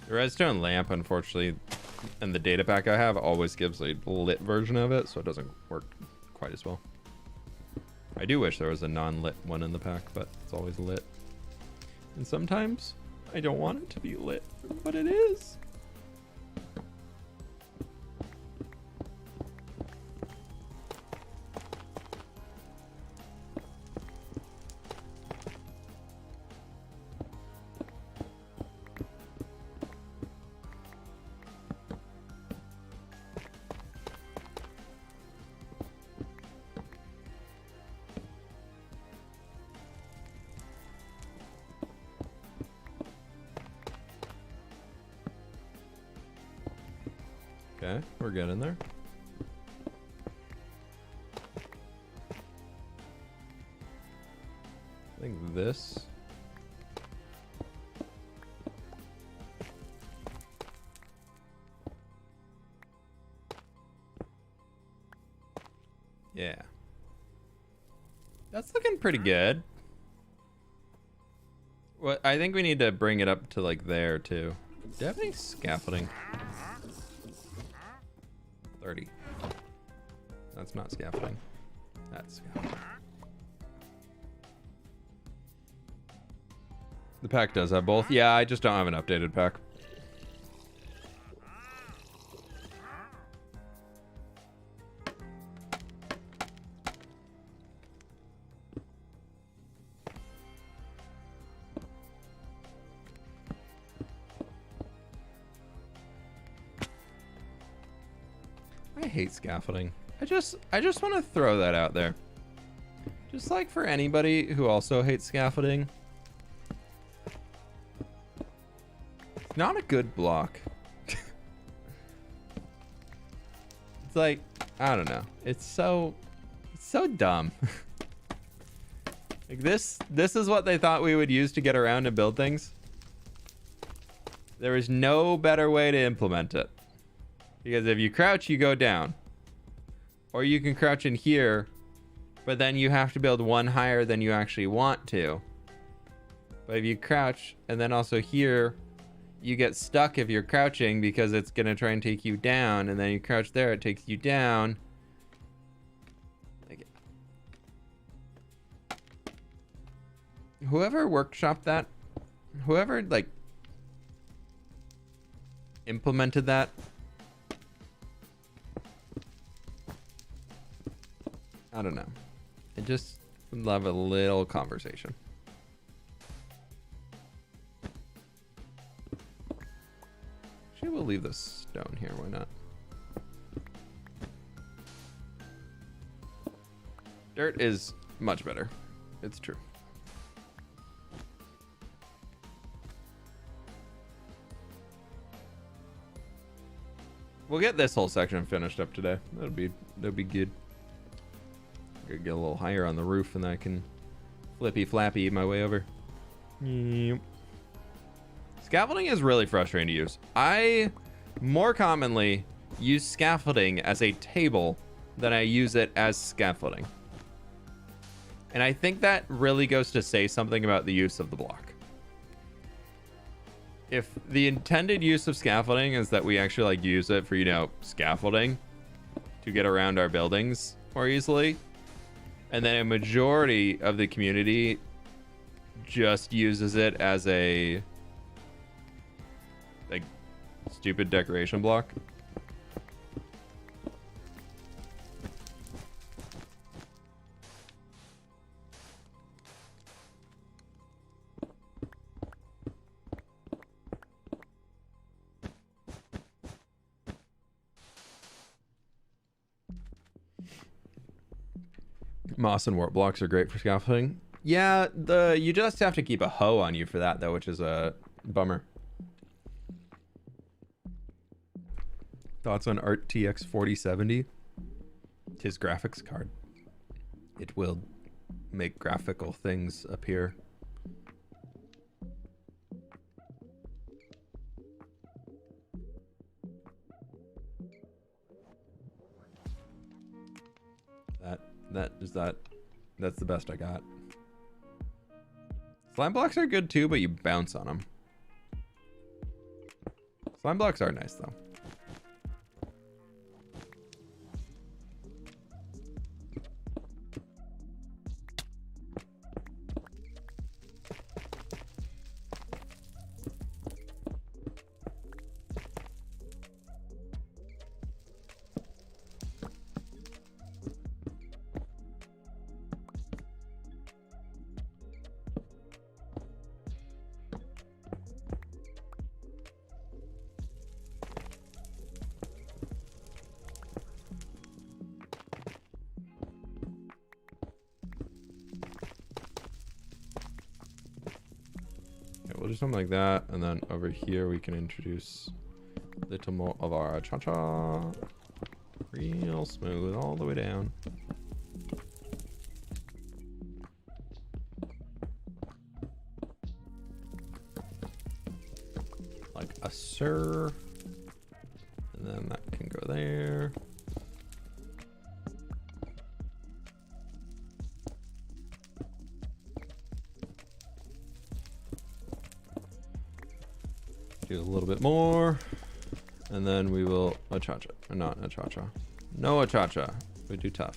The redstone lamp, unfortunately, and the data pack I have always gives a lit version of it, so it doesn't work quite as well. I do wish there was a non-lit one in the pack, but it's always lit. And sometimes I don't want it to be lit, but it is. Okay, we're getting there. I think this. Yeah. That's looking pretty good. What I think we need to bring it up to like there too. Do you have any scaffolding? 30. That's not scaffolding. That's scaffolding. The pack does have both. Yeah, I just don't have an updated pack. I hate scaffolding. I just want to throw that out there. Just like for anybody who also hates scaffolding. It's not a good block. It's like, I don't know. It's so dumb. Like this is what they thought we would use to get around and build things. There is no better way to implement it. Because if you crouch, you go down. Or you can crouch in here, but then you have to build one higher than you actually want to. But if you crouch, and then also here, you get stuck if you're crouching because it's going to try and take you down. And then you crouch there, it takes you down. Like, whoever workshopped that, whoever like implemented that, I don't know. I just would love a little conversation. Actually, we'll leave this stone here. Why not? Dirt is much better. It's true. We'll get this whole section finished up today. That'll be good. Gotta get a little higher on the roof and then I can flippy flappy my way over. Yep. Scaffolding is really frustrating to use. I more commonly use scaffolding as a table than I use it as scaffolding. And I think that really goes to say something about the use of the block. If the intended use of scaffolding is that we actually like use it for, you know, scaffolding to get around our buildings more easily, and then a majority of the community just uses it as a like stupid decoration block. Moss and warp blocks are great for scaffolding. Yeah, you just have to keep a hoe on you for that though, which is a bummer. Thoughts on RTX 4070? His graphics card. It will make graphical things appear. That's the best I got. Slime blocks are good too, but you bounce on them. Slime blocks are nice though. We'll do something like that, and then over here we can introduce a little more of our cha-cha. Real smooth all the way down. Like a sir. And then that can go there. Do a little bit more, and then we will a-cha-cha, not a-cha-cha. No a-cha-cha, we do tough.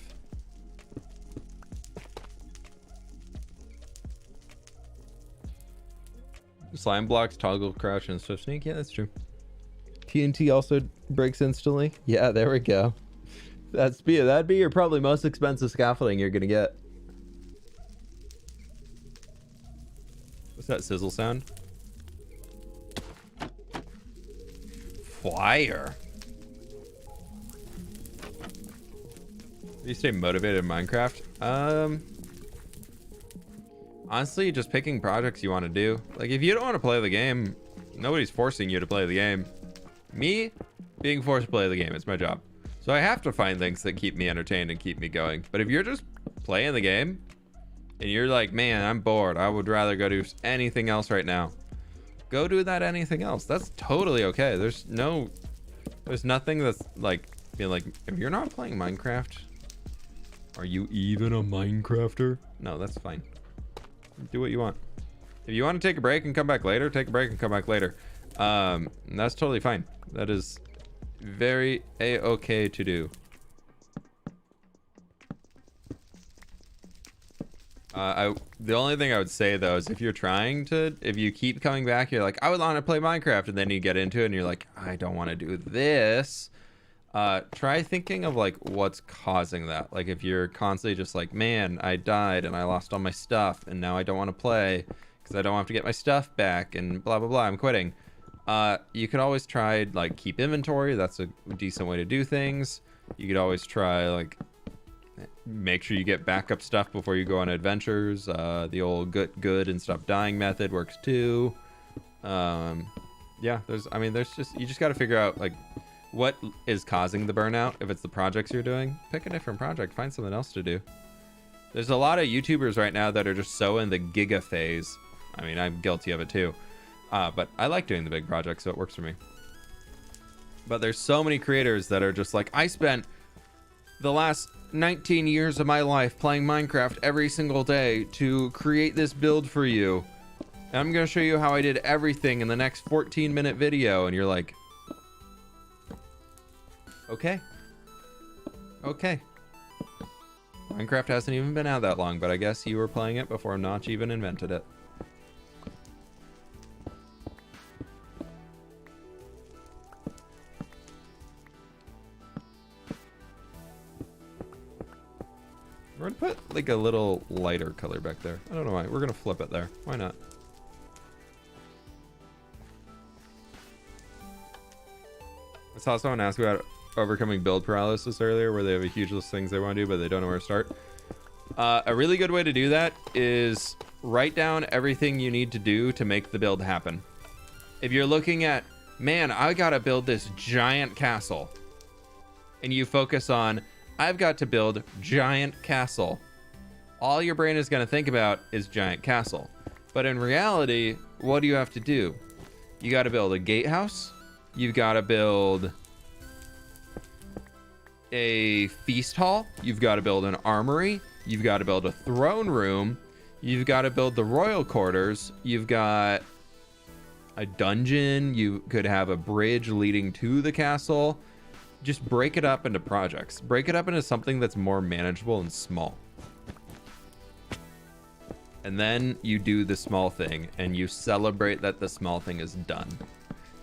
Slime blocks toggle crouch and swift sneak. Yeah, that's true. TNT also breaks instantly. Yeah, there we go. That'd be your probably most expensive scaffolding you're gonna get. What's that sizzle sound? Fire. You stay motivated in Minecraft? Honestly, just picking projects you want to do. Like, if you don't want to play the game, nobody's forcing you to play the game. Me being forced to play the game is my job. So I have to find things that keep me entertained and keep me going. But if you're just playing the game and you're like, man, I'm bored, I would rather go do anything else right now, go do that anything else. That's totally okay. There's nothing that's like being like, if you're not playing Minecraft, are you even a Minecrafter? No, that's fine. Do what you want. If you want to take a break and come back later, take a break and come back later. That's totally fine. That is very a-okay to do. The only thing I would say though is if you keep coming back, you're like, I would want to play Minecraft, and then you get into it and you're like, I don't want to do this. Try thinking of like what's causing that. Like if you're constantly just like, man, I died and I lost all my stuff and now I don't want to play because I don't have to get my stuff back and blah blah blah, I'm quitting. You could always try like keep inventory. That's a decent way to do things. You could always try like make sure you get backup stuff before you go on adventures. The old good and stop dying method works too. Yeah, there's just, you just got to figure out like what is causing the burnout. If it's the projects you're doing, pick a different project, find something else to do. There's a lot of YouTubers right now that are just so in the giga phase. I mean, I'm guilty of it too. But I like doing the big projects, so it works for me. But there's so many creators that are just like, I spent the last 19 years of my life playing Minecraft every single day to create this build for you. And I'm going to show you how I did everything in the next 14-minute video. And you're like, okay. Okay. Minecraft hasn't even been out that long, but I guess you were playing it before Notch even invented it. We're gonna put like a little lighter color back there. I don't know why. We're gonna flip it there. Why not? I saw someone ask about overcoming build paralysis earlier, where they have a huge list of things they want to do, but they don't know where to start. A really good way to do that is write down everything you need to do to make the build happen. If you're looking at, man, I gotta build this giant castle, and you focus on, I've got to build giant castle, all your brain is going to think about is giant castle. But in reality, what do you have to do? You got to build a gatehouse. You've got to build a feast hall. You've got to build an armory. You've got to build a throne room. You've got to build the royal quarters. You've got a dungeon. You could have a bridge leading to the castle. Just break it up into projects. Break it up into something that's more manageable and small. And then you do the small thing and you celebrate that the small thing is done.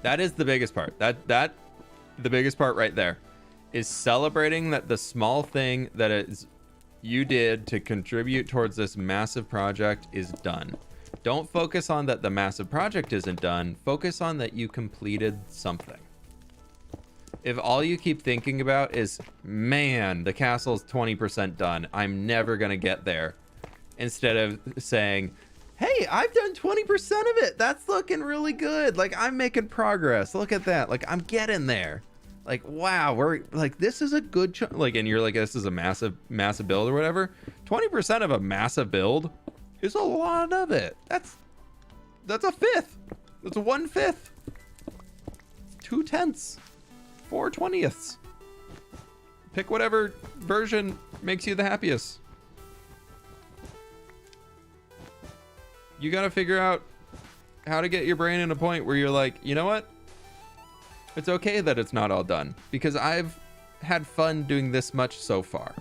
That is the biggest part. The biggest part right there is celebrating that the small thing that is you did to contribute towards this massive project is done. Don't focus on that the massive project isn't done. Focus on that you completed something. If all you keep thinking about is, man, the castle's 20% done, I'm never gonna get there, instead of saying, hey, I've done 20% of it, that's looking really good, like I'm making progress, look at that, like I'm getting there, like wow, we're like, this is a good chunk, like, and you're like, this is a massive build or whatever. 20% of a massive build is a lot of it. That's a fifth. That's 1/5. 2/10. 4/20. Pick whatever version makes you the happiest. You gotta figure out how to get your brain in a point where you're like, you know what? It's okay that it's not all done, because I've had fun doing this much so far.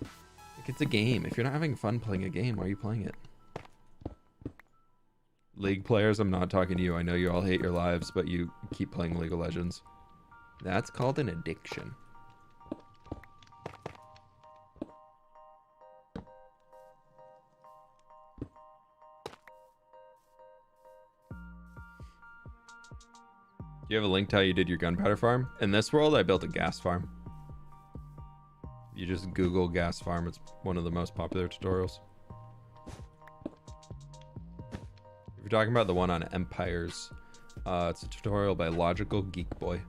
Like, it's a game. If you're not having fun playing a game, why are you playing it? League players, I'm not talking to you. I know you all hate your lives, but you keep playing League of Legends. That's called an addiction. Do you have a link to how you did your gunpowder farm? In this world, I built a gas farm. You just Google gas farm. It's one of the most popular tutorials. If you're talking about the one on empires, it's a tutorial by Logical Geek Boy.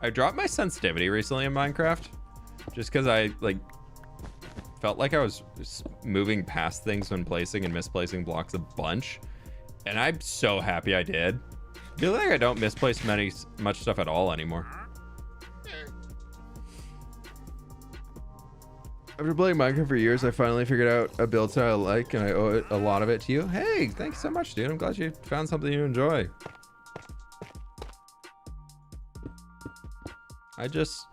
I dropped my sensitivity recently in Minecraft just because I like felt like I was moving past things when placing and misplacing blocks a bunch, and I'm so happy I did. I feel like I don't misplace much stuff at all anymore. After playing Minecraft for years, I finally figured out a build style I like, and I owe it, a lot of it to you. Hey, thanks so much, dude. I'm glad you found something you enjoy. I just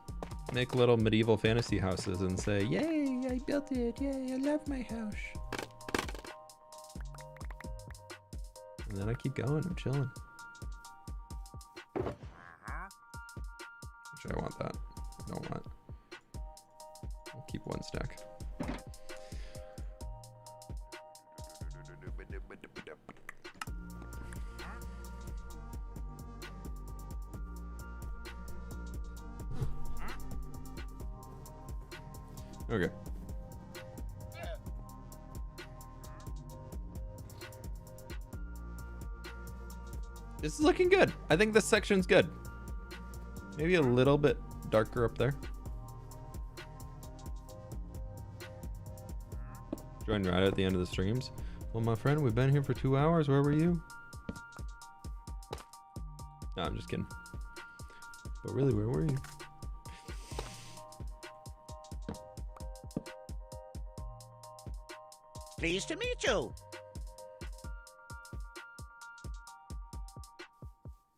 make little medieval fantasy houses and say, yay, I built it. Yay, I love my house. And then I keep going. I'm chilling. Actually, I want that. I don't want it. I'll keep one stack. Okay. This is looking good. I think this section's good. Maybe a little bit darker up there. Join right at the end of the streams. Well, my friend, we've been here for 2 hours. Where were you? No, I'm just kidding. But really, where were you? Pleased to meet you.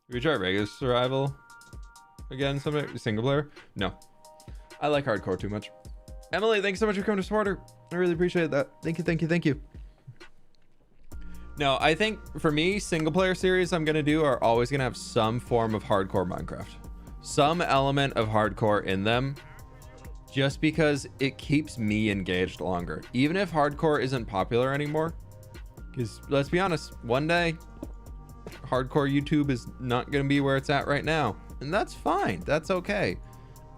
We try regular survival again, somebody single player? No. I like hardcore too much. Emily, thanks so much for coming to support her. I really appreciate that. Thank you, thank you, thank you. No, I think for me, single player series I'm gonna do are always gonna have some form of hardcore Minecraft. Some element of hardcore in them, just because it keeps me engaged longer. Even if hardcore isn't popular anymore, because let's be honest, one day, hardcore YouTube is not going to be where it's at right now, and that's fine. That's okay.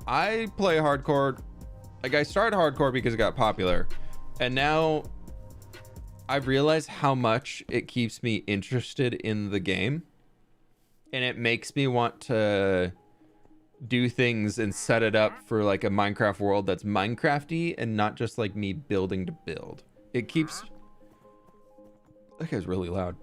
I play hardcore, like I started hardcore because it got popular, and now I've realized how much it keeps me interested in the game, and it makes me want to do things and set it up for like a Minecraft world that's Minecrafty and not just like me building to build. It keeps, that guy's really loud.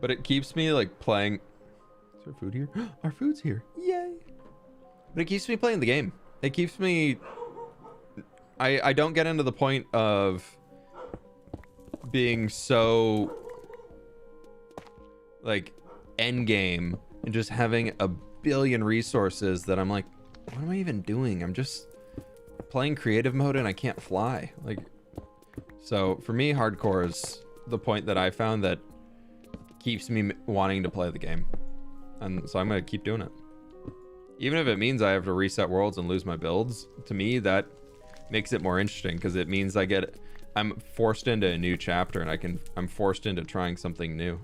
But it keeps me like playing. Is there food here? Our food's here. Yay. But it keeps me playing the game. It keeps me, I don't get into the point of being so like end game and just having a billion resources that I'm like, what am I even doing? I'm just playing creative mode and I can't fly. Like, so for me, hardcore is the point that I found that keeps me wanting to play the game, and so I'm gonna keep doing it, even if it means I have to reset worlds and lose my builds. To me, that makes it more interesting because it means I'm forced into a new chapter, and I'm forced into trying something new,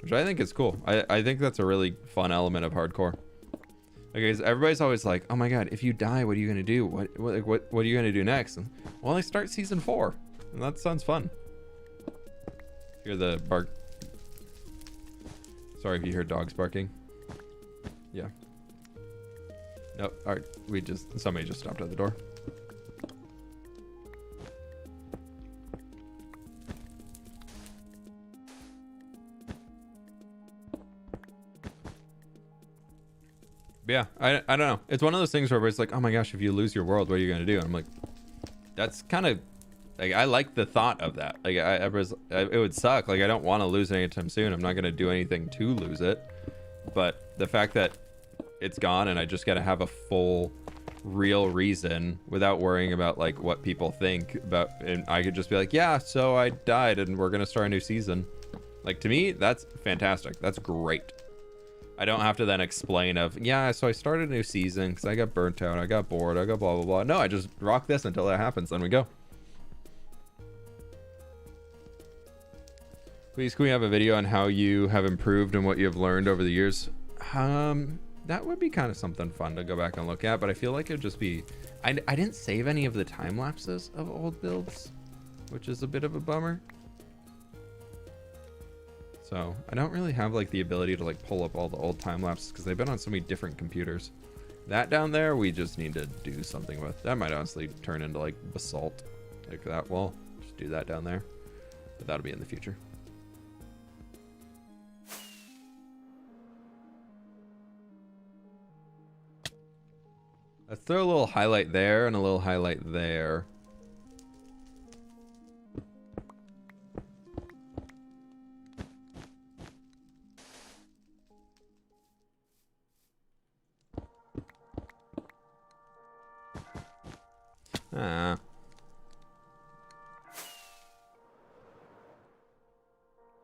which I think is cool. I think that's a really fun element of hardcore. Okay, so everybody's always like, oh my god, if you die, what are you gonna do? What are you gonna do next? And, well, I start season 4, and that sounds fun. Hear the bark. Sorry if you hear dogs barking. Yeah. Nope. All right. Somebody just stopped at the door. But yeah, I don't know. It's one of those things where it's like, oh my gosh, if you lose your world, what are you going to do? And I'm like, that's kind of like, I like the thought of that. Like it would suck. Like I don't want to lose it anytime soon. I'm not going to do anything to lose it. But the fact that it's gone and I just got to have a full real reason without worrying about like what people think about, and I could just be like, yeah, so I died and we're going to start a new season. Like to me, that's fantastic. That's great. I don't have to then explain of, yeah, so I started a new season because I got burnt out. I got bored. I got blah, blah, blah. No, I just rock this until that happens. Then we go. Please, can we have a video on how you have improved and what you have learned over the years? That would be kind of something fun to go back and look at, but I feel like it would just be, I didn't save any of the time lapses of old builds, which is a bit of a bummer. So I don't really have like the ability to like pull up all the old time lapses because they've been on so many different computers. That down there, we just need to do something with. That might honestly turn into like basalt, like that wall. Just do that down there, but that'll be in the future. Let's throw a little highlight there and a little highlight there. Ah.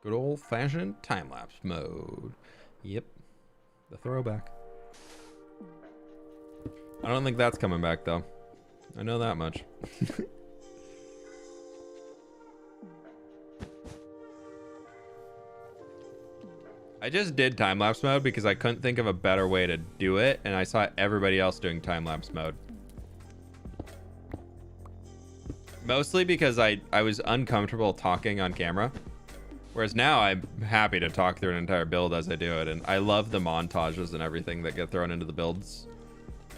Good old-fashioned time-lapse mode. Yep. The throwback. I don't think that's coming back, though. I know that much. I just did time-lapse mode because I couldn't think of a better way to do it, and I saw everybody else doing time-lapse mode. Mostly because I was uncomfortable talking on camera. Whereas now I'm happy to talk through an entire build as I do it, and I love the montages and everything that get thrown into the builds.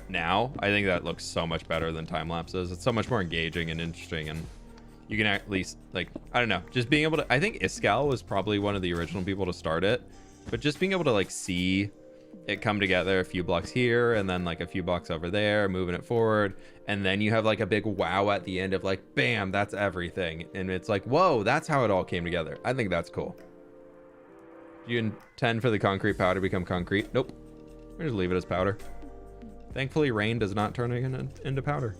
Now, I think that looks so much better than time-lapses. It's so much more engaging and interesting, and you can at least, like, I don't know, just being able to, I think Iskal was probably one of the original people to start it, but just being able to, like, see it come together, a few blocks here, and then, like, a few blocks over there, moving it forward, and then you have, like, a big wow at the end of, like, bam, that's everything, and it's like, whoa, that's how it all came together. I think that's cool. Do you intend for the concrete powder to become concrete? Nope. We'll just leave it as powder. Thankfully, rain does not turn it into powder.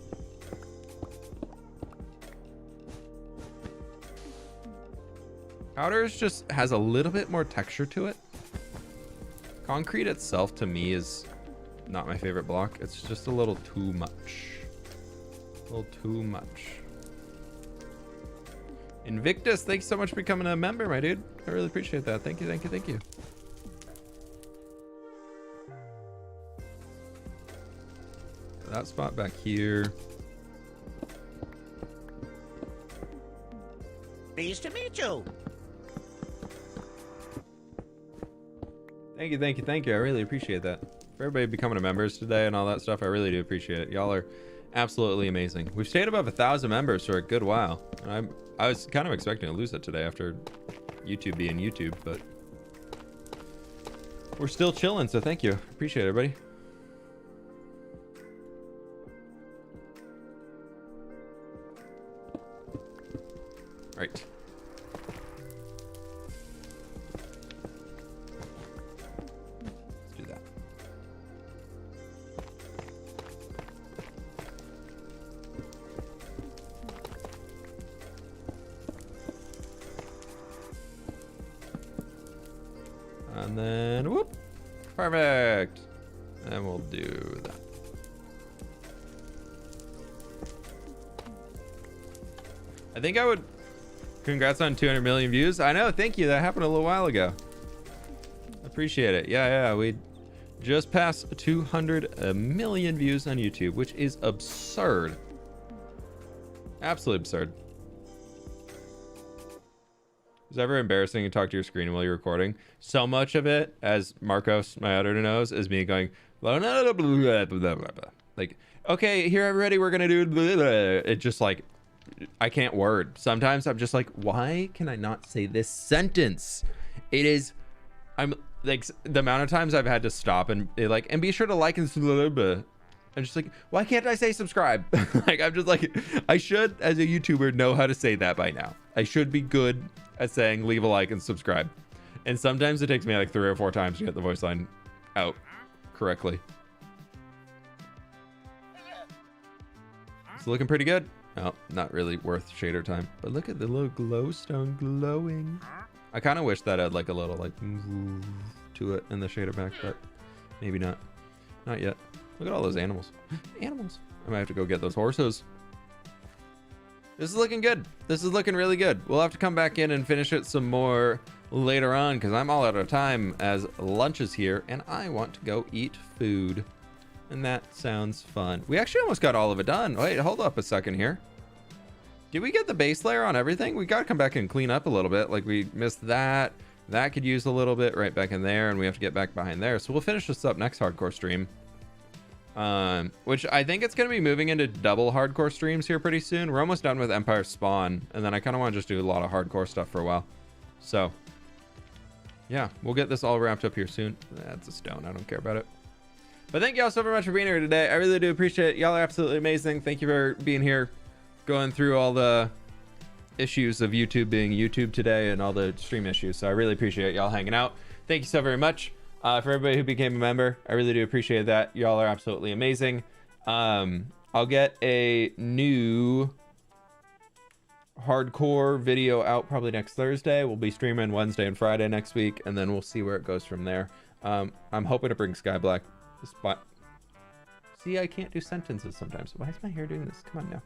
Powder just has a little bit more texture to it. Concrete itself, to me, is not my favorite block. It's just a little too much. A little too much. Invictus, thanks so much for becoming a member, my dude. I really appreciate that. Thank you, thank you, thank you. That spot back here. Pleased to meet you. Thank you, thank you, thank you. I really appreciate that. For everybody becoming a members today and all that stuff, I really do appreciate it. Y'all are absolutely amazing. We've stayed above 1,000 members for a good while. And I was kind of expecting to lose it today after YouTube being YouTube, but we're still chilling, so thank you. Appreciate it, everybody. All right. Let's do that. And then, whoop. Perfect. And we'll do that. I think I would... Congrats on 200 million views. I know, thank you. That happened a little while ago. Appreciate it. Yeah, we just passed 200 million views on YouTube, which is absurd. Absolutely absurd. Is it ever embarrassing to talk to your screen while you're recording? So much of it, as Marcos, my editor, knows, is me going, blah, blah, blah, blah, blah, blah. Like, okay, here, everybody, we're gonna do blah, blah. It just like, I can't word. Sometimes I'm just like, why can I not say this sentence? It is, I'm like, the amount of times I've had to stop and like, and be sure to like and I'm just like, why can't I say subscribe? Like, I'm just like, I should, as a YouTuber, know how to say that by now. I should be good at saying leave a like and subscribe. And sometimes it takes me like 3 or 4 times to get the voice line out correctly. It's looking pretty good. Oh, not really worth shader time, but look at the little glowstone glowing. I kind of wish that had like a little like to it in the shader pack, but maybe not. Not yet. Look at all those animals. Animals. I might have to go get those horses. This is looking good. This is looking really good. We'll have to come back in and finish it some more later on because I'm all out of time as lunch is here and I want to go eat food. And that sounds fun. We actually almost got all of it done. Wait, hold up a second here. Did we get the base layer on everything? We got to come back and clean up a little bit. Like we missed that. That could use a little bit right back in there. And we have to get back behind there. So we'll finish this up next hardcore stream. Which I think it's going to be moving into double hardcore streams here pretty soon. We're almost done with Empire Spawn. And then I kind of want to just do a lot of hardcore stuff for a while. So yeah, we'll get this all wrapped up here soon. That's a stone. I don't care about it. But thank y'all so very much for being here today. I really do appreciate it. Y'all are absolutely amazing. Thank you for being here, going through all the issues of YouTube being YouTube today and all the stream issues. So I really appreciate y'all hanging out. Thank you so very much. For everybody who became a member, I really do appreciate that. Y'all are absolutely amazing. I'll get a new hardcore video out probably next Thursday. We'll be streaming Wednesday and Friday next week, and then we'll see where it goes from there. I'm hoping to bring Skyblack. See, I can't do sentences sometimes. Why is my hair doing this? Come on now.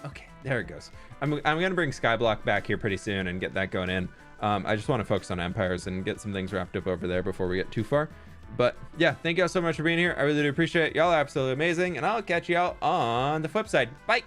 Okay, there it goes. I'm gonna bring Skyblock back here pretty soon and get that going in. I just want to focus on Empires and get some things wrapped up over there before we get too far. But yeah, thank you all so much for being here. I really do appreciate it. Y'all are absolutely amazing, and I'll catch y'all on the flip side. Bye.